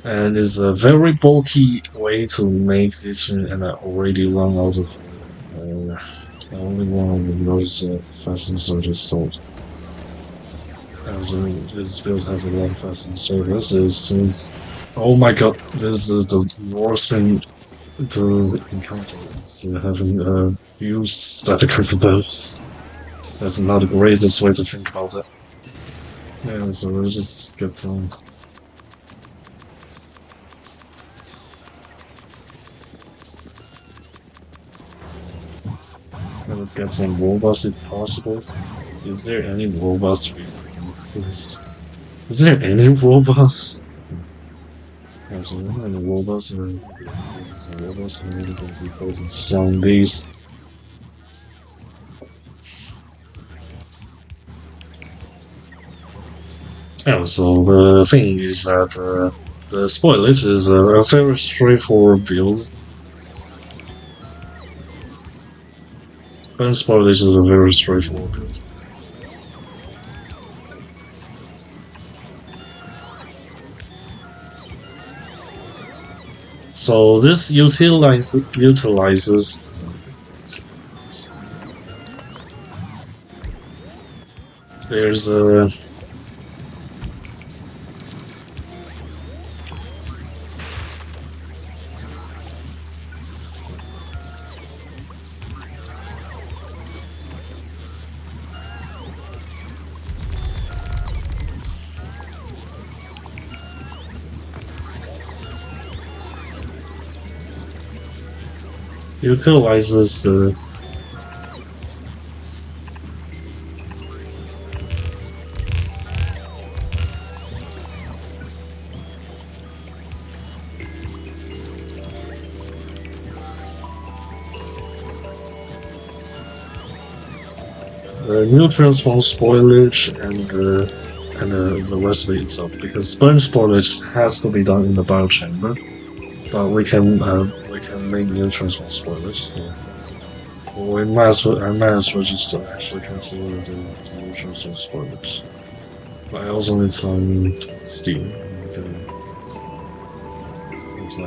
and is a very bulky way to make this. And I already run out of. I only one of those fast inserters stored. This build has a lot of fast inserters. Since oh my god, this is the worst thing to encounter. Is having a huge stack of those. That's not the greatest way to think about it. Yeah, so let's just get some. Get some robots if possible. Is there any robots to be used? Is there any robots? There's any robots and robots and maybe going to be posing selling these. Yeah, so the thing is that the spoilage is a very straightforward build. Burn spoilage is a very straightforward build. So this utilizes there's a utilizes the nutrients from spoilage and the recipe itself, because sponge spoilage has to be done in the biochamber, but we can make nutrients from spoilage. So I might as well just actually consider the nutrients from spoilage. But I also need some steel to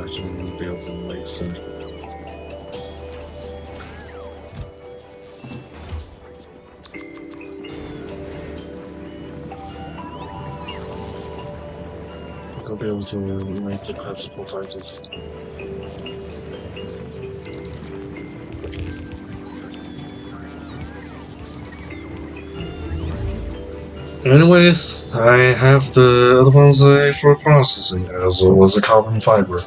actually be able to make some. To be able to make the classical fighters. Anyways, I have the advanced asteroid processing as well as the carbon fiber.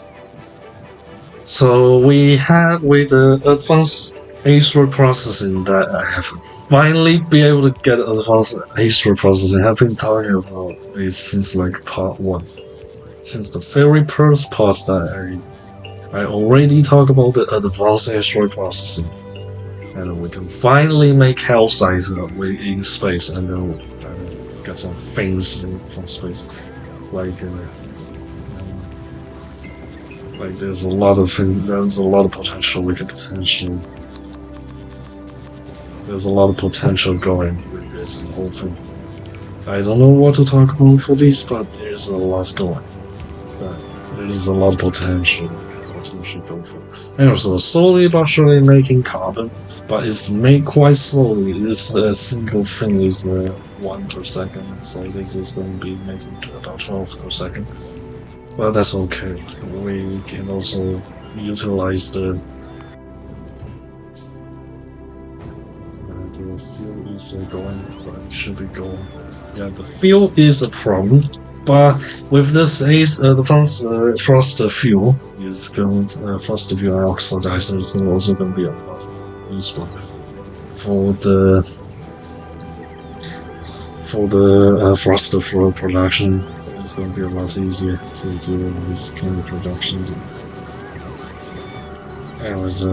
So we have with the advanced asteroid processing that I have finally be able to get advanced asteroid processing. I've been talking about this since like part 1. Since the very first part that I already talked about the advanced asteroid processing. And we can finally make health size in space and then get some things from space. Like there's a lot of potential we can potentially. There's a lot of potential going with this whole thing. I don't know what to talk about for this, but there's a lot going. There's a lot of potential go for. And also slowly but surely making carbon, but it's made quite slowly. This single thing is 1 per second, so this is going to be making about 12 per second. But that's okay. We can also utilize the fuel is going, but it should be going. Yeah, the fuel is a problem. But with this the frost fuel is going frost fuel oxidizer is also going to be a lot useful for the frost fuel production. It's going to be a lot easier to do this kind of production. Anyways,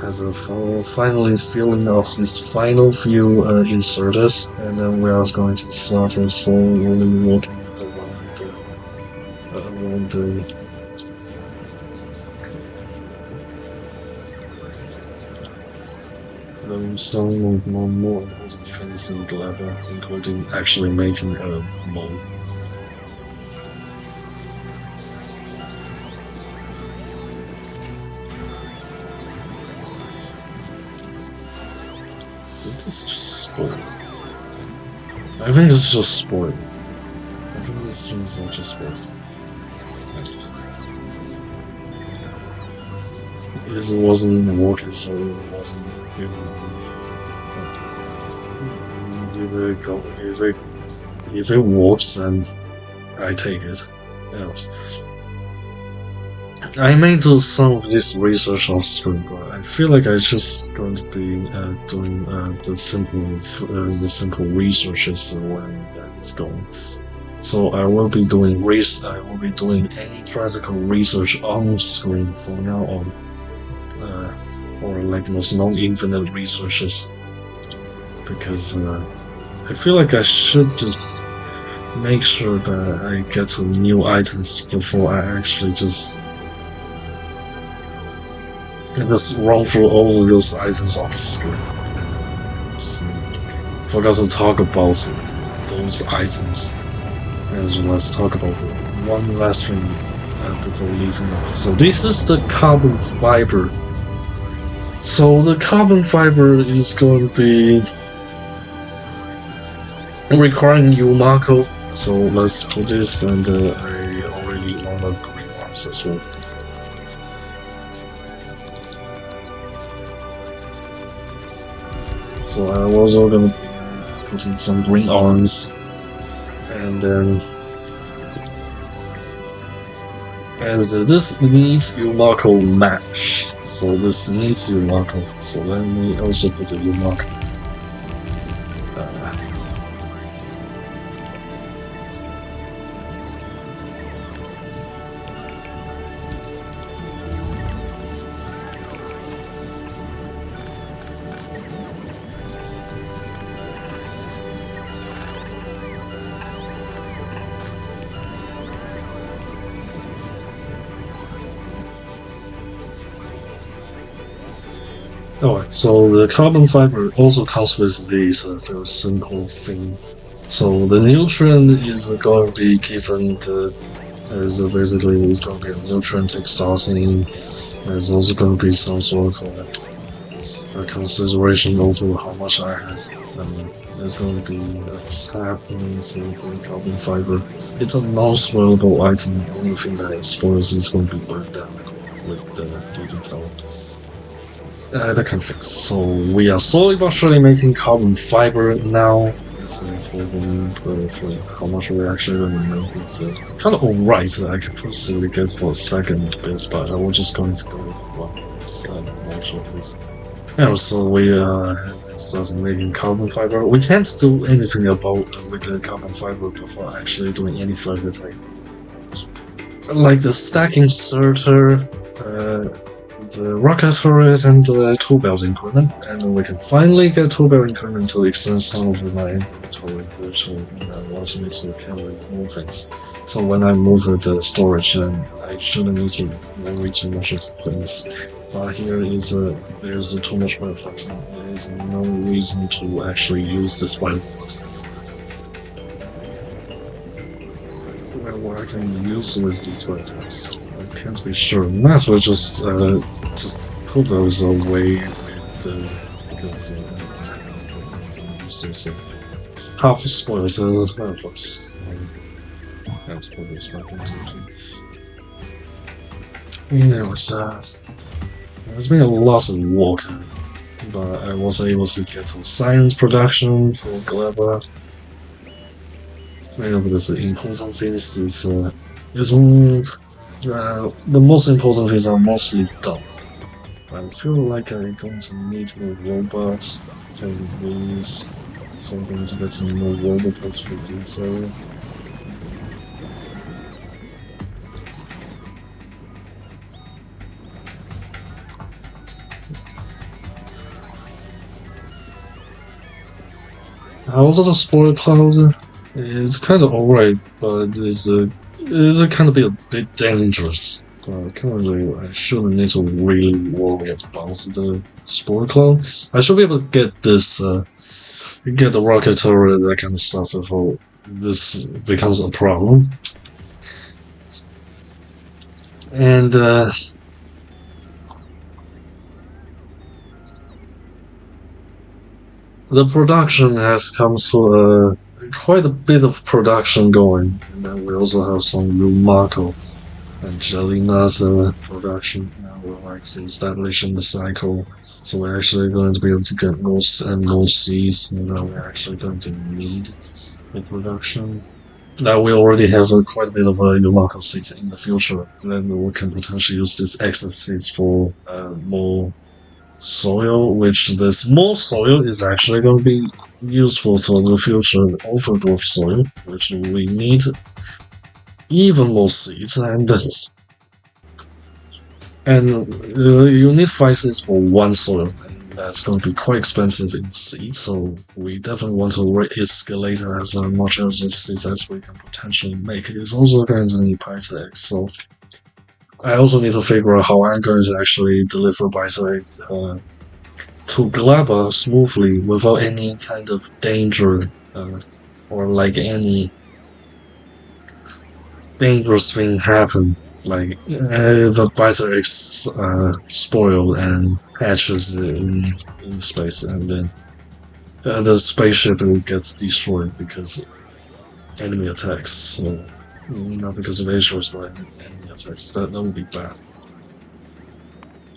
as a finally filling off this final few inserters, and then we are going to start slowly walking around some more important things in Gleba, including actually making a mold. Did this just spoil? I think it's just spoiled. I think this thing's not just spoiled. This wasn't working, so it wasn't if it works, then I take it. Anyways. I may do some of this research off screen, but I feel like I just going to be doing the simple researches when it's going. So I will be doing any practical research on screen from now on, or like those non-infinite researches, because I feel like I should just make sure that I get to new items before I actually just run through all of those items off the screen. Just forgot to talk about those items. As well as talk about one last thing before leaving off. So this is the carbon fiber. So the carbon fiber is going to be requiring yumako. So let's put this, and I already want the green ones as well. So I was also gonna put in some green arms, and then And this needs yumako match. So this needs yumako. So let me also put the yumako. Alright, so the carbon fiber also comes with this very simple thing. So the nutrient is going to be given the basically it's going to be a nutrient take starting. There's also going to be some sort of a consideration over how much I have. There's going to be a cap for the carbon fiber. It's a non-spoilable item. The only thing that spoils is going to be burned down with the heating tower. That can fix. So we are slowly but surely making carbon fiber now. So for how much we're actually going to make is kind of alright. I could possibly get for a second bit, but we're just going to go with more short piece. And so we started making carbon fiber. We can't do anything about with the carbon fiber before actually doing any further thing. Like the stacking inserter, the rocket turret, and the tool belt increment, and we can finally get tool belt increment to extend some of my inventory, which allows me to carry more things. So when I move the storage, I shouldn't need to worry too much of things. But here is there's too much bioflux, and there is no reason to actually use this bioflux. What I can use with these bioflux, I can't be sure. Might as well just put those away with because so half spoiled bioflux. Let's put this back into it. Yeah, there's been a lot of work, but I was able to get to science production for Gleba. Because the important things is the most important things are mostly done. I feel like I'm going to need more robots for these, so I'm going to get some more robots for this area. Also, the spoiler cloud, it's kind of alright, but it's kind of be a bit dangerous. Currently, I shouldn't need to really worry about the spoiler cloud. I should be able to get this, get the rocket turret, that kind of stuff before this becomes a problem. And the production has come to quite a bit of production going, and then we also have some yumako and jellynut production. Now we're like establishing the cycle, so we're actually going to be able to get more and more seeds, and then we're actually going to need the production. Now we already have quite a bit of yumako seeds in the future. Then we can potentially use these excess seeds for more soil, which this more soil is actually going to be useful for the future overgrowth soil, which we need even more seeds, and you need 5 seeds for one soil, and that's going to be quite expensive in seeds, so we definitely want to re-escalate as much of the seeds as we can potentially make. It's also going to need python eggs, so I also need to figure out how I'm going to actually deliver python eggs to Gleba smoothly without any kind of danger or like any dangerous thing happen. Like if a python eggs spoil and hatches in space, and then the spaceship will get destroyed because enemy attacks. So not because of asteroids, but enemy attacks. That would be bad.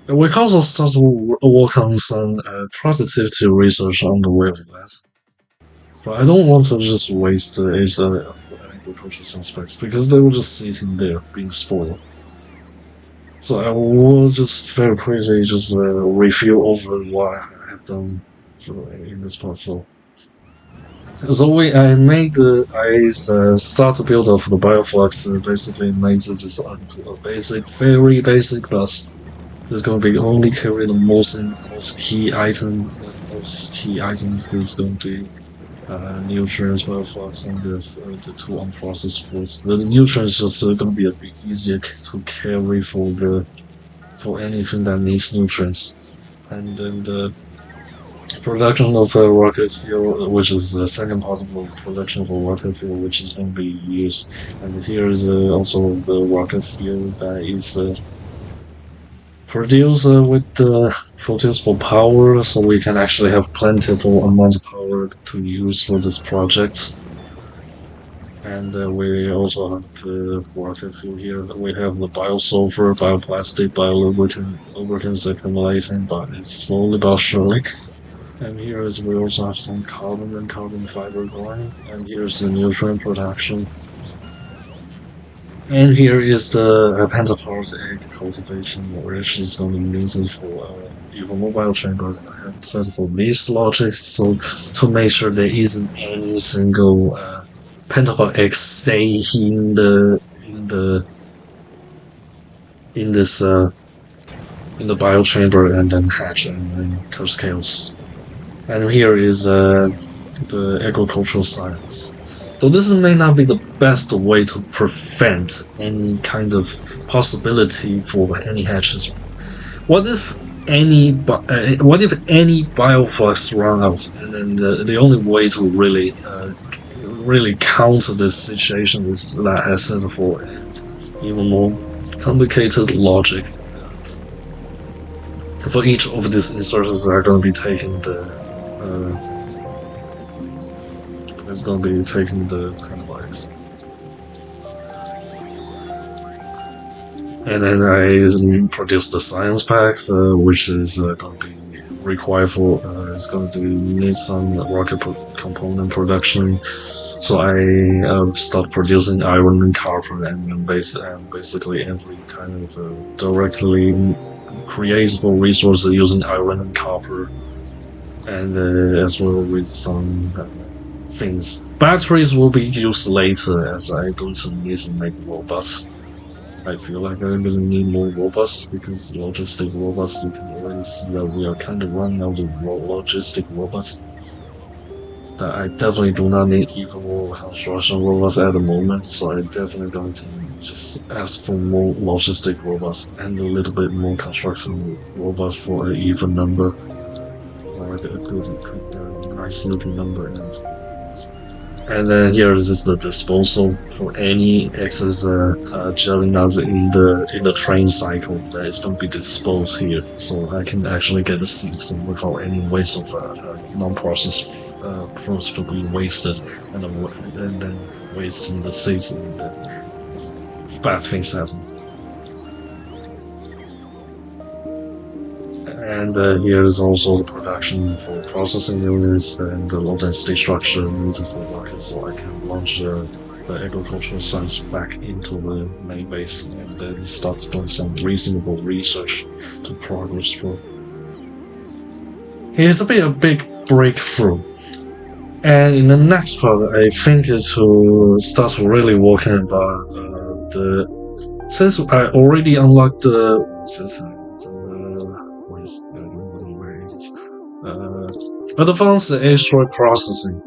We can also start to work on some productivity research on the way of that. But I don't want to just waste the agricultural aspects because they will just sit in there being spoiled. So I will just very quickly just review over what I have done in this part. I made the start to build of the bioflux. Basically made this into a very basic bus. It's going to be only carry the most key item. Most key items. There's going to be nutrients, bioflux, and the two unprocessed foods. The nutrients just going to be a bit easier to carry for anything that needs nutrients. And then the production of rocket fuel, which is the second possible production for rocket fuel, which is going to be used. And here is also the rocket fuel that is produced with the filters for power, so we can actually have plentiful amount of power to use for this project. And we also have the rocket fuel here. We have the biosulfur, bioplastic, lubricants accumulating, but it's slowly but surely. And here is we also have some carbon and carbon fiber going. And here's the nutrient production. And here is the pentapart egg cultivation, which is going to be needed for even mobile chamber. I have set for these logics, so to make sure there isn't any single pentapart egg stay in this in the biochamber and then hatch and then cause chaos. And here is the agricultural science. Though this may not be the best way to prevent any kind of possibility for any hatches. What if any bioflux run out, and then the only way to really counter this situation is that I set for even more complicated logic. For each of these insertions that are going to be taking the antibiotics. And then I produce the science packs, which is going to be required for. It's going to need some rocket component production. So I start producing iron and copper, and basically every kind of directly creatable resource using iron and copper, and as well with some things. Batteries will be used later as I'm going to need to make robots. I feel like I'm going to need more robots because logistic robots, you can already see that we are kind of running out of logistic robots. That I definitely do not need even more construction robots at the moment, so I'm definitely going to just ask for more logistic robots and a little bit more construction robots for an even number, like a good, nice looking number. And then here is the disposal for any excess jellynut in the train cycle that is going to be disposed here, so I can actually get the seeds without any waste of non-processed fruits to be wasted, and then wasting the seeds and bad things happen. And here is also the production for processing units and the low density structure needed for rockets, so I can launch the agricultural science back into the main base and then start doing some reasonable research to progress through. Here's a big breakthrough. And in the next part, I think to start really working about since I already unlocked advanced asteroid processing.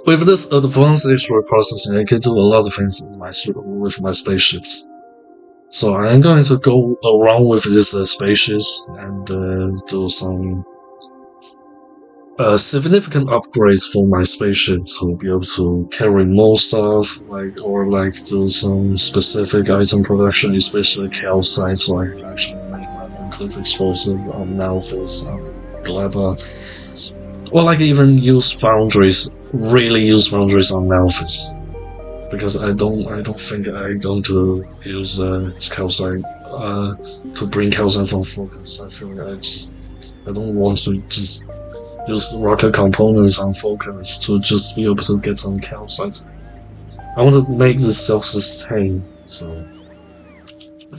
With this advanced asteroid processing, I can do a lot of things with my spaceships. So I'm going to go around with these spaceships and do some significant upgrades for my spaceship to be able to carry more stuff, or do some specific item production, especially calcite, so I can actually make my own cliff explosive on Malphus, on Gleba, or even really use foundries on Malphus, because I don't think I'm going to use calcite to bring calcite from Focus. I feel like I don't want to just use rocket components on Focus to just be able to get some calcite. I want to make this self-sustain, so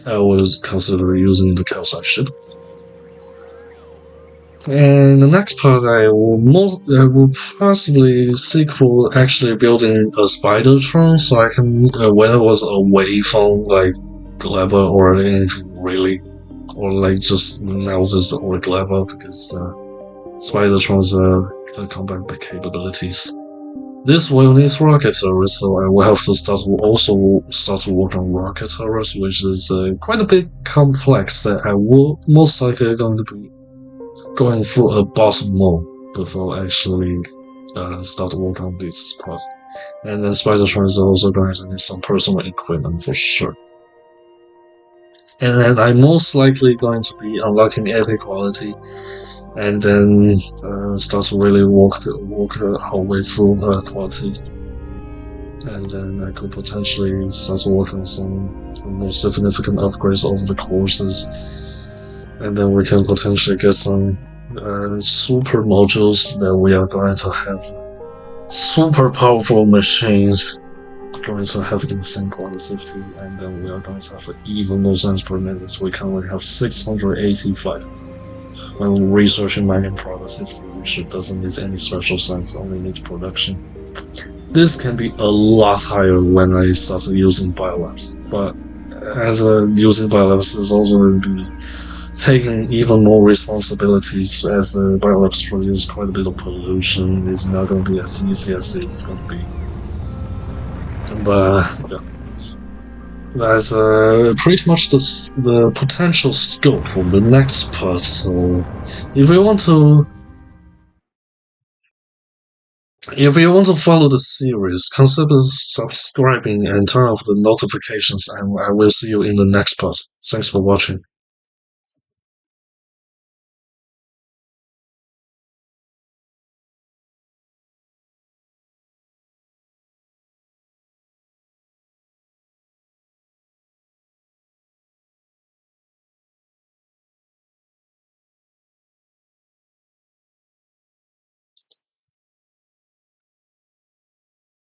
I would consider using the calcite ship. And the next part, I will possibly seek for actually building a spider tron, so I can when I was away from like Gleba or anything really, or like just Novice or Gleba, because spider trons combat capabilities. This will need rocket turrets, so I will have to also start to work on rocket turrets, which is quite a bit complex that I will most likely going to be going through a boss mode before actually start to work on this part. And then Spider-Tron is also going to need some personal equipment for sure. And then I'm most likely going to be unlocking epic quality, and then start to really walk our way through quality. And then I could potentially start to work on some more significant upgrades over the courses. And then we can potentially get some super modules that we are going to have super powerful machines going to have insane quality, and then we are going to have even more cents per minute. We currently have 685. When researching mining productivity, which doesn't need any special sense, only needs production. This can be a lot higher when I start using biolabs, but as using biolabs is also going to be taking even more responsibilities, as the biolabs produce quite a bit of pollution. It's not going to be as easy as it's going to be. But yeah, that's pretty much the potential scope for the next part. So if you want to follow the series, consider subscribing and turn off the notifications, and I will see you in the next part. Thanks for watching.